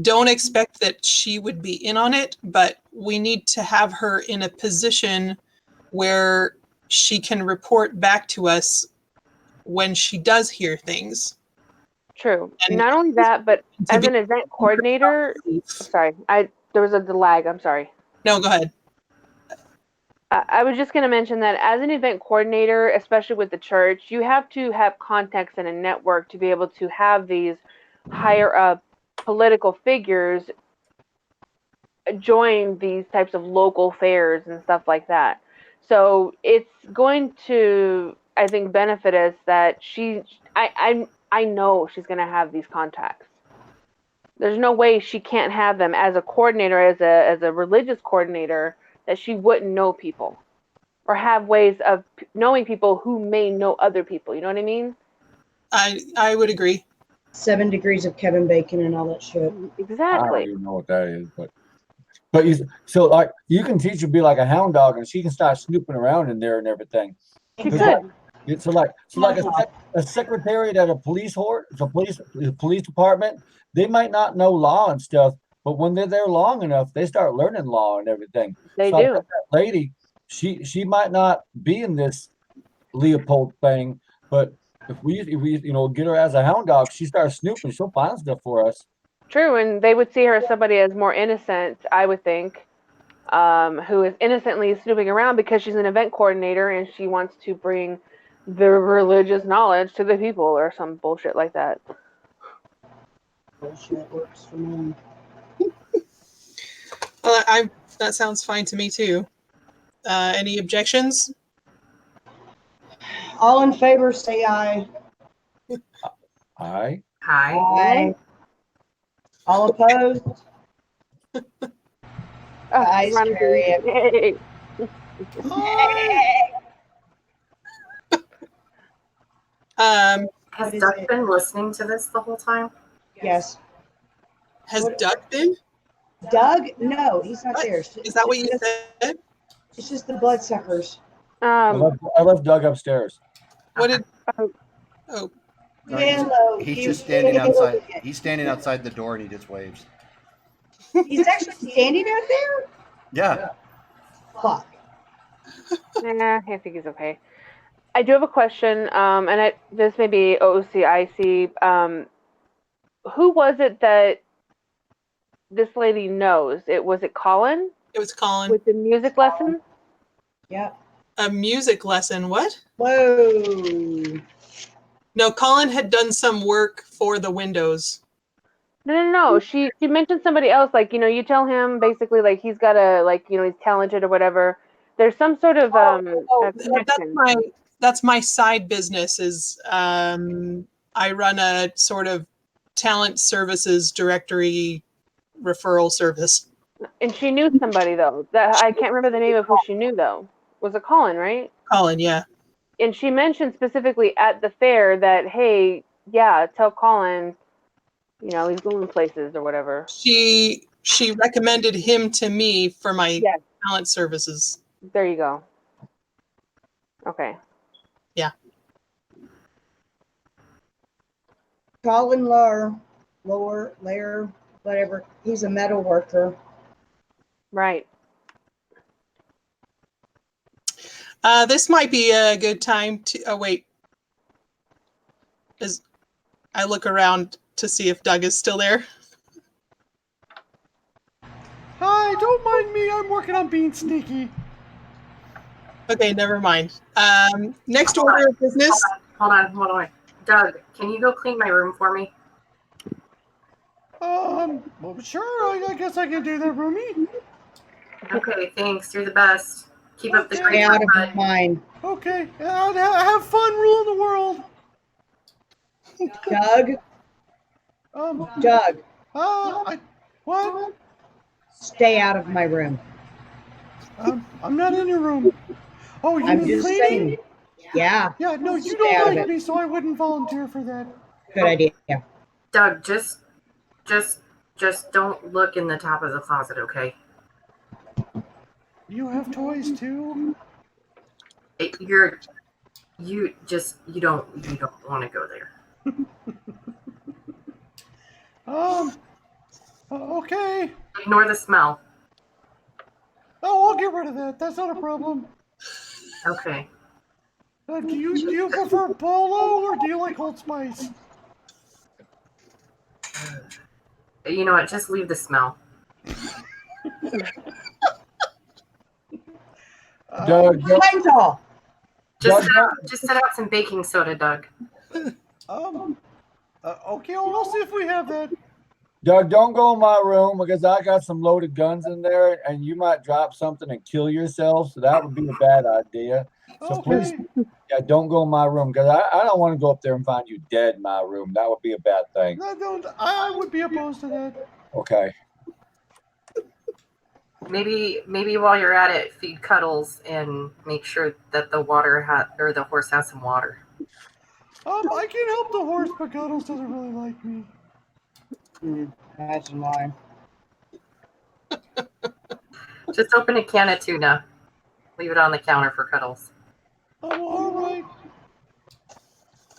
don't expect that she would be in on it, but we need to have her in a position where she can report back to us when she does hear things. True. And not only that, but as an event coordinator, sorry, there was a lag. I'm sorry. No, go ahead. I was just going to mention that as an event coordinator, especially with the church, you have to have context and a network to be able to have these higher up political figures join these types of local fairs and stuff like that. So it's going to, I think, benefit us that I know she's going to have these contacts. There's no way she can't have them as a coordinator, as a religious coordinator, that she wouldn't know people or have ways of knowing people who may know other people. You know what I mean? I would agree. 7 degrees of Kevin Bacon and all that shit. Exactly. I don't even know what that is, but so like you can teach her to be like a hound dog, and she can start snooping around in there and everything. She could. So like a secretary at a police department, they might not know law and stuff, but when they're there long enough, they start learning law and everything. They so do. That lady, she might not be in this Leopold thing, but if we get her as a hound dog, she starts snooping, she'll find stuff for us. True, and they would see her as somebody as more innocent, I would think, who is innocently snooping around because she's an event coordinator and she wants to bring the religious knowledge to the people or some bullshit like that. Bullshit works for me. Well, that sounds fine to me too. Any objections? All in favor, say aye. Aye. Hi. Aye. All opposed? Ayes carry it. Has Doug been listening to this the whole time? Yes. Has Doug been? Doug? No, he's not there. Is that what you said? It's just the bloodsuckers. I left Doug upstairs. What did? Oh. No, Hello. he's just standing outside. He's standing outside the door and he just waves. He's actually standing out there? Yeah. Fuck. Nah, I think he's okay. I do have a question, and this may be OCIC. Who was it that this lady knows? Was it Colin? It was Colin. With the music lesson? Yeah. A music lesson? What? Whoa. No, Colin had done some work for the Windows. No. She mentioned somebody else. Like, you tell him basically like he's got he's talented or whatever. There's some sort of that's my side business. Is I run a sort of talent services directory referral service. And she knew somebody though. I can't remember the name of who she knew though. Was it Colin, right? Colin, yeah. And she mentioned specifically at the fair that, hey, yeah, tell Colin, he's going places or whatever. She she recommended him to me for my Yes. talent services. There you go. Okay. Colin Lair, whatever. He's a metal worker. Right. This might be a good time to. Oh wait, as I look around to see if Doug is still there. Hi, don't mind me. I'm working on being sneaky. Okay, never mind. Next order of business. Hold on. Doug, can you go clean my room for me? Well, sure. I guess I can do that, Rumi. Okay, thanks. You're the best. Keep up the Okay. great Stay work, out bud. of mine. Okay. Have fun ruling the world. Doug, What? stay out of my room. I'm not in your room. Oh, you I'm mean just cleaning? saying. Yeah. Yeah, no, you Stay don't out of like it. me, so I wouldn't volunteer for that. Good idea. Doug, just don't look in the top of the closet, okay? You have toys too? You don't want to go there. Okay. Ignore the smell. Oh, I'll get rid of that. That's not a problem. Okay. Do you prefer Polo or do you like Old Spice? You know what? Just leave the smell. Doug, Mental. Just set out some baking soda, Doug. Okay, I'll see if we have that. Doug, don't go in my room because I got some loaded guns in there and you might drop something and kill yourself. So that would be a bad idea. So please, don't go in my room because I don't want to go up there and find you dead in my room. That would be a bad thing. I would be opposed to that. Okay. Maybe while you're at it, feed Cuddles and make sure that the horse has some water. I can help the horse, but Cuddles doesn't really like me. Imagine why. Just open a can of tuna. Leave it on the counter for Cuddles. Oh, all right.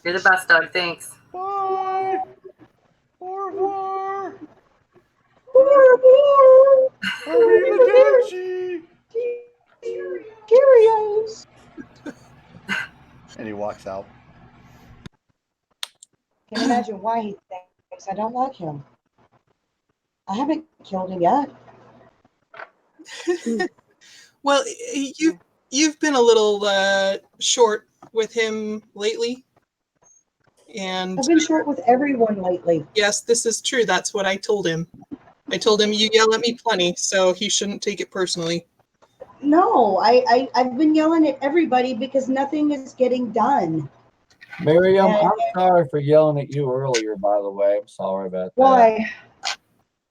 You're the best, Doug. Thanks. Bye. Au revoir. Arrivederci. Cheerios. And he walks out. Can you imagine why he thinks I don't like him? I haven't killed him yet. Well, you've been a little short with him lately, and I've been short with everyone lately. yes, this is true. That's what I told him. I told him you yell at me plenty, so he shouldn't take it personally. No, I've been yelling at everybody because nothing is getting done. Miriam, I'm sorry for yelling at you earlier, by the way. I'm sorry about that. Why?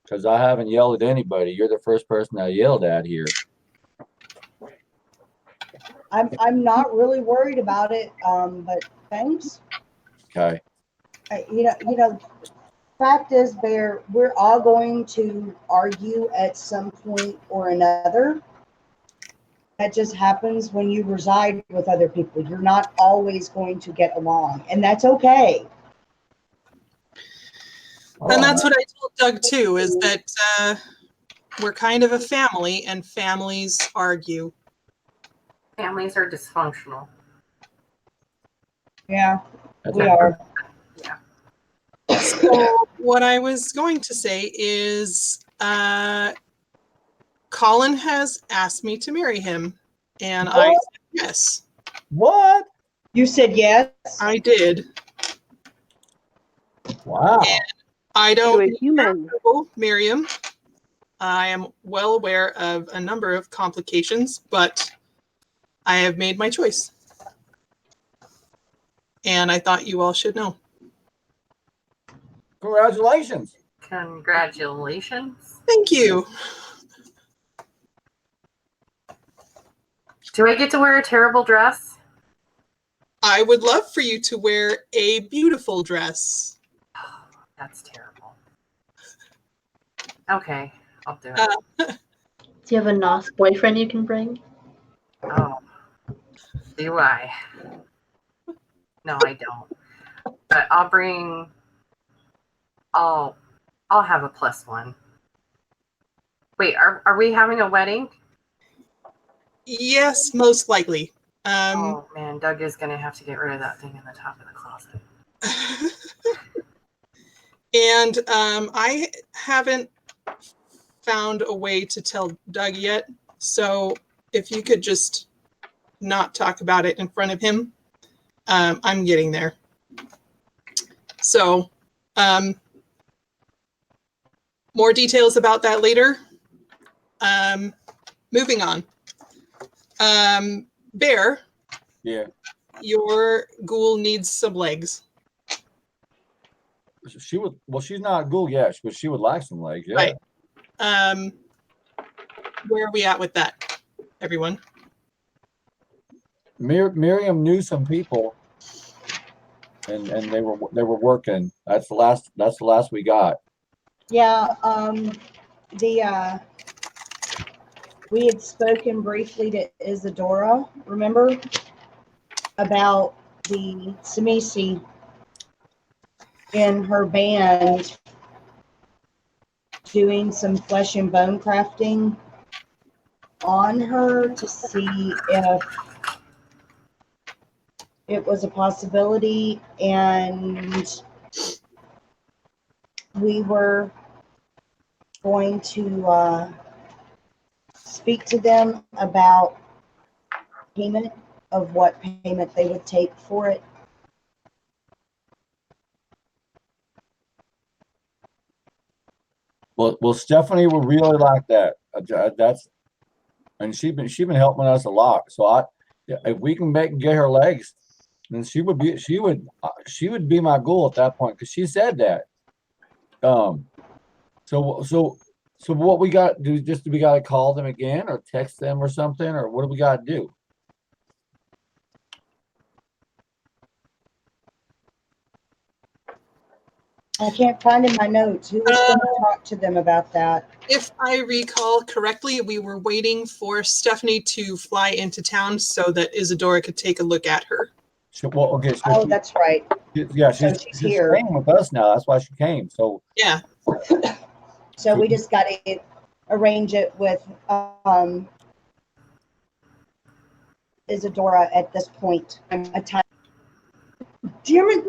Because I haven't yelled at anybody. You're the first person I yelled at here. I'm not really worried about it, but thanks. Okay. You know, fact is, Bear, we're all going to argue at some point or another. That just happens when you reside with other people. You're not always going to get along, and that's okay. And that's what I told Doug too, is that we're kind of a family, and families argue. Families are dysfunctional. Yeah, we are. Yeah. So what I was going to say is Colin has asked me to marry him, and I said yes. What? You said yes? I did. Wow. And I don't To a human. Miriam. I am well aware of a number of complications, but I have made my choice. And I thought you all should know. Congratulations. Congratulations. Thank you. Do I get to wear a terrible dress? I would love for you to wear a beautiful dress. That's terrible. Okay. I'll do it. Do you have a NOS boyfriend you can bring? Oh, do I? No, I don't. But I'll bring. I'll have a +1. Wait, are we having a wedding? Yes, most likely. Oh man, Doug is gonna have to get rid of that thing in the top of the closet. And I haven't found a way to tell Doug yet. So if you could just not talk about it in front of him, I'm getting there. So more details about that later. Moving on. Bear, Yeah. your ghoul needs some legs. She would. Well, she's not a ghoul yet, but she would like some legs. Yeah. Right. Where are we at with that, everyone? Miriam knew some people, and they were working. That's the last we got. Yeah, we had spoken briefly to Isadora, remember? About the Samisi in her band doing some flesh and bone crafting on her to see if it was a possibility, and we were going to speak to them about payment, of what payment they would take for it. Well, Stephanie would really like that. That's, and she's been helping us a lot. So if we can get her legs, then she would be my ghoul at that point, because she said that. So what we got to do? Just we got to call them again, or text them, or something, or what do we got to do? I can't find in my notes who was going to talk to them about that. If I recall correctly, we were waiting for Stephanie to fly into town so that Isadora could take a look at her. Okay. So that's right. Yeah, she's here. staying with us now. That's why she came. So yeah. So we just got to arrange it with Isadora at this point. A time. Dear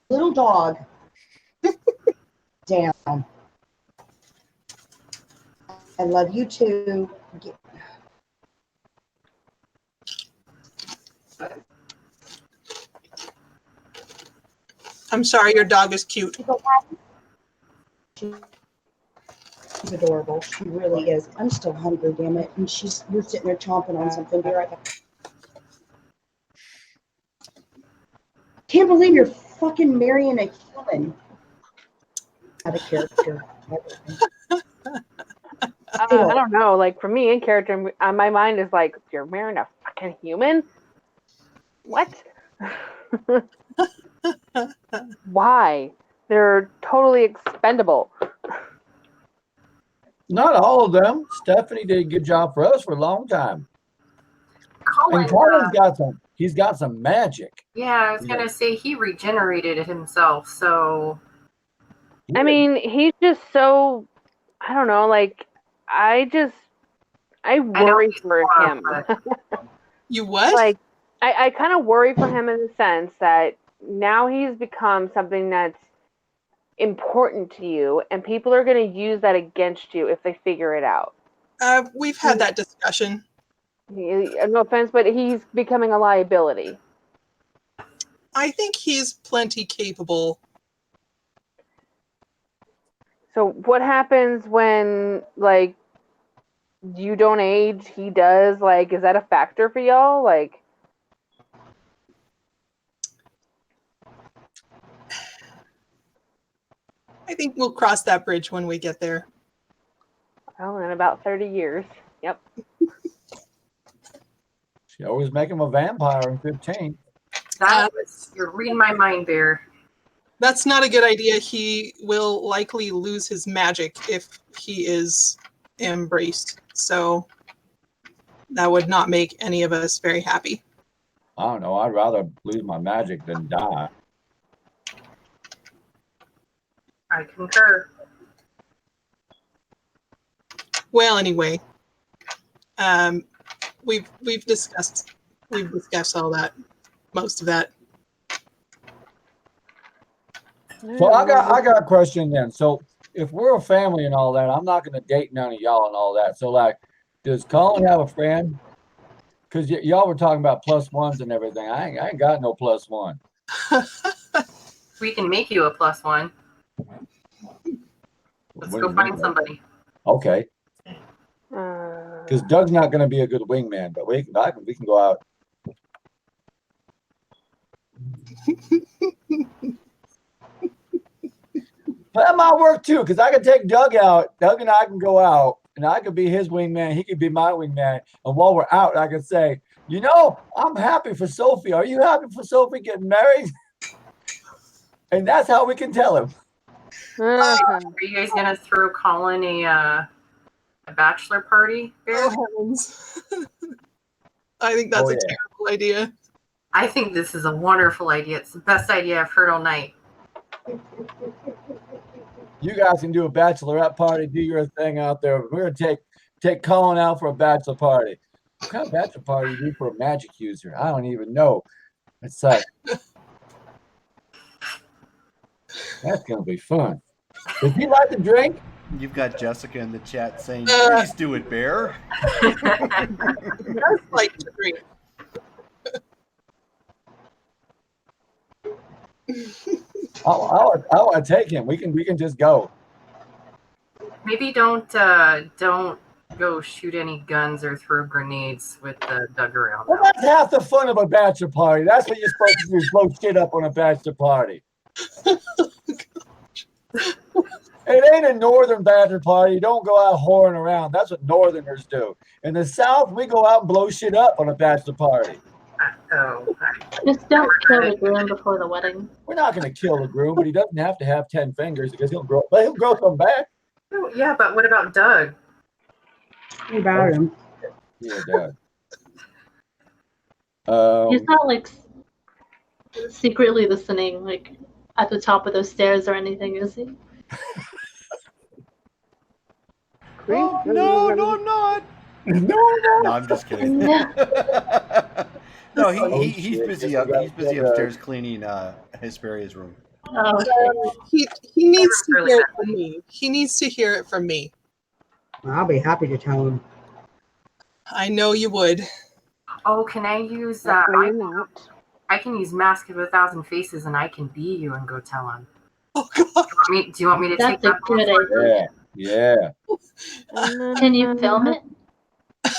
little dog. Damn. I love you too. I'm sorry, your dog is cute. She's adorable. She really is. I'm still hungry, damn it. And we're sitting there chomping on something. Be right back. Can't believe you're fucking marrying a human. Out of character. I don't know. Like, for me, in character, my mind is like, you're marrying a fucking human? What? Why? They're totally expendable. not all of them. Stephanie did a good job for us for a long time. Colin, And Colin's he's got some magic. yeah, I was gonna say he regenerated himself, so I mean, he's just so, I don't know, like, I worry for him. You what? Like, I kind of worry for him in the sense that now he's become something that's important to you, and people are going to use that against you if they figure it out. We've had that discussion. No offense, but he's becoming a liability. I think he's plenty capable. So what happens when, like, you don't age, he does? Like, is that a factor for y'all? Like, I think we'll cross that bridge when we get there. well, in about 30 years. Yep. She always make him a vampire in 15. you're reading my mind, Bear. That's not a good idea. He will likely lose his magic if he is embraced. So that would not make any of us very happy. I don't know. I'd rather lose my magic than die. I concur. Well, anyway, we've discussed all that, most of that. So I got a question then. So if we're a family and all that, I'm not going to date none of y'all and all that. So like, does Colin have a friend? Because y'all were talking about +1s and everything. I ain't got no +1. We can make you a +1. Let's go find somebody. Okay. Because Doug's not going to be a good wingman, but we can go out. That might work too, because I can take Doug out. Doug and I can go out, and I could be his wingman. He could be my wingman. And while we're out, I can say, you know, I'm happy for Sophie. Are you happy for Sophie getting married? And that's how we can tell him. Are you guys gonna throw Colin a bachelor party? Oh heavens! I think that's a terrible idea. I think this is a wonderful idea. It's the best idea I've heard all night. You guys can do a bachelorette party. Do your thing out there. We're gonna take Colin out for a bachelor party. What kind of bachelor party do you do for a magic user? I don't even know. It's like that's gonna be fun. Does he like to drink? You've got Jessica in the chat saying, "Please do it, Bear." He does like to drink. I want to take him. We can just go. Maybe don't go shoot any guns or throw grenades with Doug around. Well, that's half the fun of a bachelor party. That's what you're supposed to do, is blow shit up on a bachelor party. It ain't a northern bachelor party. You don't go out whoring around. That's what northerners do. In the South, we go out and blow shit up on a bachelor party. Just don't kill the groom before the wedding. We're not going to kill the groom, but he doesn't have to have 10 fingers because he'll grow some back. Oh, yeah, but what about Doug? What about him? Yeah, Doug. He's not like secretly listening, like at the top of those stairs or anything, is he? Oh, no, I'm not. No, I'm just kidding. No, he's busy upstairs cleaning Hesperia's room. Oh, okay. He needs to hear it from me. He needs to hear it from me. I'll be happy to tell him. I know you would. Oh, can I use I can use Mask of 1,000 Faces, and I can be you and go tell him. Oh God! Do you want me to take That's that? a good idea. Yeah. Can you film it? She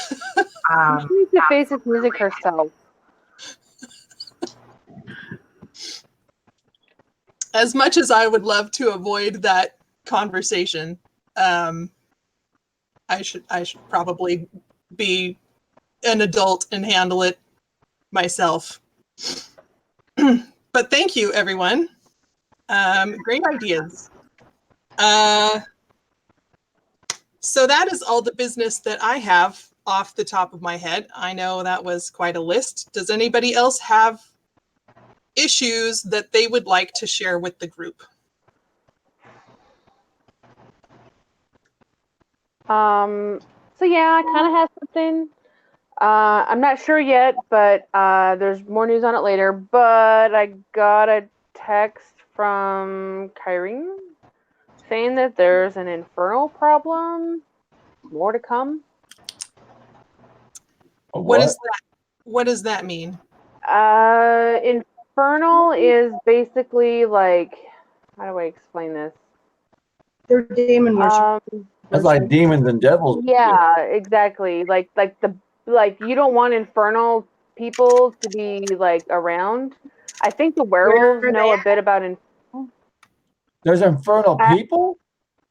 needs to face its music herself. As much as I would love to avoid that conversation, I should probably be an adult and handle it myself. But thank you, everyone. Great ideas. So that is all the business that I have off the top of my head. I know that was quite a list. Does anybody else have issues that they would like to share with the group? So yeah, I kind of have something. I'm not sure yet, but there's more news on it later. But I got a text from Kyrene saying that there's an infernal problem. More to come. What is that? What does that mean? Infernal is basically like, how do I explain this? They're demon worship. That's like demons and devils. Yeah, exactly. Like you don't want infernal people to be like around. I think the werewolves know a bit about infernal. There's infernal people?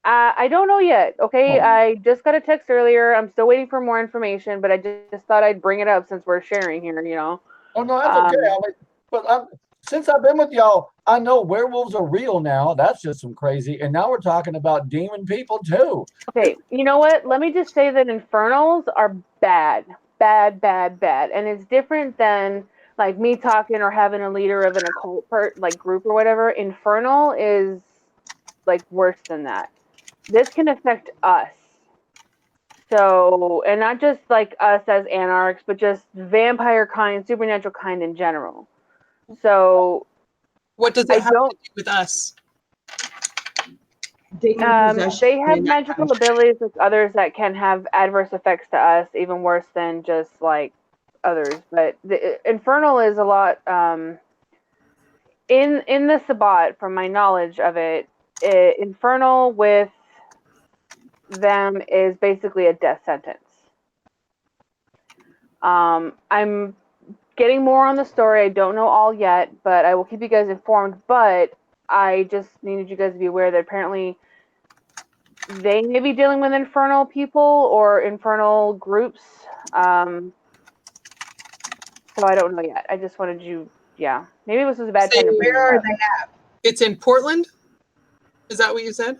I don't know yet. Okay, I just got a text earlier. I'm still waiting for more information, but I just thought I'd bring it up since we're sharing here. You know. Oh no, that's okay. since I've been with y'all, I know werewolves are real now. That's just some crazy. And now we're talking about demon people too. Okay, you know what? Let me just say that infernals are bad. Bad, bad, bad. And it's different than like me talking or having a leader of an occult like group or whatever. Infernal is like worse than that. This can affect us. So, and not just like us as anarchs, but just vampire kind, supernatural kind in general. So, What does I it have don't. to do with us? Demon possession They have and that kind magical of abilities like others that can have adverse effects to us, even worse than just like others. But the infernal is a lot. In the Sabbat, from my knowledge of it, infernal with them is basically a death sentence. I'm getting more on the story. I don't know all yet, but I will keep you guys informed. But I just needed you guys to be aware that apparently they may be dealing with infernal people or infernal groups. So I don't know yet. I just wanted you, yeah. Maybe this was a bad time to bring where it are up. they at? It's in Portland? Is that what you said?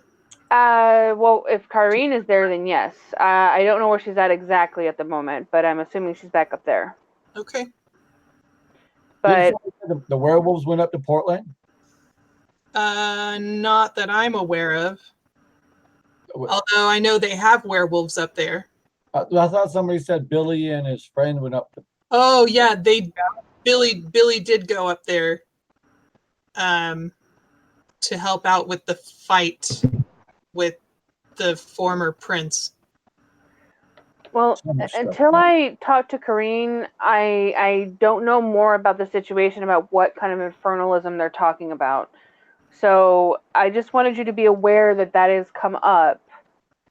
Well, if Kyrene is there, then yes. I don't know where she's at exactly at the moment, but I'm assuming she's back up there. Okay. But the werewolves went up to Portland. Not that I'm aware of. Although I know they have werewolves up there. I thought somebody said Billy and his friend went up to. Oh yeah, Billy did go up there to help out with the fight with the former prince. well, until I talk to Kareen, I don't know more about the situation, about what kind of infernalism they're talking about. So I just wanted you to be aware that that has come up.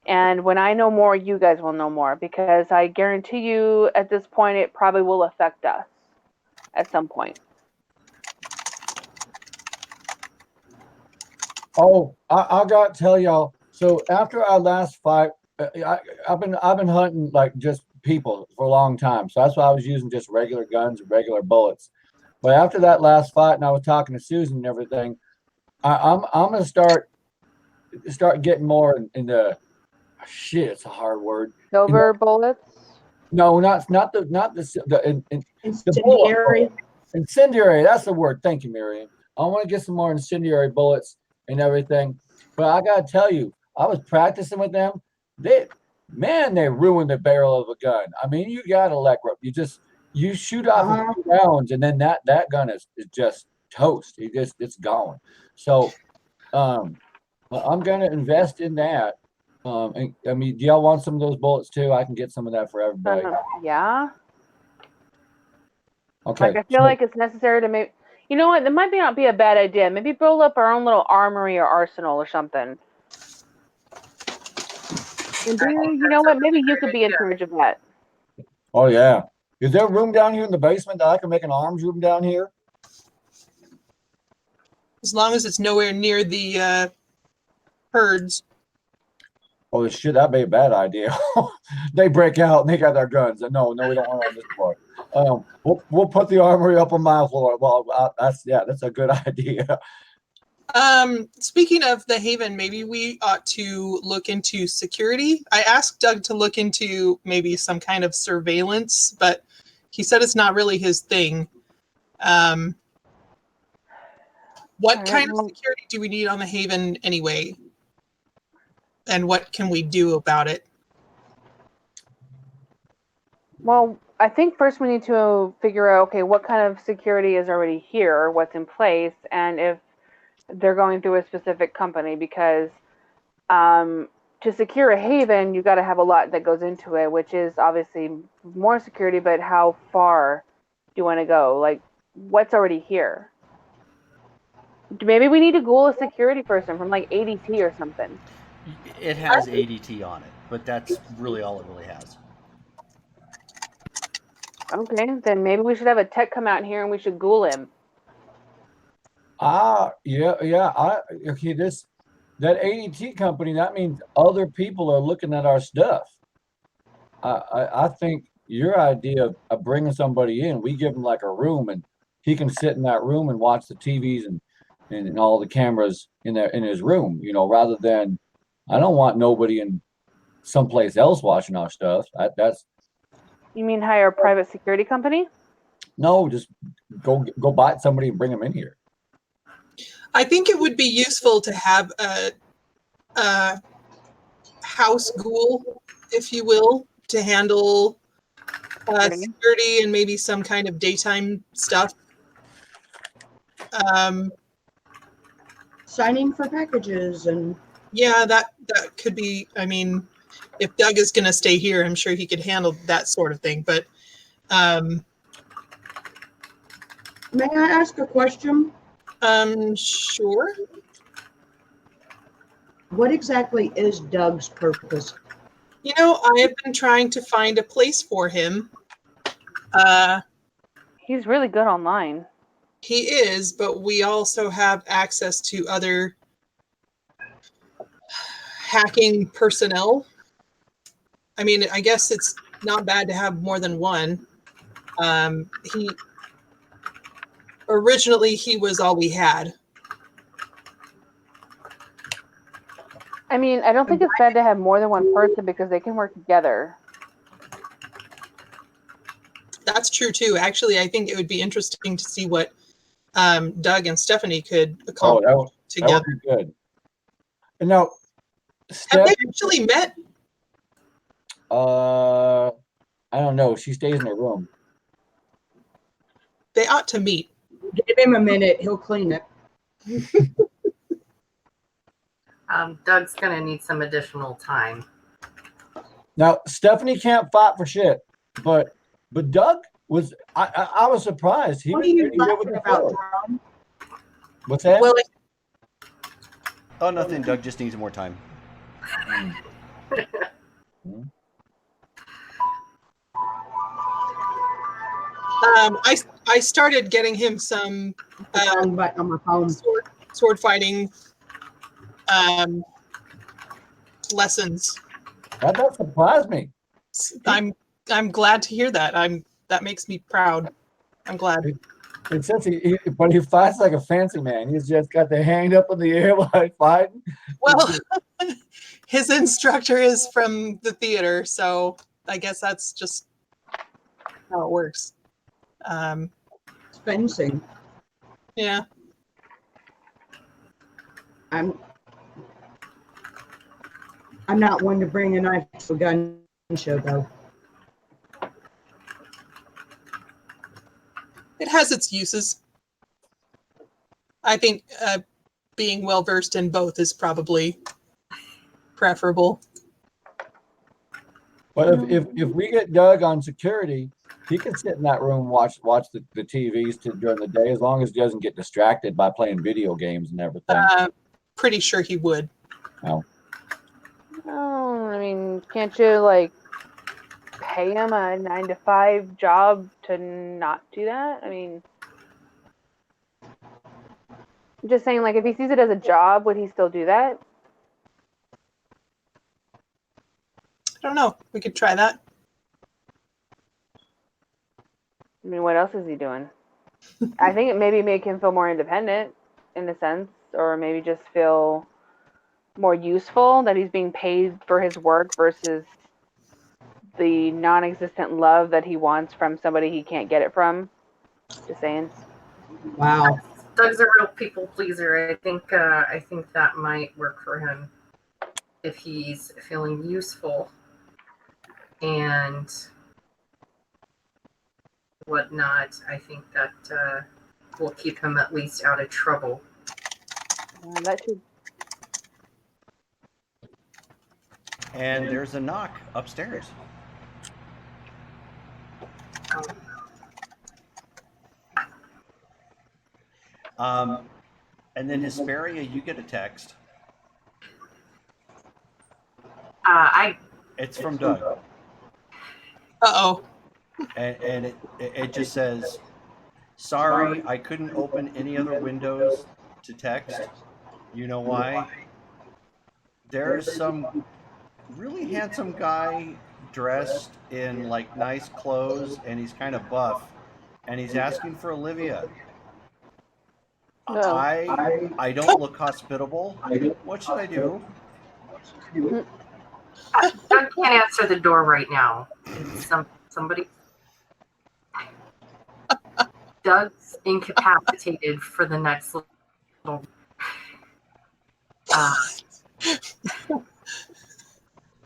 And when I know more, you guys will know more, because I guarantee you at this point it probably will affect us at some point. Oh, I got to tell y'all. So after our last fight, I've been hunting like just people for a long time. So that's why I was using just regular guns and regular bullets. But after that last fight, and I was talking to Susan and everything, I'm gonna start getting more into shit. It's a hard word. Silver bullets. No, not the Incendiary. Incendiary. That's the word. Thank you, Miriam. I want to get some more incendiary bullets and everything. But I gotta tell you, I was practicing with them. They ruined the barrel of a gun. I mean, you gotta you shoot off a few rounds, and then that gun is just toast. It's gone. So I'm gonna invest in that. And, I mean, do y'all want some of those bullets too? I can get some of that for everybody. Yeah. Okay. Like I feel like it's necessary to make. You know what? That might not be a bad idea. Maybe build up our own little armory or arsenal or something. And you know what? Maybe you could be in charge of that. Oh yeah. Is there room down here in the basement that I can make an arms room down here? As long as it's nowhere near the herds. Oh shit, that'd be a bad idea. They break out and they got their guns. No, we don't want on this floor. We'll put the armory up on my floor. Well, that's a good idea. Speaking of the Haven, maybe we ought to look into security. I asked Doug to look into maybe some kind of surveillance, but he said it's not really his thing. What kind of security do we need on the Haven anyway? And what can we do about it? Well, I think first we need to figure out, okay, what kind of security is already here, what's in place, and if they're going through a specific company, because to secure a haven, you got to have a lot that goes into it, which is obviously more security, but how far do you want to go? Like, what's already here? Maybe we need to Google a security person from like ADT or something. It has ADT on it, but that's really all it really has. Okay, then maybe we should have a tech come out here and we should Google him. Yeah. Okay, that ADT company, that means other people are looking at our stuff. I think your idea of bringing somebody in, we give them like a room and he can sit in that room and watch the TVs and all the cameras in his room, rather than I don't want nobody in someplace else watching our stuff. That's You mean hire a private security company? no, just go buy somebody and bring them in here. I think it would be useful to have a house ghoul, if you will, to handle security and maybe some kind of daytime stuff. Signing for packages and Yeah, that could be. I mean, if Doug is going to stay here, I'm sure he could handle that sort of thing. But may I ask a question? sure. What exactly is Doug's purpose? I have been trying to find a place for him. He's really good online. He is, but we also have access to other hacking personnel. I mean, I guess it's not bad to have more than one. Originally he was all we had. I mean, I don't think it's bad to have more than one person because they can work together. That's true too. Actually, I think it would be interesting to see what Doug and Stephanie could accomplish together. That would be good. And now, Have they actually met? I don't know. She stays in her room. They ought to meet. Give him a minute. He'll clean it. Doug's gonna need some additional time. Now, Stephanie can't fight for shit, but Doug was. I was surprised. He What was are you pretty good with laughing the about, floor. Tom? What's that? Well, Oh, nothing. Doug just needs more time. I started getting him some Wrong button on my phone. sword fighting lessons. That does surprise me. I'm glad to hear that. That makes me proud. I'm glad. It says but he fights like a fancy man. He's just got the hand up in the air while he's fighting. Well, his instructor is from the theater, so I guess that's just how it works. It's fencing. Yeah. I'm not one to bring a knife to a gun show, though. It has its uses. I think being well versed in both is probably preferable. But if we get Doug on security, he can sit in that room watch the TVs during the day, as long as he doesn't get distracted by playing video games and everything. Pretty sure he would. No. Oh, I mean, can't you pay him a 9-to-5 job to not do that? I mean, I'm just saying, if he sees it as a job, would he still do that? I don't know. We could try that. I mean, what else is he doing? I think it maybe make him feel more independent in a sense, or maybe just feel more useful, that he's being paid for his work versus the non-existent love that he wants from somebody he can't get it from. Just saying. Wow. Doug's a real people pleaser. I think that might work for him if he's feeling useful and whatnot. I think that will keep him at least out of trouble. That should. And there's a knock upstairs. And then Hesperia, you get a text. It's from Doug. Uh-oh. And it just says, sorry, I couldn't open any other windows to text. You know why? There's some really handsome guy dressed in nice clothes, and he's kind of buff, and he's asking for Olivia. No. I don't look hospitable. What should I do? Doug can't answer the door right now. It's somebody. Doug's incapacitated for the next little.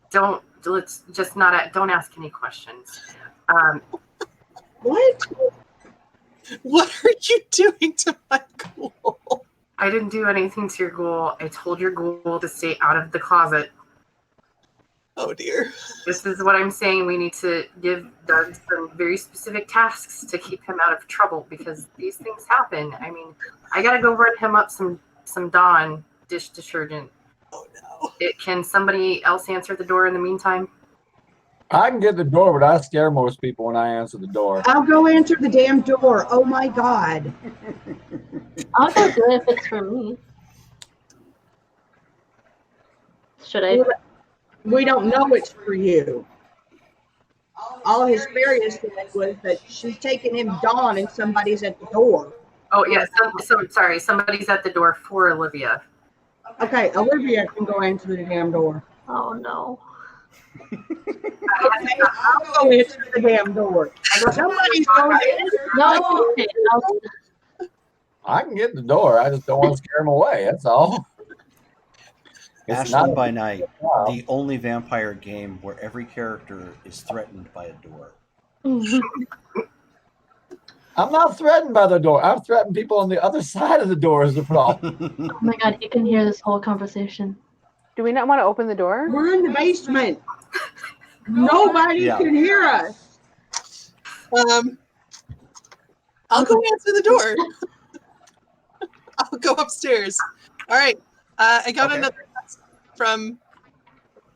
Don't ask any questions. What? What are you doing to my ghoul? I didn't do anything to your ghoul. I told your ghoul to stay out of the closet. Oh dear. This is what I'm saying. We need to give Doug some very specific tasks to keep him out of trouble because these things happen. I mean, I gotta go run him up some Dawn dish detergent. Oh no. Can somebody else answer the door in the meantime? I can get the door, but I scare most people when I answer the door. I'll go answer the damn door. Oh my God. I'll go do it if it's for me. Should I? We don't know it's for you. All his experience was that she's taking him Dawn and somebody's at the door. Oh yeah, so sorry. Somebody's at the door for Olivia. Okay, Olivia can go answer the damn door. Oh no. I'll go answer the damn door. Somebody's going to answer the No, door. it's okay. I can get the door. I just don't want to scare him away. That's all. It's Ashland not by Night, wow. the only vampire game where every character is threatened by a door. I'm not threatened by the door. I'm threatening people on the other side of the door is the problem. Oh my God, you can hear this whole conversation. Do we not want to open the door? We're in the basement. Nobody can hear us. I'll go answer the door. I'll go upstairs. All right. I got another text from,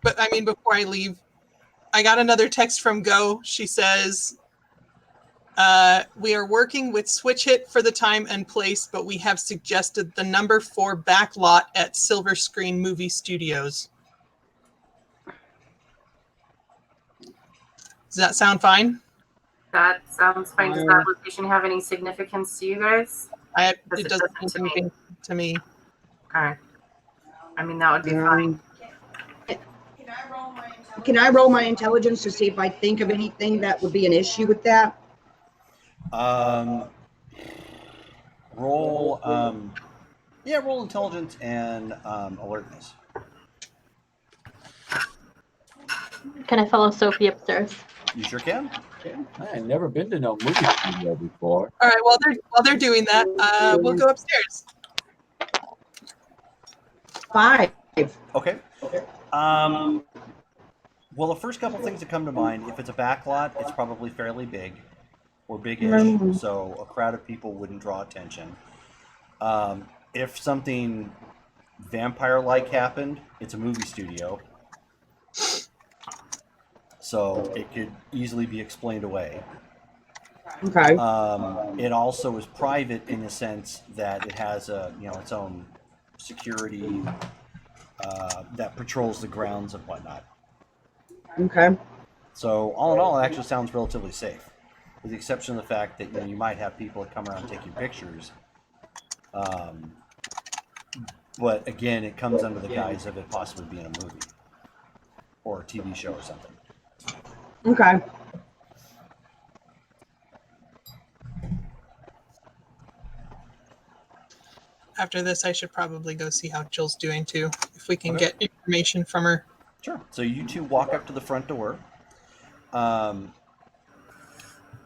but I mean, before I leave, I got another text from Go. She says, we are working with Switch Hit for the time and place, but we have suggested the number 4 backlot at Silver Screen Movie Studios. Does that sound fine? That sounds fine. Does that location have any significance to you guys? It doesn't mean anything to me. Okay. I mean, that would be fine. Can I roll my intelligence to see if I think of anything that would be an issue with that? Roll intelligence and alertness. Can I follow Sophie upstairs? You sure can. I ain't never been to no movie studio before. All right. While they're doing that, we'll go upstairs. 5. Okay. Well, the first couple things that come to mind, if it's a backlot, it's probably fairly big or big-ish, so a crowd of people wouldn't draw attention. If something vampire-like happened, it's a movie studio, so it could easily be explained away. Okay. It also is private in the sense that it has its own security that patrols the grounds and whatnot. Okay. So all in all, it actually sounds relatively safe, with the exception of the fact that you might have people that come around taking pictures. But again, it comes under the guise of it possibly being a movie or a TV show or something. Okay. After this, I should probably go see how Jill's doing too, if we can get information from her. Sure. So you two walk up to the front door.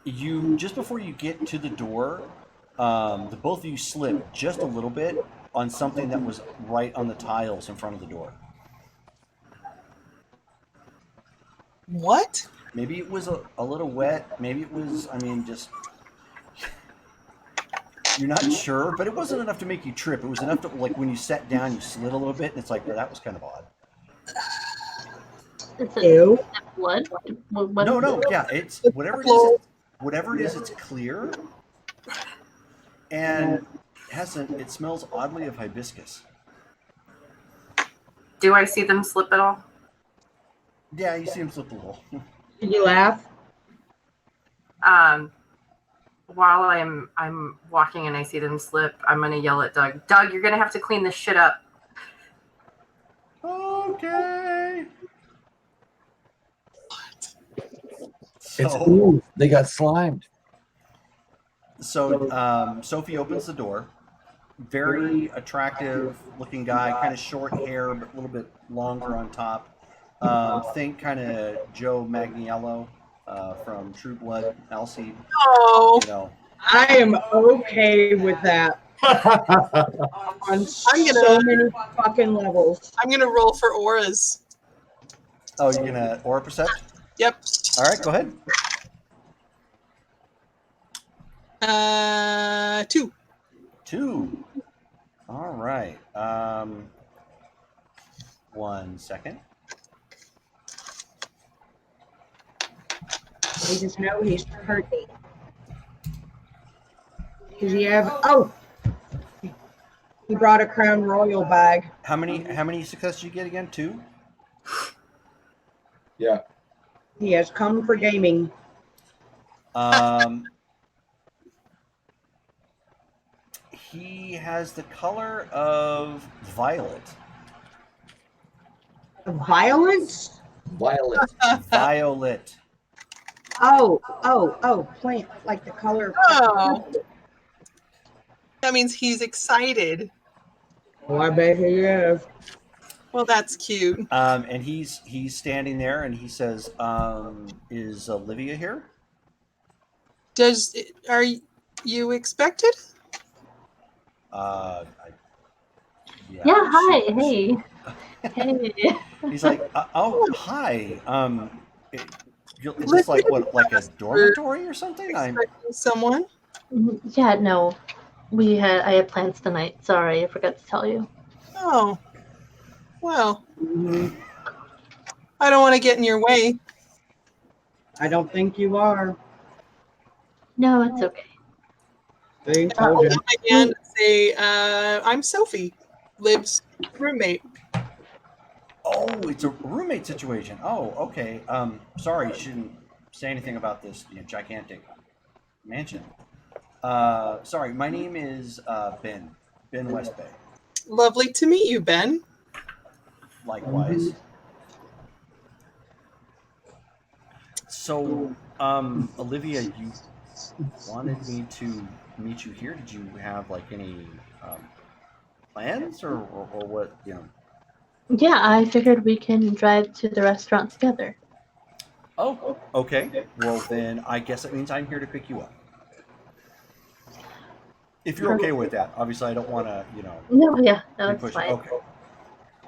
You just before you get to the door, the both of you slip just a little bit on something that was right on the tiles in front of the door. What? Maybe it was a little wet. Maybe it was, just... You're not sure, but it wasn't enough to make you trip. It was enough to, like, when you sat down, you slid a little bit, and it's like, that was kind of odd. Is Ew. it blood? What No, yeah, it's whatever it is, it's clear, and it smells oddly of hibiscus. Do I see them slip at all? Yeah, you see him slip a little. Did you laugh? while I'm walking and I see them slip, I'm gonna yell at Doug. Doug, you're gonna have to clean this shit up. Okay. It's So, ooh, they got slimed. Sophie opens the door. Very attractive looking guy, kind of short hair, but a little bit longer on top. Think kind of Joe Magniello from True Blood, Elsie. Oh, You know, I am okay with that on so many fucking levels. I'm gonna roll for auras. oh, you're gonna aura percept? Yep. All right, go ahead. 2. 2. All right. 1 second. We just know he's hurting. Does he have? Oh, he brought a Crown Royal bag. How many successes did you get again? 2. Yeah. He has come for gaming. He has the color of violet. Violence? Violet. Violet. Oh, plant, like the color. Oh. That means he's excited. Oh, I bet he is. Well, that's cute. And he's standing there, and he says, "Is Olivia here?" Are you expected? Yeah. Yeah, hi, hey. Hey. He's like, "Oh, hi. Is this like a dormitory or something?" Expecting someone? Yeah, no. I had plans tonight. Sorry, I forgot to tell you. Oh. Well, I don't want to get in your way. I don't think you are. No, it's okay. They told you. And say, I'm Sophie, Liv's roommate. Oh, it's a roommate situation. Oh, okay. Sorry, you shouldn't say anything about this gigantic mansion. Sorry, my name is Ben West Bay. Lovely to meet you, Ben. Likewise. So, Olivia, you wanted me to meet you here. Did you have any plans or what? Yeah, I figured we can drive to the restaurant together. Oh, okay. Well, then I guess it means I'm here to pick you up. If you're okay with that. Obviously, I don't want to, No, yeah, no, be it's pushy. fine. Okay.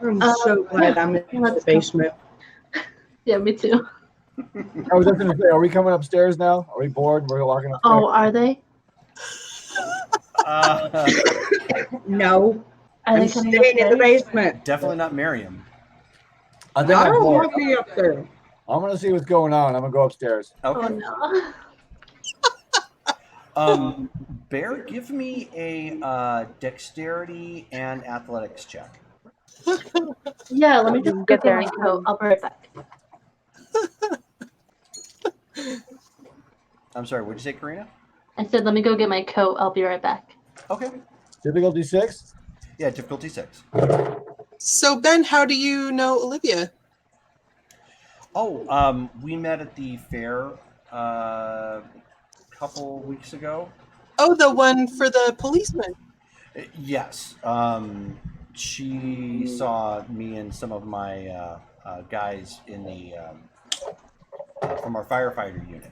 I'm so glad I'm in the basement. Yeah, me too. I was just gonna say, are we coming upstairs now? Are we bored? We're walking upstairs. Oh, are they? No, Are I'm they coming staying in the upstairs? basement. Definitely not Miriam. I I think I'm don't bored. want to be up there. I'm gonna see what's going on. I'm gonna go upstairs. Okay. Oh no. Bear, give me a dexterity and athletics check. Yeah, let me just Get get there. my coat. I'll be right back. I'm sorry, what did you say, Karina? I said, let me go get my coat. I'll be right back. Okay. Difficulty 6? Yeah, difficulty 6. So, Ben, how do you know Olivia? Oh, we met at the fair a couple weeks ago. Oh, the one for the policeman. Yes. She saw me and some of my guys in the from our firefighter unit.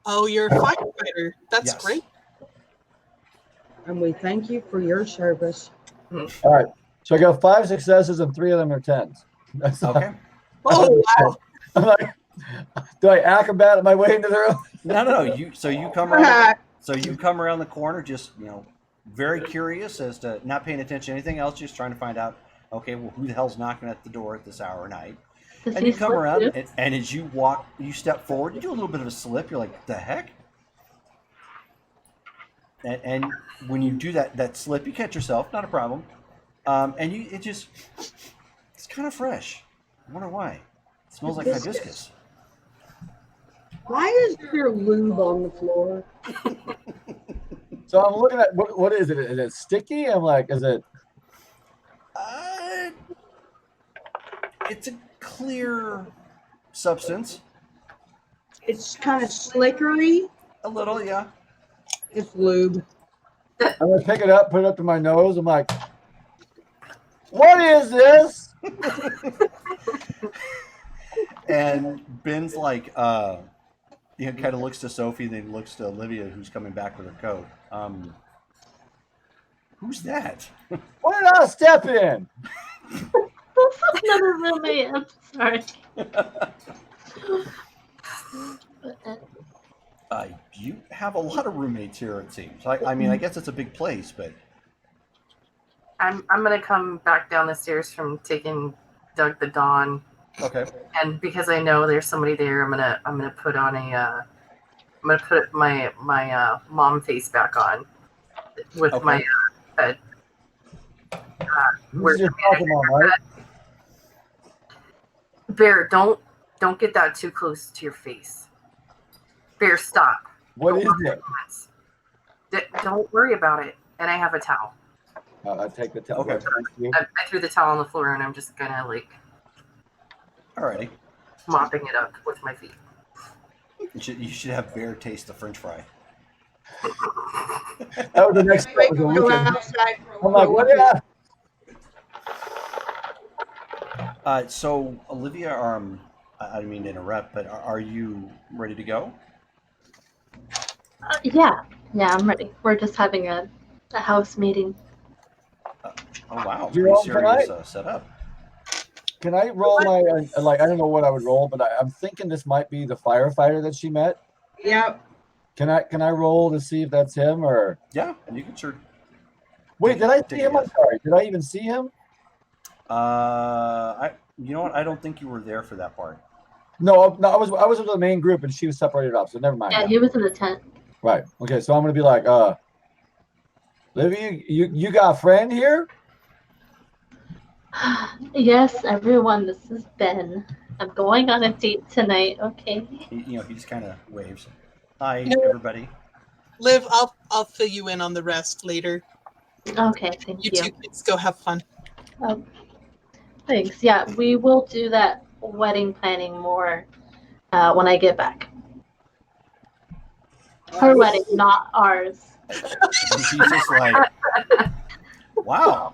Oh, you're a firefighter. That's Yes. great. And we thank you for your service. All right. So I got 5 successes and 3 of them are 10s. That's Okay. Oh, wow. I'm like, do I acrobat my way into the room? No. You come around. So you come around the corner, just very curious as to not paying attention to anything else, just trying to find out. Okay, well, who the hell's knocking at the door at this hour of night? Does And he you come slip around, too? and as you walk, you step forward, you do a little bit of a slip. You're like, the heck? And when you do that slip, you catch yourself, not a problem. And it's kind of fresh. I wonder why. It smells like hibiscus. Why is there lube on the floor? So I'm looking at what is it? Is it sticky? I'm like, is it? It's a clear substance. It's kind of slickery. A little, yeah. It's lube. I'm gonna pick it up, put it up to my nose. I'm like, what is this? And Ben's like, kind of looks to Sophie, then looks to Olivia, who's coming back with her coat. Who's that? Why did I step in? Another roommate. I'm sorry. You have a lot of roommates here, it seems. I mean, I guess it's a big place, but I'm gonna come back down the stairs from taking Doug the Dawn, okay. and because I know there's somebody there, I'm gonna put on I'm gonna put my mom face back on with Okay. my bed. This is your Pokemon, right? Bear, don't get that too close to your face. Bear, stop. What is it? Don't worry about it. And I have a towel. I take the towel. Okay. Thank you. I threw the towel on the floor, and I'm just gonna Alrighty. mopping it up with my feet. You should have Bear taste the French fry. That was the next step. Was Go outside for a I'm like, what? Yeah. So Olivia, I didn't mean to interrupt, but are you ready to go? Yeah, I'm ready. We're just having a house meeting. Oh wow, You're pretty on serious tonight? setup. Can I roll my I don't know what I would roll, but I'm thinking this might be the firefighter that she met. Yep. Can I roll to see if that's him or? Yeah, you can sure. Wait, did I Take see a him? I'm guess. sorry. Did I even see him? You know what? I don't think you were there for that part. No, I was with the main group and she was separated up, so never mind. Yeah, he was in the tent. Right. Okay, so I'm gonna be like, Livy, you got a friend here? Yes, everyone, this is Ben. I'm going on a date tonight, okay? He just kind of waves. Hi, You know- everybody. Liv, I'll fill you in on the rest later. Okay, thank You you. two kids go have fun. Thanks. Yeah, we will do that wedding planning more when I get back. Her wedding, not ours. And she's just like, wow.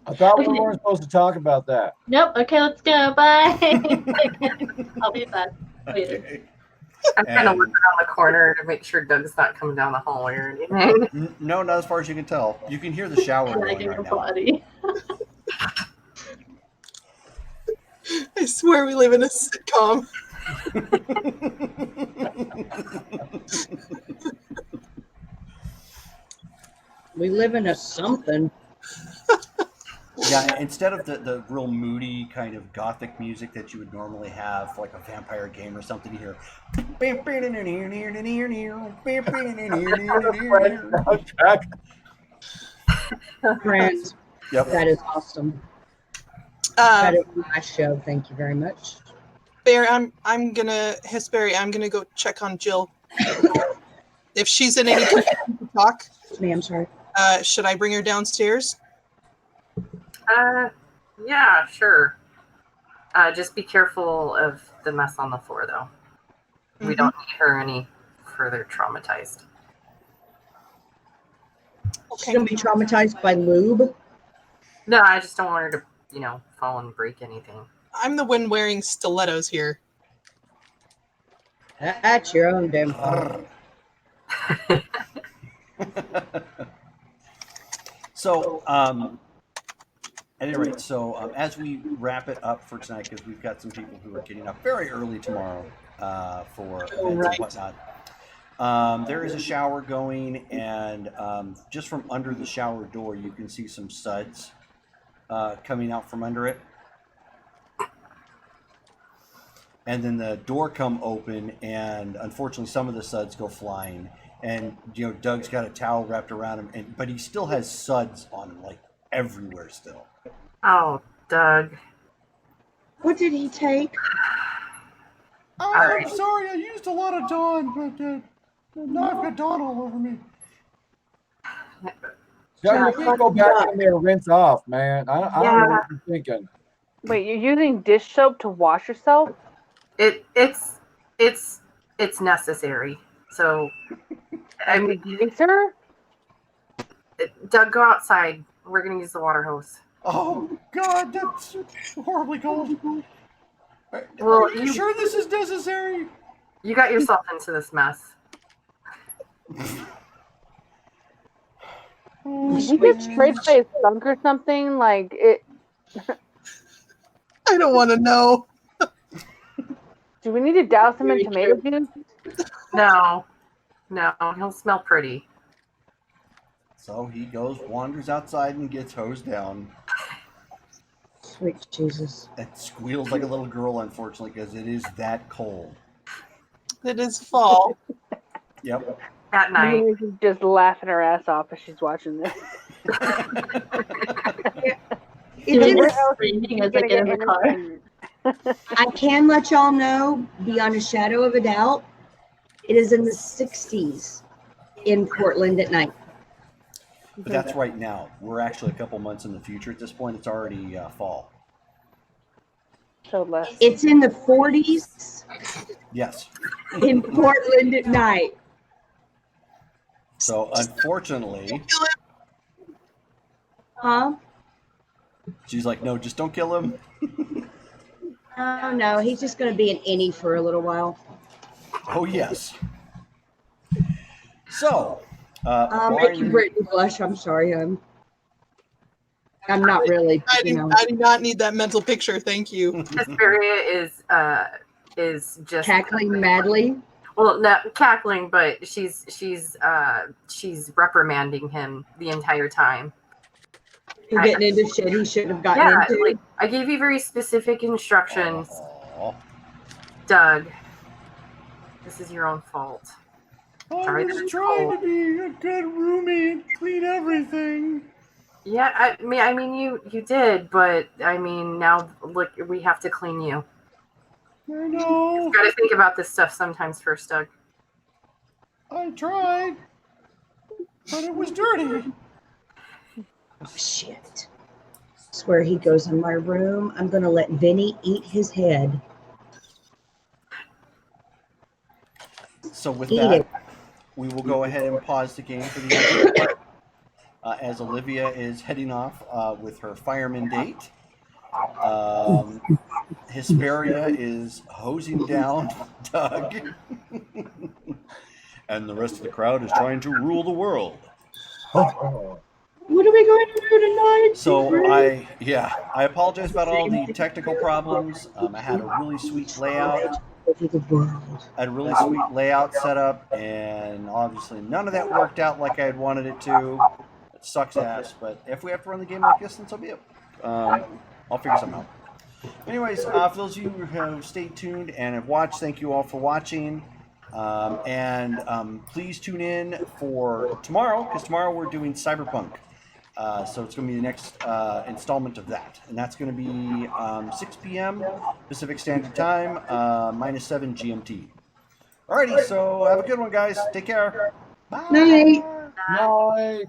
I thought we weren't supposed to talk about that. Nope. Okay, let's go. Bye. I'll be back later. Okay. I'm kind of And- looking around the corner to make sure Doug's not coming down the hallway or anything. No, not as far as you can tell. You can hear the shower Dragging going her right now. body. I swear we live in a sitcom. We live in a something. Yeah, instead of the real moody kind of gothic music that you would normally have for like a vampire game or something, you hear. Friends. Yep. That is awesome. That Um, is my show. Thank you very much. Bear, I'm gonna Hesperry, I'm gonna go check on Jill. If she's in any position to talk, Ma'am, sorry. should I bring her downstairs? Yeah, sure. Just be careful of the mess on the floor, though. We Mhm. don't need her any further traumatized. She's gonna be traumatized by lube. No, I just don't want her to, fall and break anything. I'm the one wearing stilettos here. That's your own damn fault. So, at any rate, as we wrap it up for tonight, because we've got some people who are getting up very early tomorrow for events right. and whatnot. There is a shower going, and just from under the shower door, you can see some suds coming out from under it. And then the door come open, and unfortunately, some of the suds go flying. And Doug's got a towel wrapped around him, but he still has suds on him, like everywhere still. Oh, Doug. What did he take? Oh, Alright. I'm sorry. I used a lot of Dawn, but now I've got Dawn all over me. Yeah, you need to go back in there and rinse off, man. I don't know what you're thinking. Wait, you're using dish soap to wash yourself? It's necessary. So, I mean, sir? Doug, go outside. We're gonna use the water hose. Oh God, that's horribly cold. Well, Are you sure this is necessary? You got yourself into this mess. Did you get sprayed by a skunk or something? Like it. I don't want to know. Do we need to douse him in tomato juice? No, he'll smell pretty. So he wanders outside and gets hosed down. Sweet Jesus. It squeals like a little girl, unfortunately, because it is that cold. It is fall. Yep. At night. She's just laughing her ass off as she's watching this. I can let y'all know, beyond a shadow of a doubt, it is in the 60s in Portland at night. But that's right now. We're actually a couple months in the future at this point. It's already fall. So less. It's in the 40s Yes. in Portland at night. So unfortunately, she's like, no, just don't kill him. Oh no, he's just going to be an innie for a little while. Oh yes. So, I'll make you Brittany blush. I'm sorry, I'm not really. I do not need that mental picture. Thank you. Hesperia is just cackling madly. Well, not cackling, but she's reprimanding him the entire time. For getting into shit he shouldn't have gotten into. Like, I gave you very specific instructions, Doug. This is your own fault. I was trying to be a good roomie and clean everything. Yeah, I mean, you did, but I mean, now look, we have to clean you. I know. You've got to think about this stuff sometimes first, Doug. I tried, but it was dirty. Oh, shit. I swear he goes in my room. I'm going to let Vinny eat his head. So with that, we will go ahead and pause the game for the end. As Olivia is heading off with her fireman date. Hesperia is hosing down Doug. And the rest of the crowd is trying to rule the world. What are we going to do tonight? So I apologize about all the technical problems. I had a really sweet layout. I had a really sweet layout set up, and obviously none of that worked out like I had wanted it to. It sucks ass, but if we have to run the game like this, then so be it. I'll figure something out. Anyways, for those of you who have stayed tuned and have watched, thank you all for watching. Please tune in for tomorrow, because tomorrow we're doing Cyberpunk. So it's going to be the next installment of that. And that's going to be 6 p.m. Pacific Standard Time, -7 GMT. Alrighty, so have a good one, guys. Take care. Bye. Night. Night.